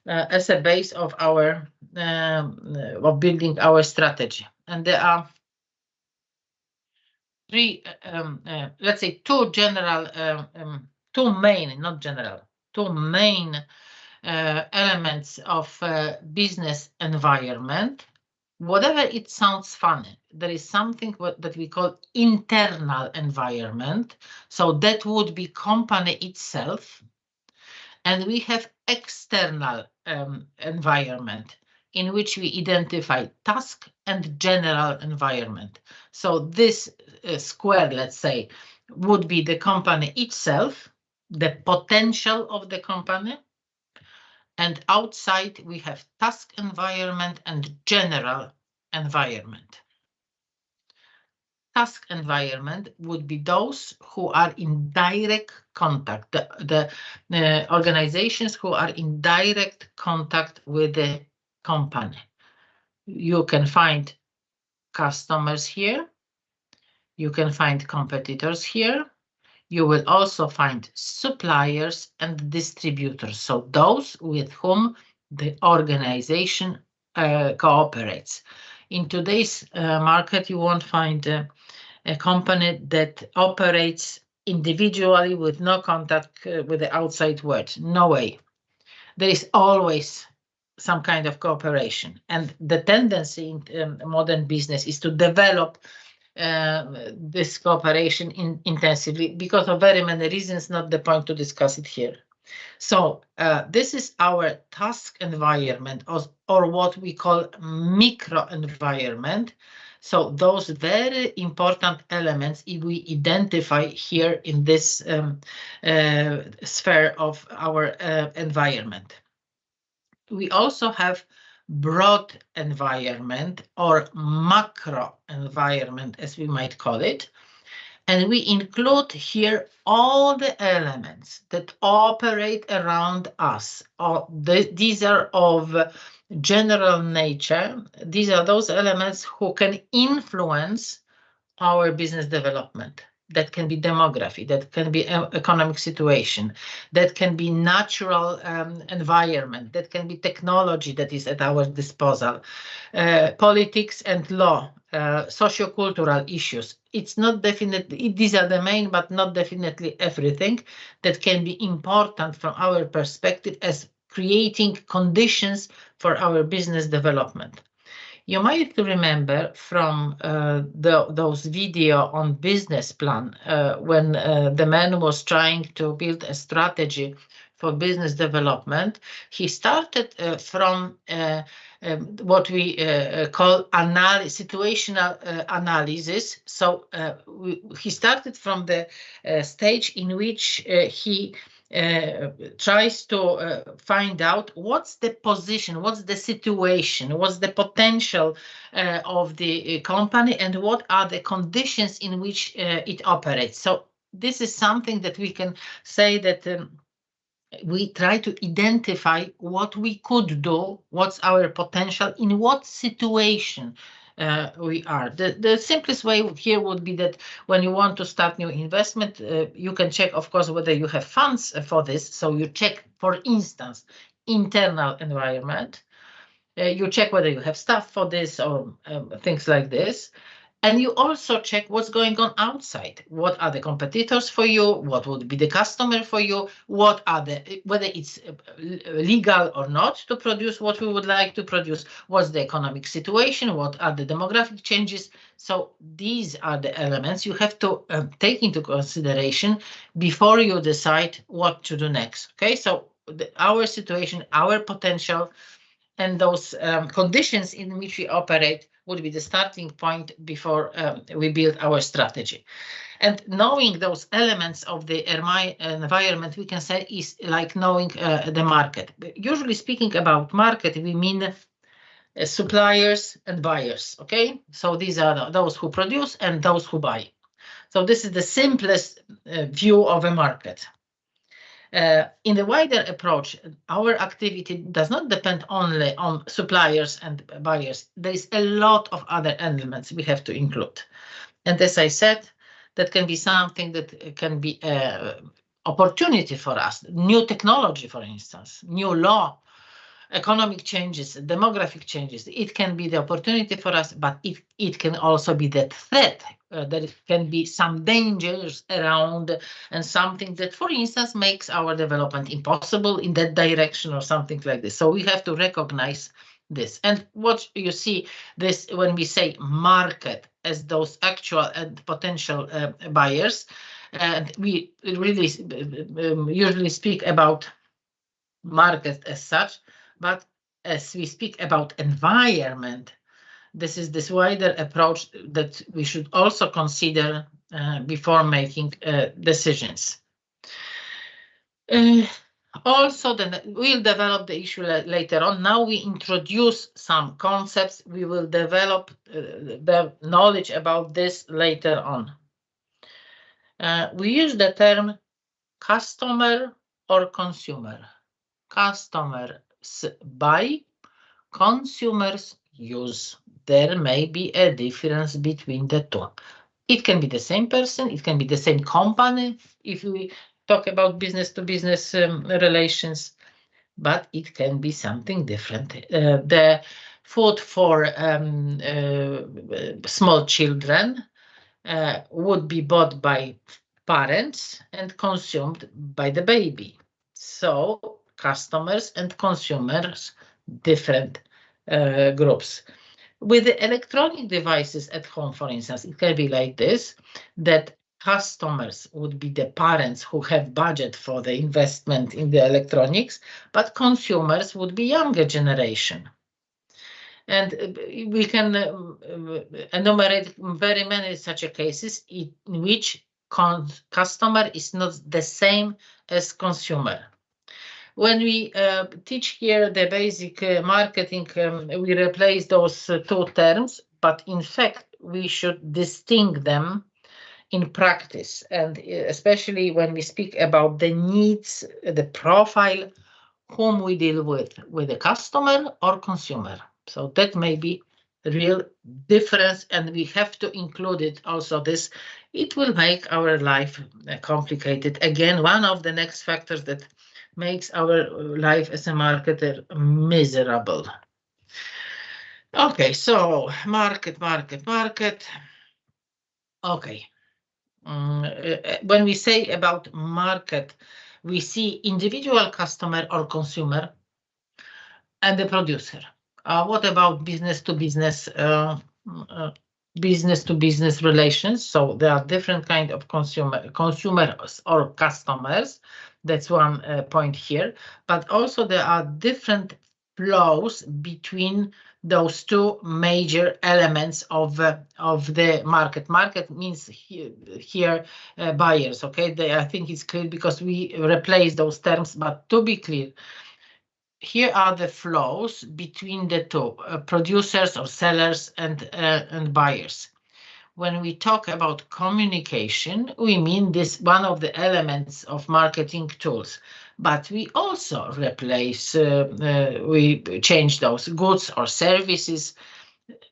as a base of our of building our strategy. And there are three, let's say, two main elements of business environment. Whatever it sounds funny, there is something that we call internal environment. So that would be company itself. And we have external environment, in which we identify task and general environment. So this square, let's say, would be the company itself, the potential of the company. And outside we have task environment and general environment. Task environment would be those who are in direct contact, the organizations who are in direct contact with the company. You can find customers here. You can find competitors here. You will also find suppliers and distributors. So those with whom the organization cooperates. In today's market, you won't find a company that operates individually with no contact with the outside world. No way. There is always some kind of cooperation. And the tendency in modern business is to develop this cooperation intensively because of very many reasons, not the point to discuss it here. So this is our task environment, or what we call micro environment. So those very important elements we identify here in this sphere of our environment. We also have broad environment or macro environment, as we might call it. And we include here all the elements that operate around us. These are of general nature. These are those elements who can influence our business development. That can be demography, that can be economic situation, that can be natural environment, that can be technology that is at our disposal, politics and law, sociocultural issues. It's not definitely, these are the main, but not definitely everything that can be important from our perspective as creating conditions for our business development. You might remember from those video on business plan when the man was trying to build a strategy for business development. He started from what we call situational analysis. So he started from the stage in which he tries to find out what's the position, what's the situation, what's the potential of the company, and what are the conditions in which it operates. So this is something that we can say that we try to identify what we could do, what's our potential, in what situation we are. The simplest way here would be that when you want to start new investment, you can check, of course, whether you have funds for this. So you check, for instance, internal environment. You check whether you have staff for this or things like this. And you also check what's going on outside. What are the competitors for you? What would be the customer for you? What are whether it's legal or not to produce what we would like to produce? What's the economic situation? What are the demographic changes? So these are the elements you have to take into consideration before you decide what to do next. Okay, so our situation, our potential, and those conditions in which we operate would be the starting point before we build our strategy. And knowing those elements of the environment, we can say, is like knowing the market. Usually speaking about market, we mean suppliers and buyers. Okay, so these are those who produce and those who buy. So this is the simplest view of a market. In the wider approach, our activity does not depend only on suppliers and buyers. There is a lot of other elements we have to include. And as I said, that can be something that can be an opportunity for us. New technology, for instance, new law, economic changes, demographic changes. It can be the opportunity for us, but it can also be the threat. There can be some dangers around and something that, for instance, makes our development impossible in that direction or something like this. So we have to recognize this. And what you see this when we say market as those actual and potential buyers, and we really usually speak about market as such, but as we speak about environment, this is this wider approach that we should also consider before making decisions. Also, then we'll develop the issue later on. Now we introduce some concepts. We will develop the knowledge about this later on. We use the term customer or consumer. Customers buy, consumers use. There may be a difference between the two. It can be the same person, it can be the same company, if we talk about business-to-business relations, but it can be something different. The food for small children would be bought by parents and consumed by the baby. So customers and consumers, different groups. With the electronic devices at home, for instance, it can be like this, that customers would be the parents who have budget for the investment in the electronics, but consumers would be younger generation. And we can enumerate very many such cases in which customer is not the same as consumer. When we teach here the basic marketing, we replace those two terms, but in fact, we should distinguish them in practice, and especially when we speak about the needs, the profile, whom we deal with the customer or consumer. So that may be the real difference, and we have to include it also. This, it will make our life complicated. Again, one of the next factors that makes our life as a marketer miserable. Okay, so market. Okay. When we say about market, we see individual customer or consumer and the producer. What about business to business relations? So there are different kind of consumers or customers. That's one point here. But also there are different flows between those two major elements of the market. Market means here buyers. Okay, I think it's clear because we replace those terms. But to be clear, here are the flows between the two producers or sellers and buyers. When we talk about communication, we mean this one of the elements of marketing tools. But we also replace, we change those goods or services.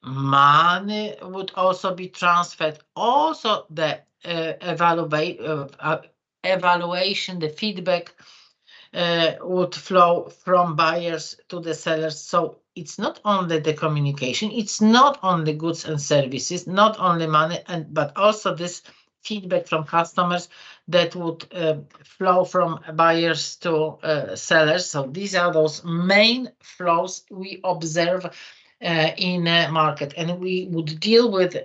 Money would also be transferred. Also, the evaluation, the feedback would flow from buyers to the sellers. So it's not only the communication, it's not only goods and services, not only money, but also this feedback from customers that would flow from buyers to sellers. So these are those main flows we observe in a market, and we would deal with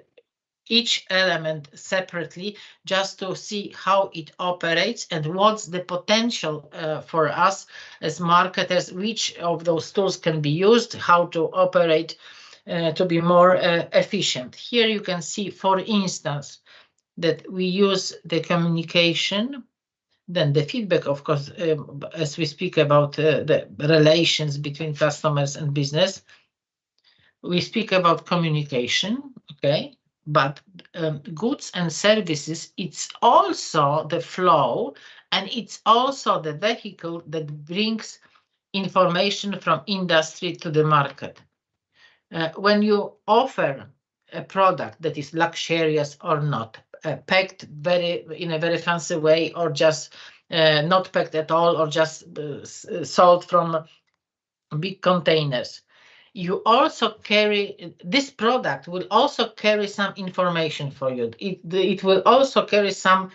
each element separately just to see how it operates and what's the potential for us as marketers, which of those tools can be used, how to operate to be more efficient. Here you can see, for instance, that we use the communication, then the feedback, of course, as we speak about the relations between customers and business. We speak about communication, okay? But goods and services, it's also the flow, and it's also the vehicle that brings information from industry to the market. When you offer a product that is luxurious or not, packed in a very fancy way, or just not packed at all, or just sold from big containers, you also carry, this product will also carry some information for you. It will also carry some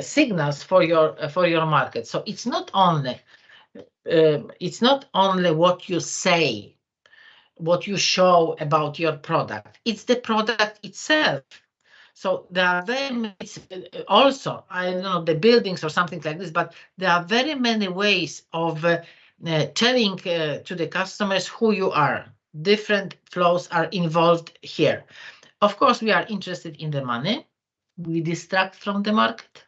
signals for your market. So it's not only what you say, what you show about your product. It's the product itself. So there are very many, also, I don't know, the buildings or something like this, but there are very many ways of telling to the customers who you are. Different flows are involved here. Of course, we are interested in the money. We distract from the market.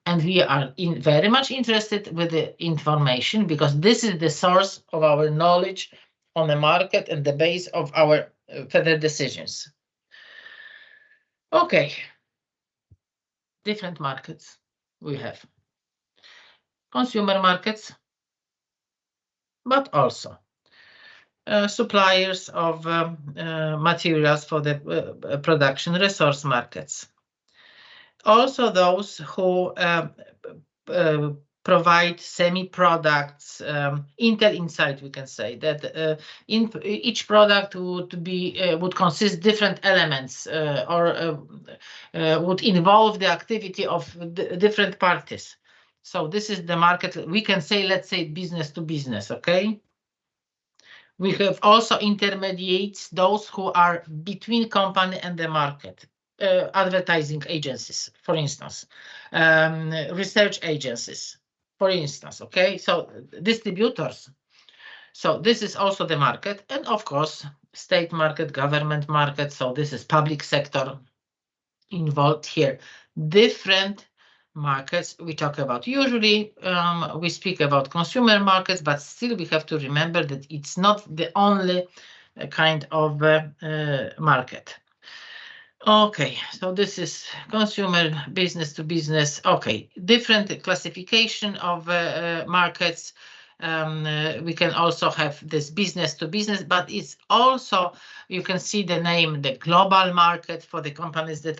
And we are very much interested with the information, because this is the source of our knowledge on the market and the base of our further decisions. Okay. Different markets we have. Consumer markets, but also suppliers of materials for the production, resource markets. Also those who provide semi-products, Intel Insight, we can say that in each product would consist different elements or would involve the activity of different parties. So this is the market. We can say, let's say, business to business, okay? We have also intermediates, those who are between company and the market. Advertising agencies, for instance, research agencies, for instance, okay? So distributors. So this is also the market, and of course, state market, government market. So this is public sector involved here. Different markets we talk about. Usually we speak about consumer markets, but still we have to remember that it's not the only kind of market. Okay, so this is consumer, business to business. Okay, different classification of markets. We can also have this business to business, but it's also, you can see the name, the global market for the companies that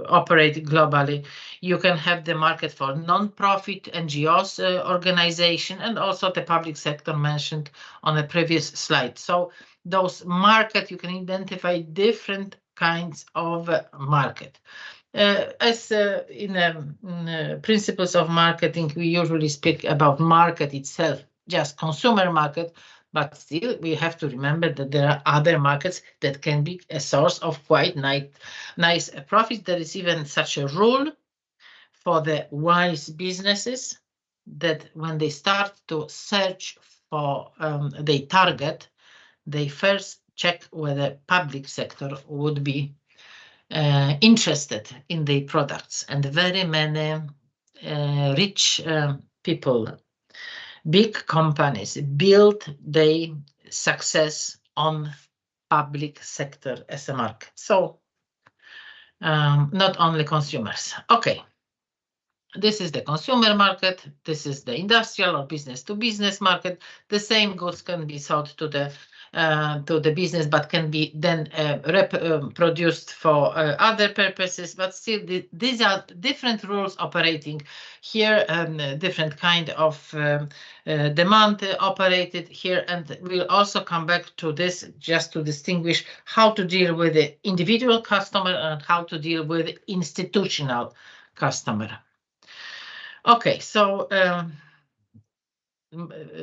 operate globally. You can have the market for non-profit NGOs organization, and also the public sector mentioned on a previous slide. So those market, you can identify different kinds of market. As in principles of marketing, we usually speak about market itself, just consumer market, but still we have to remember that there are other markets that can be a source of quite nice profit. There is even such a rule for the wise businesses that when they start to search for their target, they first check whether public sector would be interested in their products. And very many rich people, big companies, build their success on public sector as a market. So not only consumers. Okay. This is the consumer market. This is the industrial or business to business market. The same goods can be sold to the business, but can be then produced for other purposes. But still, these are different rules operating here, different kind of demand operated here. And we'll also come back to this just to distinguish how to deal with the individual customer and how to deal with the institutional customer. Okay, so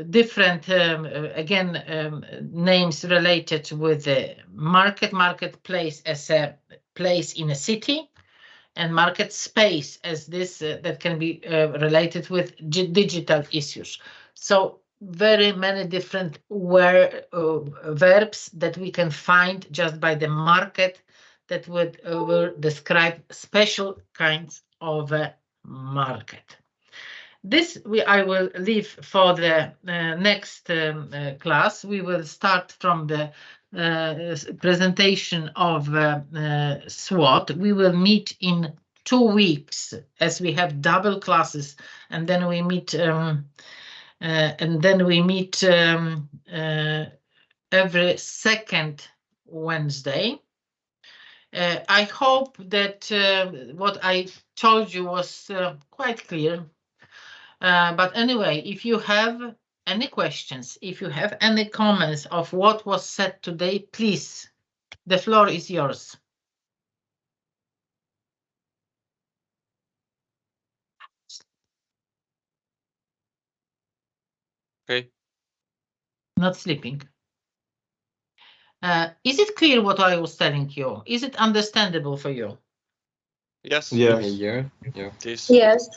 different, again, names related with the marketplace as a place in a city, and market space as this that can be related with digital issues. So very many different verbs that we can find just by the market that will describe special kinds of market. This I will leave for the next class. We will start from the presentation of SWOT. We will meet in 2 weeks as we have double classes, and then we meet every second Wednesday. I hope that what I told you was quite clear. But anyway, if you have any questions, if you have any comments of what was said today, please, the floor is yours. Okay. Not sleeping. Is it clear what I was telling you? Is it understandable for you? Yes. Yeah. It is. Yes.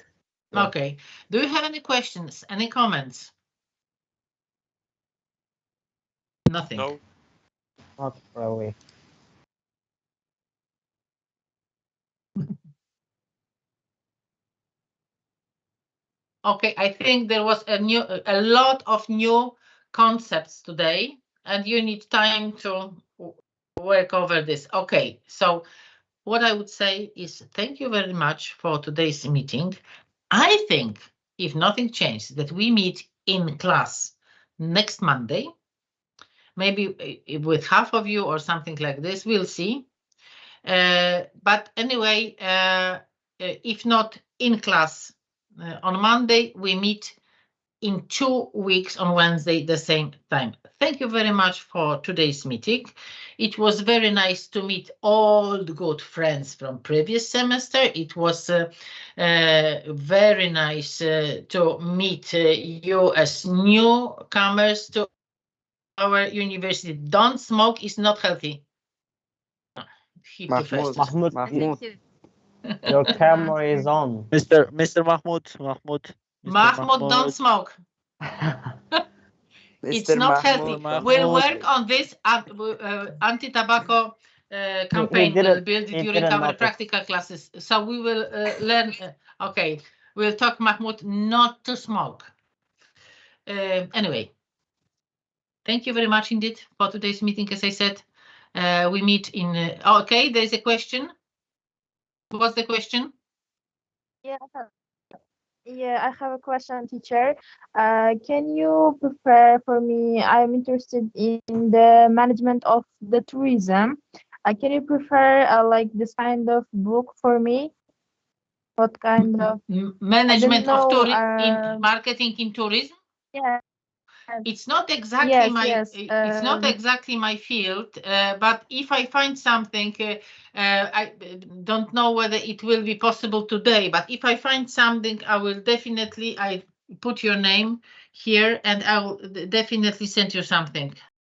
Okay. Do you have any questions, any comments? Nothing. No. Not really. Okay, I think there was a lot of new concepts today, and you need time to work over this. Okay, so what I would say is thank you very much for today's meeting. I think, if nothing changes, that we meet in class next Monday, maybe with half of you or something like this, we'll see. But anyway, if not in class on Monday. We meet in 2 weeks on Wednesday, the same time. Thank you very much for today's meeting. It was very nice to meet all the good friends from previous semester. It was very nice to meet you as newcomers to our university. Don't smoke, is not healthy. Mahmoud, your camera is on. Mr. Mahmoud. Mahmoud, don't smoke. It's not healthy. We'll work on this anti-tobacco campaign. We'll build it during our practical classes. So we will learn. Okay, we'll talk, Mahmoud, not to smoke. Anyway, thank you very much indeed for today's meeting. As I said, we meet in. Okay, there's a question. What's the question? Yeah, I have a question, teacher. Can you prepare for me? I'm interested in the management of the tourism. Can you prepare like this kind of book for me? What kind of management of tourism in marketing in tourism? Yeah. It's not exactly it's not exactly my field, but if I find something, I don't know whether it will be possible today, but if I find something, I will definitely put your name here and I will definitely send you something.